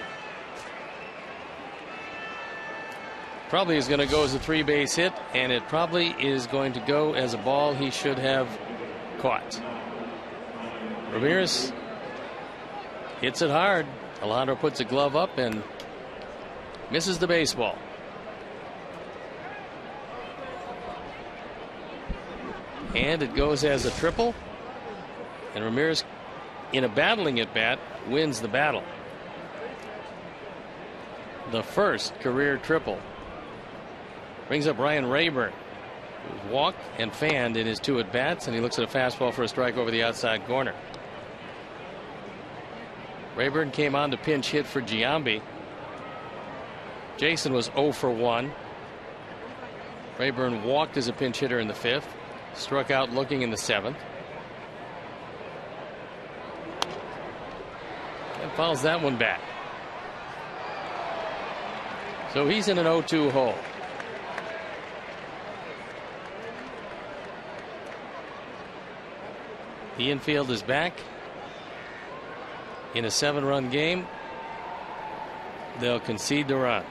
Probably is going to go as a 3-base hit, and it probably is going to go as a ball he should have caught. Ramirez hits it hard. Alejandro puts a glove up and misses the baseball. And it goes as a triple, and Ramirez, in a battling at bat, wins the battle. The first career triple. Brings up Ryan Rayburn, who's walked and fanned in his 2 at bats, and he looks at a fastball for a strike over the outside corner. Rayburn came on to pinch hit for Giambi. Jason was 0 for 1. Rayburn walked as a pinch hitter in the 5th, struck out looking in the 7th, and fouls that one back. So he's in an 0-2 hole. The infield is back. In a 7-run game, they'll concede the run.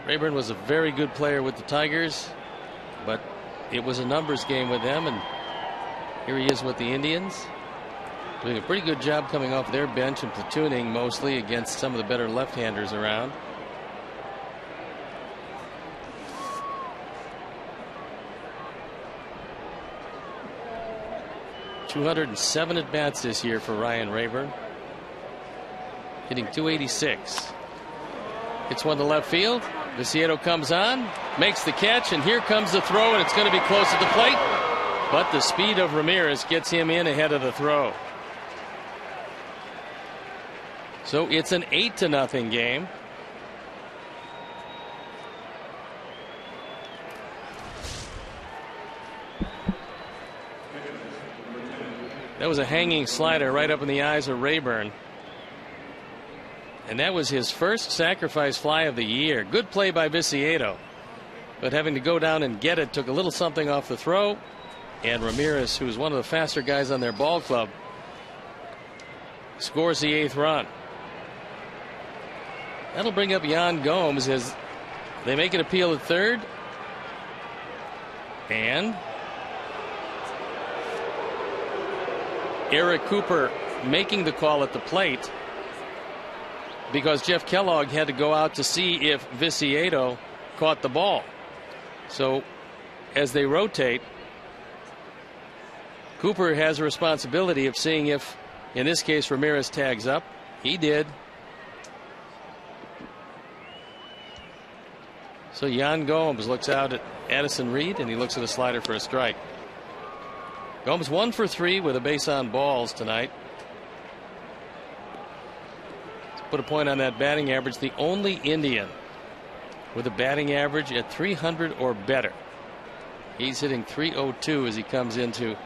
Rayburn was a very good player with the Tigers, but it was a numbers game with them, and here he is with the Indians, doing a pretty good job coming off their bench and platooning mostly against some of the better left-handers around. .207 at bats this year for Ryan Rayburn, hitting .286. Hits one to left field. Viciedo comes on, makes the catch, and here comes the throw, and it's going to be close at the plate. But the speed of Ramirez gets him in ahead of the throw. So it's an 8-0 game. That was a hanging slider right up in the eyes of Rayburn. And that was his first sacrifice fly of the year. Good play by Viciedo, but having to go down and get it took a little something off the throw. And Ramirez, who's one of the faster guys on their ball club, scores the 8th run. That'll bring up Yan Gomes as they make an appeal at third. And Eric Cooper making the call at the plate, because Jeff Kellogg had to go out to see if Viciedo caught the ball. So as they rotate, Cooper has a responsibility of seeing if, in this case, Ramirez tags up. He did. So Yan Gomes looks out at Addison Reed, and he looks at a slider for a strike. Gomes 1 for 3 with a base on balls tonight. Put a point on that batting average. The only Indian with a batting average at 300 or better. He's hitting .302 as he comes into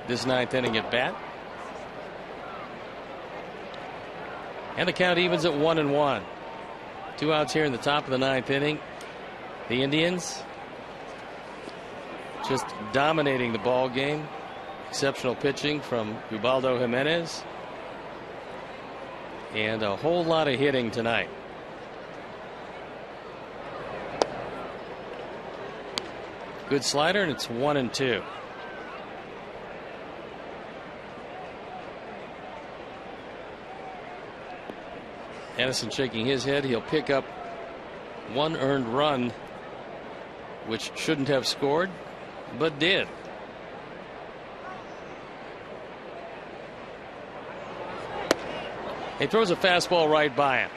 this 9th inning at bat. And the count evens at 1-1. 2 outs here in the top of the 9th inning. The Indians just dominating the ball game. Exceptional pitching from Ubaldo Jimenez. And a whole lot of hitting tonight. Good slider, and it's 1-2. Addison shaking his head. He'll pick up 1 earned run, which shouldn't have scored, but did. He throws a fastball right by him.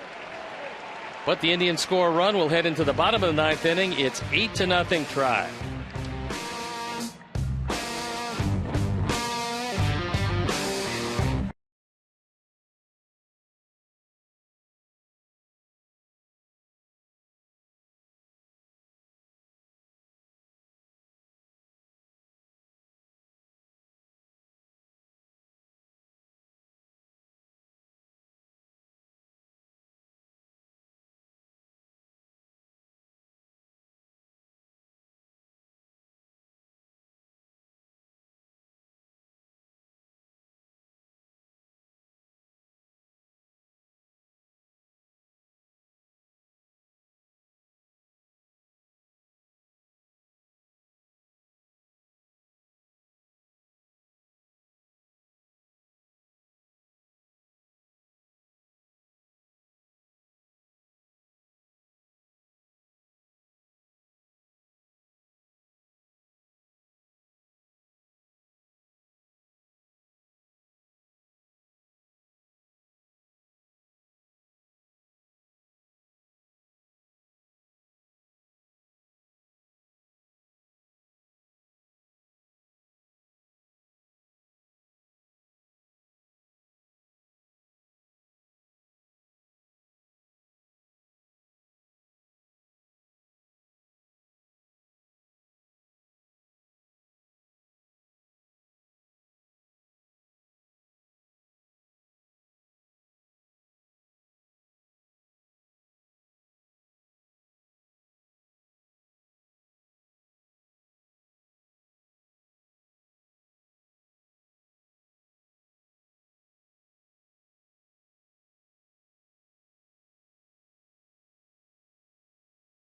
But the Indians score a run. Will head into the bottom of the 9th inning. It's 8-0 Tribe.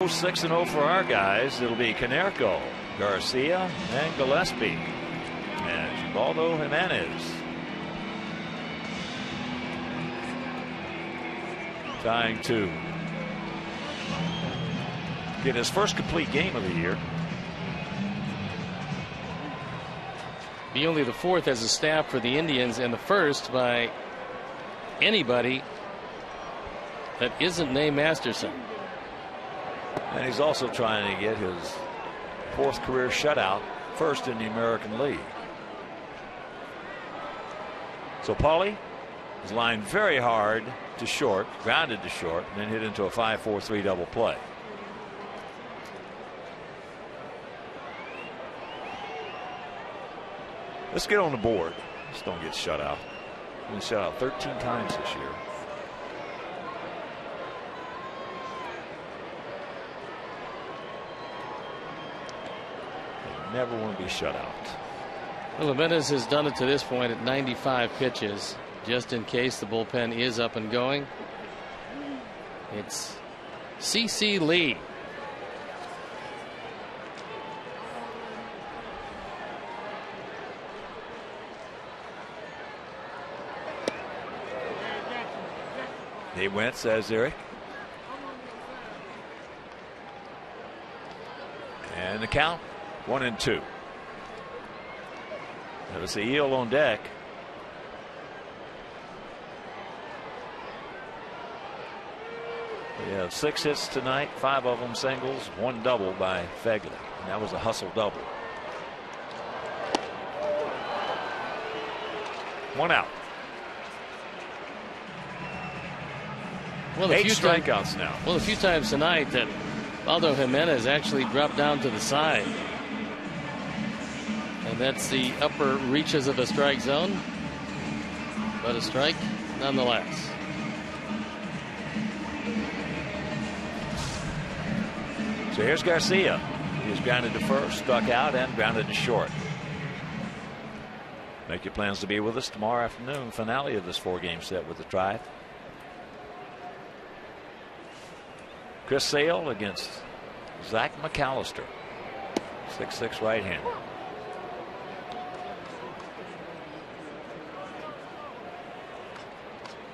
6-0 for our guys. It'll be Canerco, Garcia, and Gillespie. And Ubaldo Jimenez trying to get his first complete game of the year. Be only the fourth as a staff for the Indians and the first by anybody that isn't named Masterson. And he's also trying to get his fourth career shutout, first in the American League. So Paulie is lined very hard to short, grounded to short, and then hit into a 5-4-3 double play. Let's get on the board. Just don't get shut out. We've been shut out 13 times this year. You never want to be shut out. Well, Jimenez has done it to this point at 95 pitches, just in case the bullpen is up and going. It's CC Lee. He went, says Eric. And the count 1-2. Now it's the eel on deck. We have 6 hits tonight, 5 of them singles, 1 double by Fegley. And that was a hustle double. 1 out. Well, 8 strikeouts now. Well, a few times tonight that Ubaldo Jimenez actually dropped down to the side. And that's the upper reaches of the strike zone. But a strike nonetheless. So here's Garcia. He's grounded to first, struck out, and grounded to short. Make your plans to be with us tomorrow afternoon. Finale of this 4-game set with the Tribe. Chris Sale against Zach McAllister, 6'6" right-hander.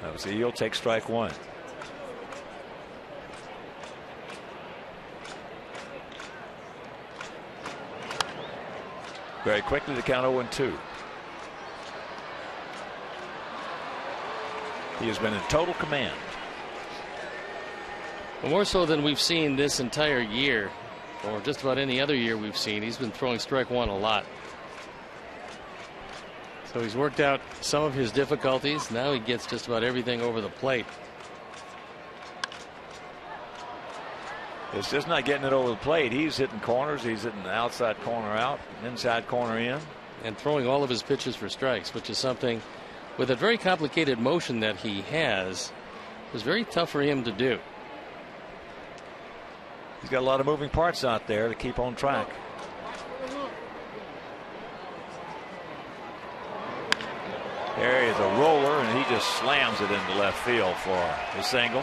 That was the eel. Take strike 1. Very quickly, the count 0-2. He has been in total command. More so than we've seen this entire year, or just about any other year we've seen. He's been throwing strike 1 a lot. So he's worked out some of his difficulties. Now he gets just about everything over the plate. It's just not getting it over the plate. He's hitting corners. He's hitting the outside corner out, inside corner in. And throwing all of his pitches for strikes, which is something with a very complicated motion that he has, was very tough for him to do. He's got a lot of moving parts out there to keep on track. There is a roller, and he just slams it into left field for the single.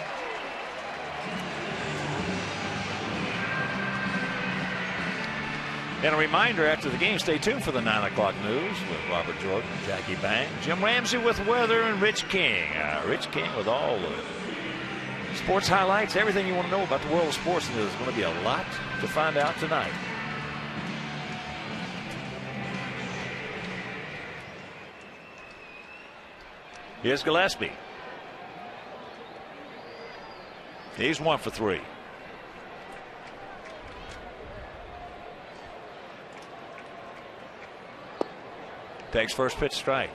And a reminder, after the game, stay tuned for the 9 o'clock news with Robert Jordan, Jackie Bang, Jim Ramsey with weather, and Rich King. Rich King with all the sports highlights, everything you want to know about the world of sports. And there's going to be a lot to find out tonight. Here's Gillespie. He's 1 for 3. Takes first pitch strike.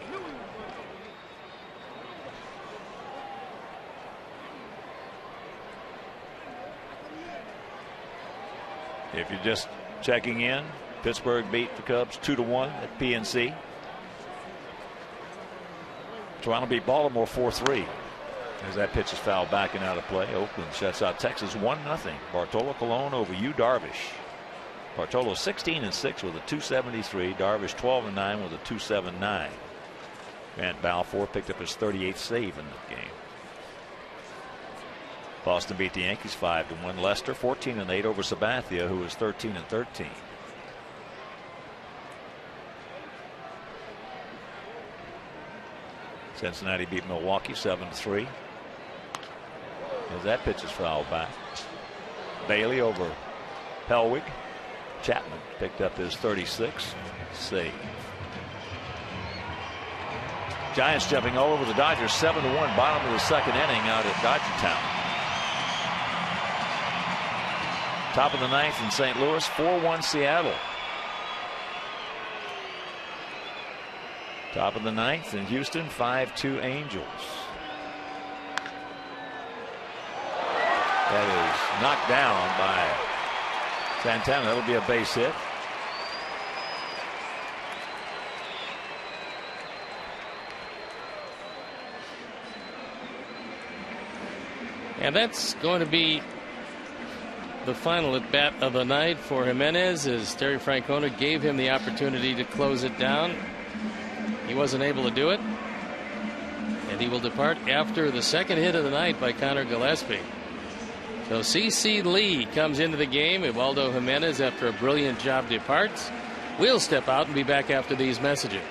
If you're just checking in, Pittsburgh beat the Cubs 2-1 at PNC. Toronto beat Baltimore 4-3 as that pitch is fouled back and out of play. Oakland shuts out Texas 1-0. Bartolo Colon over Yu Darvish. Bartolo 16-6 with a 273. Darvish 12-9 with a 279. Grant Balfour picked up his 38th save in the game. Boston beat the Yankees 5-1. Lester 14-8 over Sabathia, who was 13-13. Cincinnati beat Milwaukee 7-3. As that pitch is fouled back. Bailey over Pelwig. Chapman picked up his 36th save. Giants jumping all over the Dodgers 7-1, bottom of the second inning out at Dodgertown. Top of the ninth in St. Louis, 4-1 Seattle. Top of the ninth in Houston, 5-2 Angels. That is knocked down by Santana. That'll be a base hit. And that's going to be the final at bat of the night for Jimenez, as Terry Francona gave him the opportunity to close it down. He wasn't able to do it, and he will depart after the second hit of the night by Connor Gillespie. So C.C. Lee comes into the game. Eduardo Jimenez, after a brilliant job, departs. We'll step out and be back after these messages.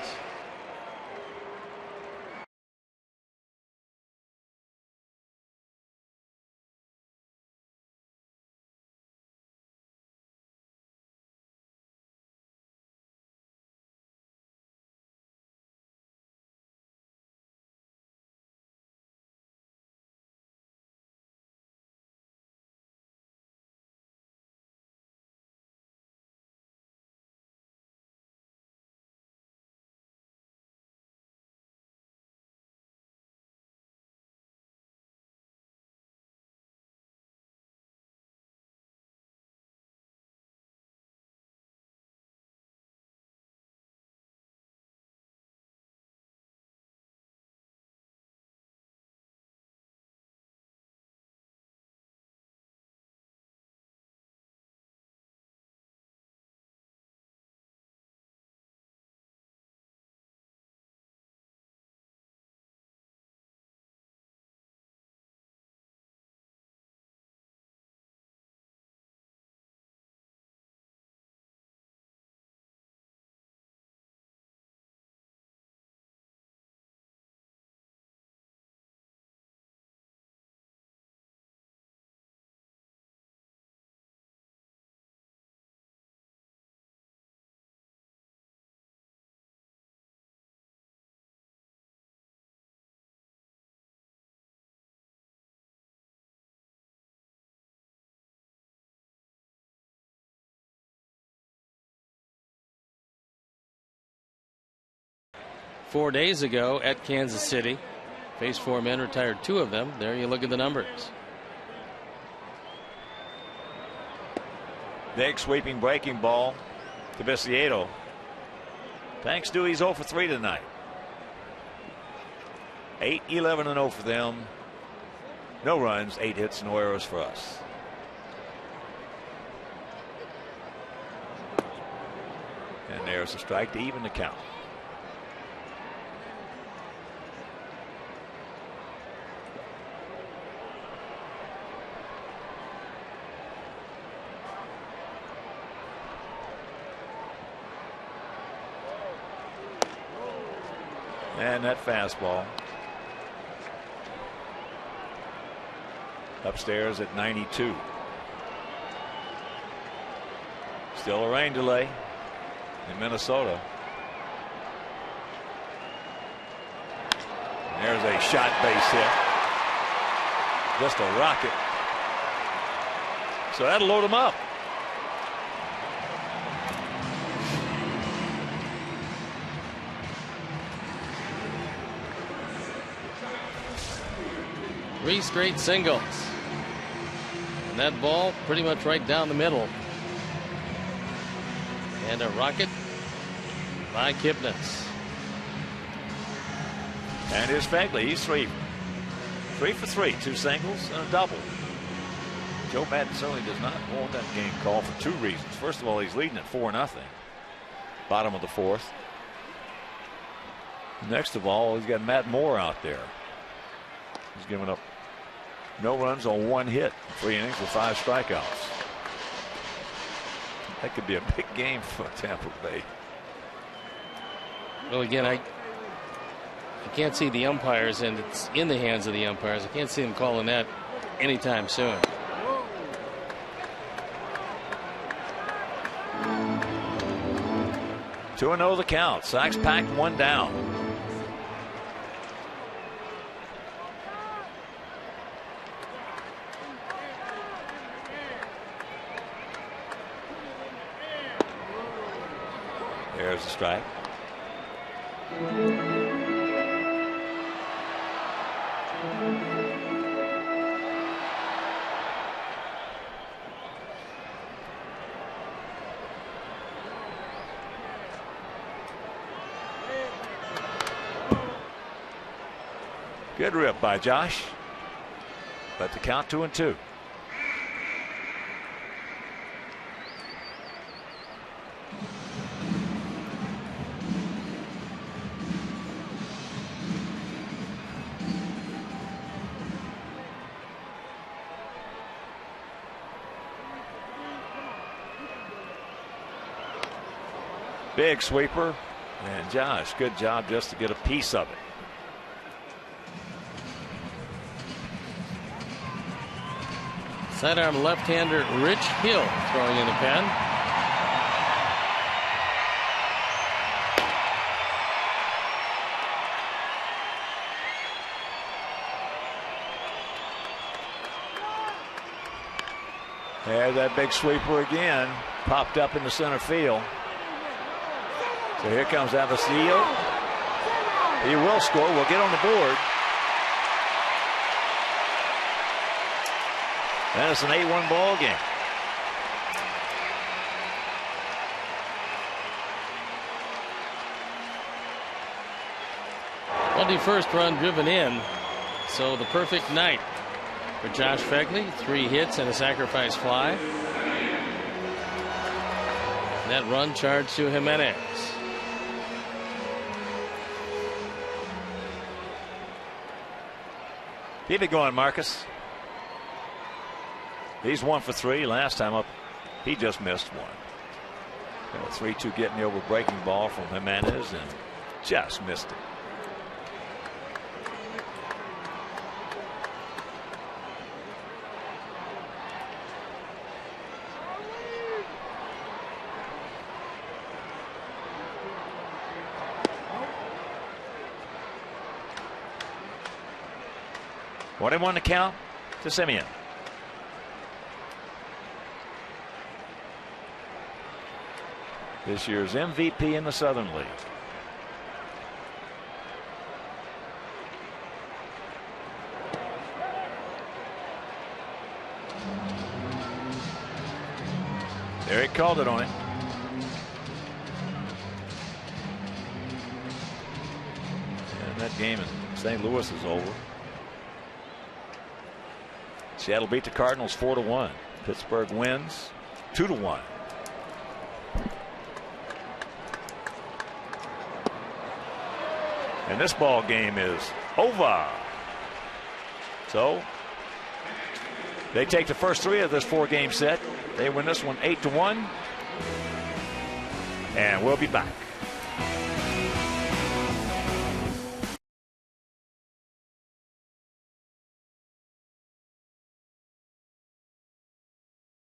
Four days ago at Kansas City, faced four men, retired two of them. There you look at the numbers. Big sweeping breaking ball to Viciedo. Thanks to he's 0 for 3 tonight. 8-11-0 for them. No runs, 8 hits, no errors for us. And there's a strike to even the count. And that fastball upstairs at 92. Still a rain delay in Minnesota. And there's a shot base hit. Just a rocket. So that'll load him up. Three straight singles. And that ball pretty much right down the middle. And a rocket by Kipnis. And here's Fagley. He's 3 for 3. 2 singles and a double. Joe Madden certainly does not want that game call for 2 reasons. First of all, he's leading at 4-0. Bottom of the 4th. Next of all, he's got Matt Moore out there. He's given up No runs on 1 hit. 3 innings with 5 strikeouts. That could be a big game for Tampa Bay. Well, again, I can't see the umpires, and it's in the hands of the umpires. I can't see them calling that anytime soon. Two and 0 the count. Sox packed 1 down. There's the strike. Good rip by Josh. But the count 2-2. Big sweeper, and Josh, good job just to get a piece of it. Sidearm left-hander Rich Hill throwing in the pen. There's that big sweeper again, popped up in the center field. So here comes Avasio. He will score. We'll get on the board. And it's an 8-1 ball game. Well, the first run driven in. So the perfect night for Josh Phegley. 3 hits and a sacrifice fly. And that run charged to Jimenez. Keep it going, Marcus. He's 1 for 3. Last time up, he just missed one. 3-2 getting the over breaking ball from Jimenez and just missed it. What do you want to count to Simeon? This year's MVP in the Southern League. There he called it on him. And that game in St. Louis is over. Seattle beat the Cardinals 4-1. Pittsburgh wins 2-1. And this ball game is over. So they take the first 3 of this 4-game set. They win this one 8-1. And we'll be back.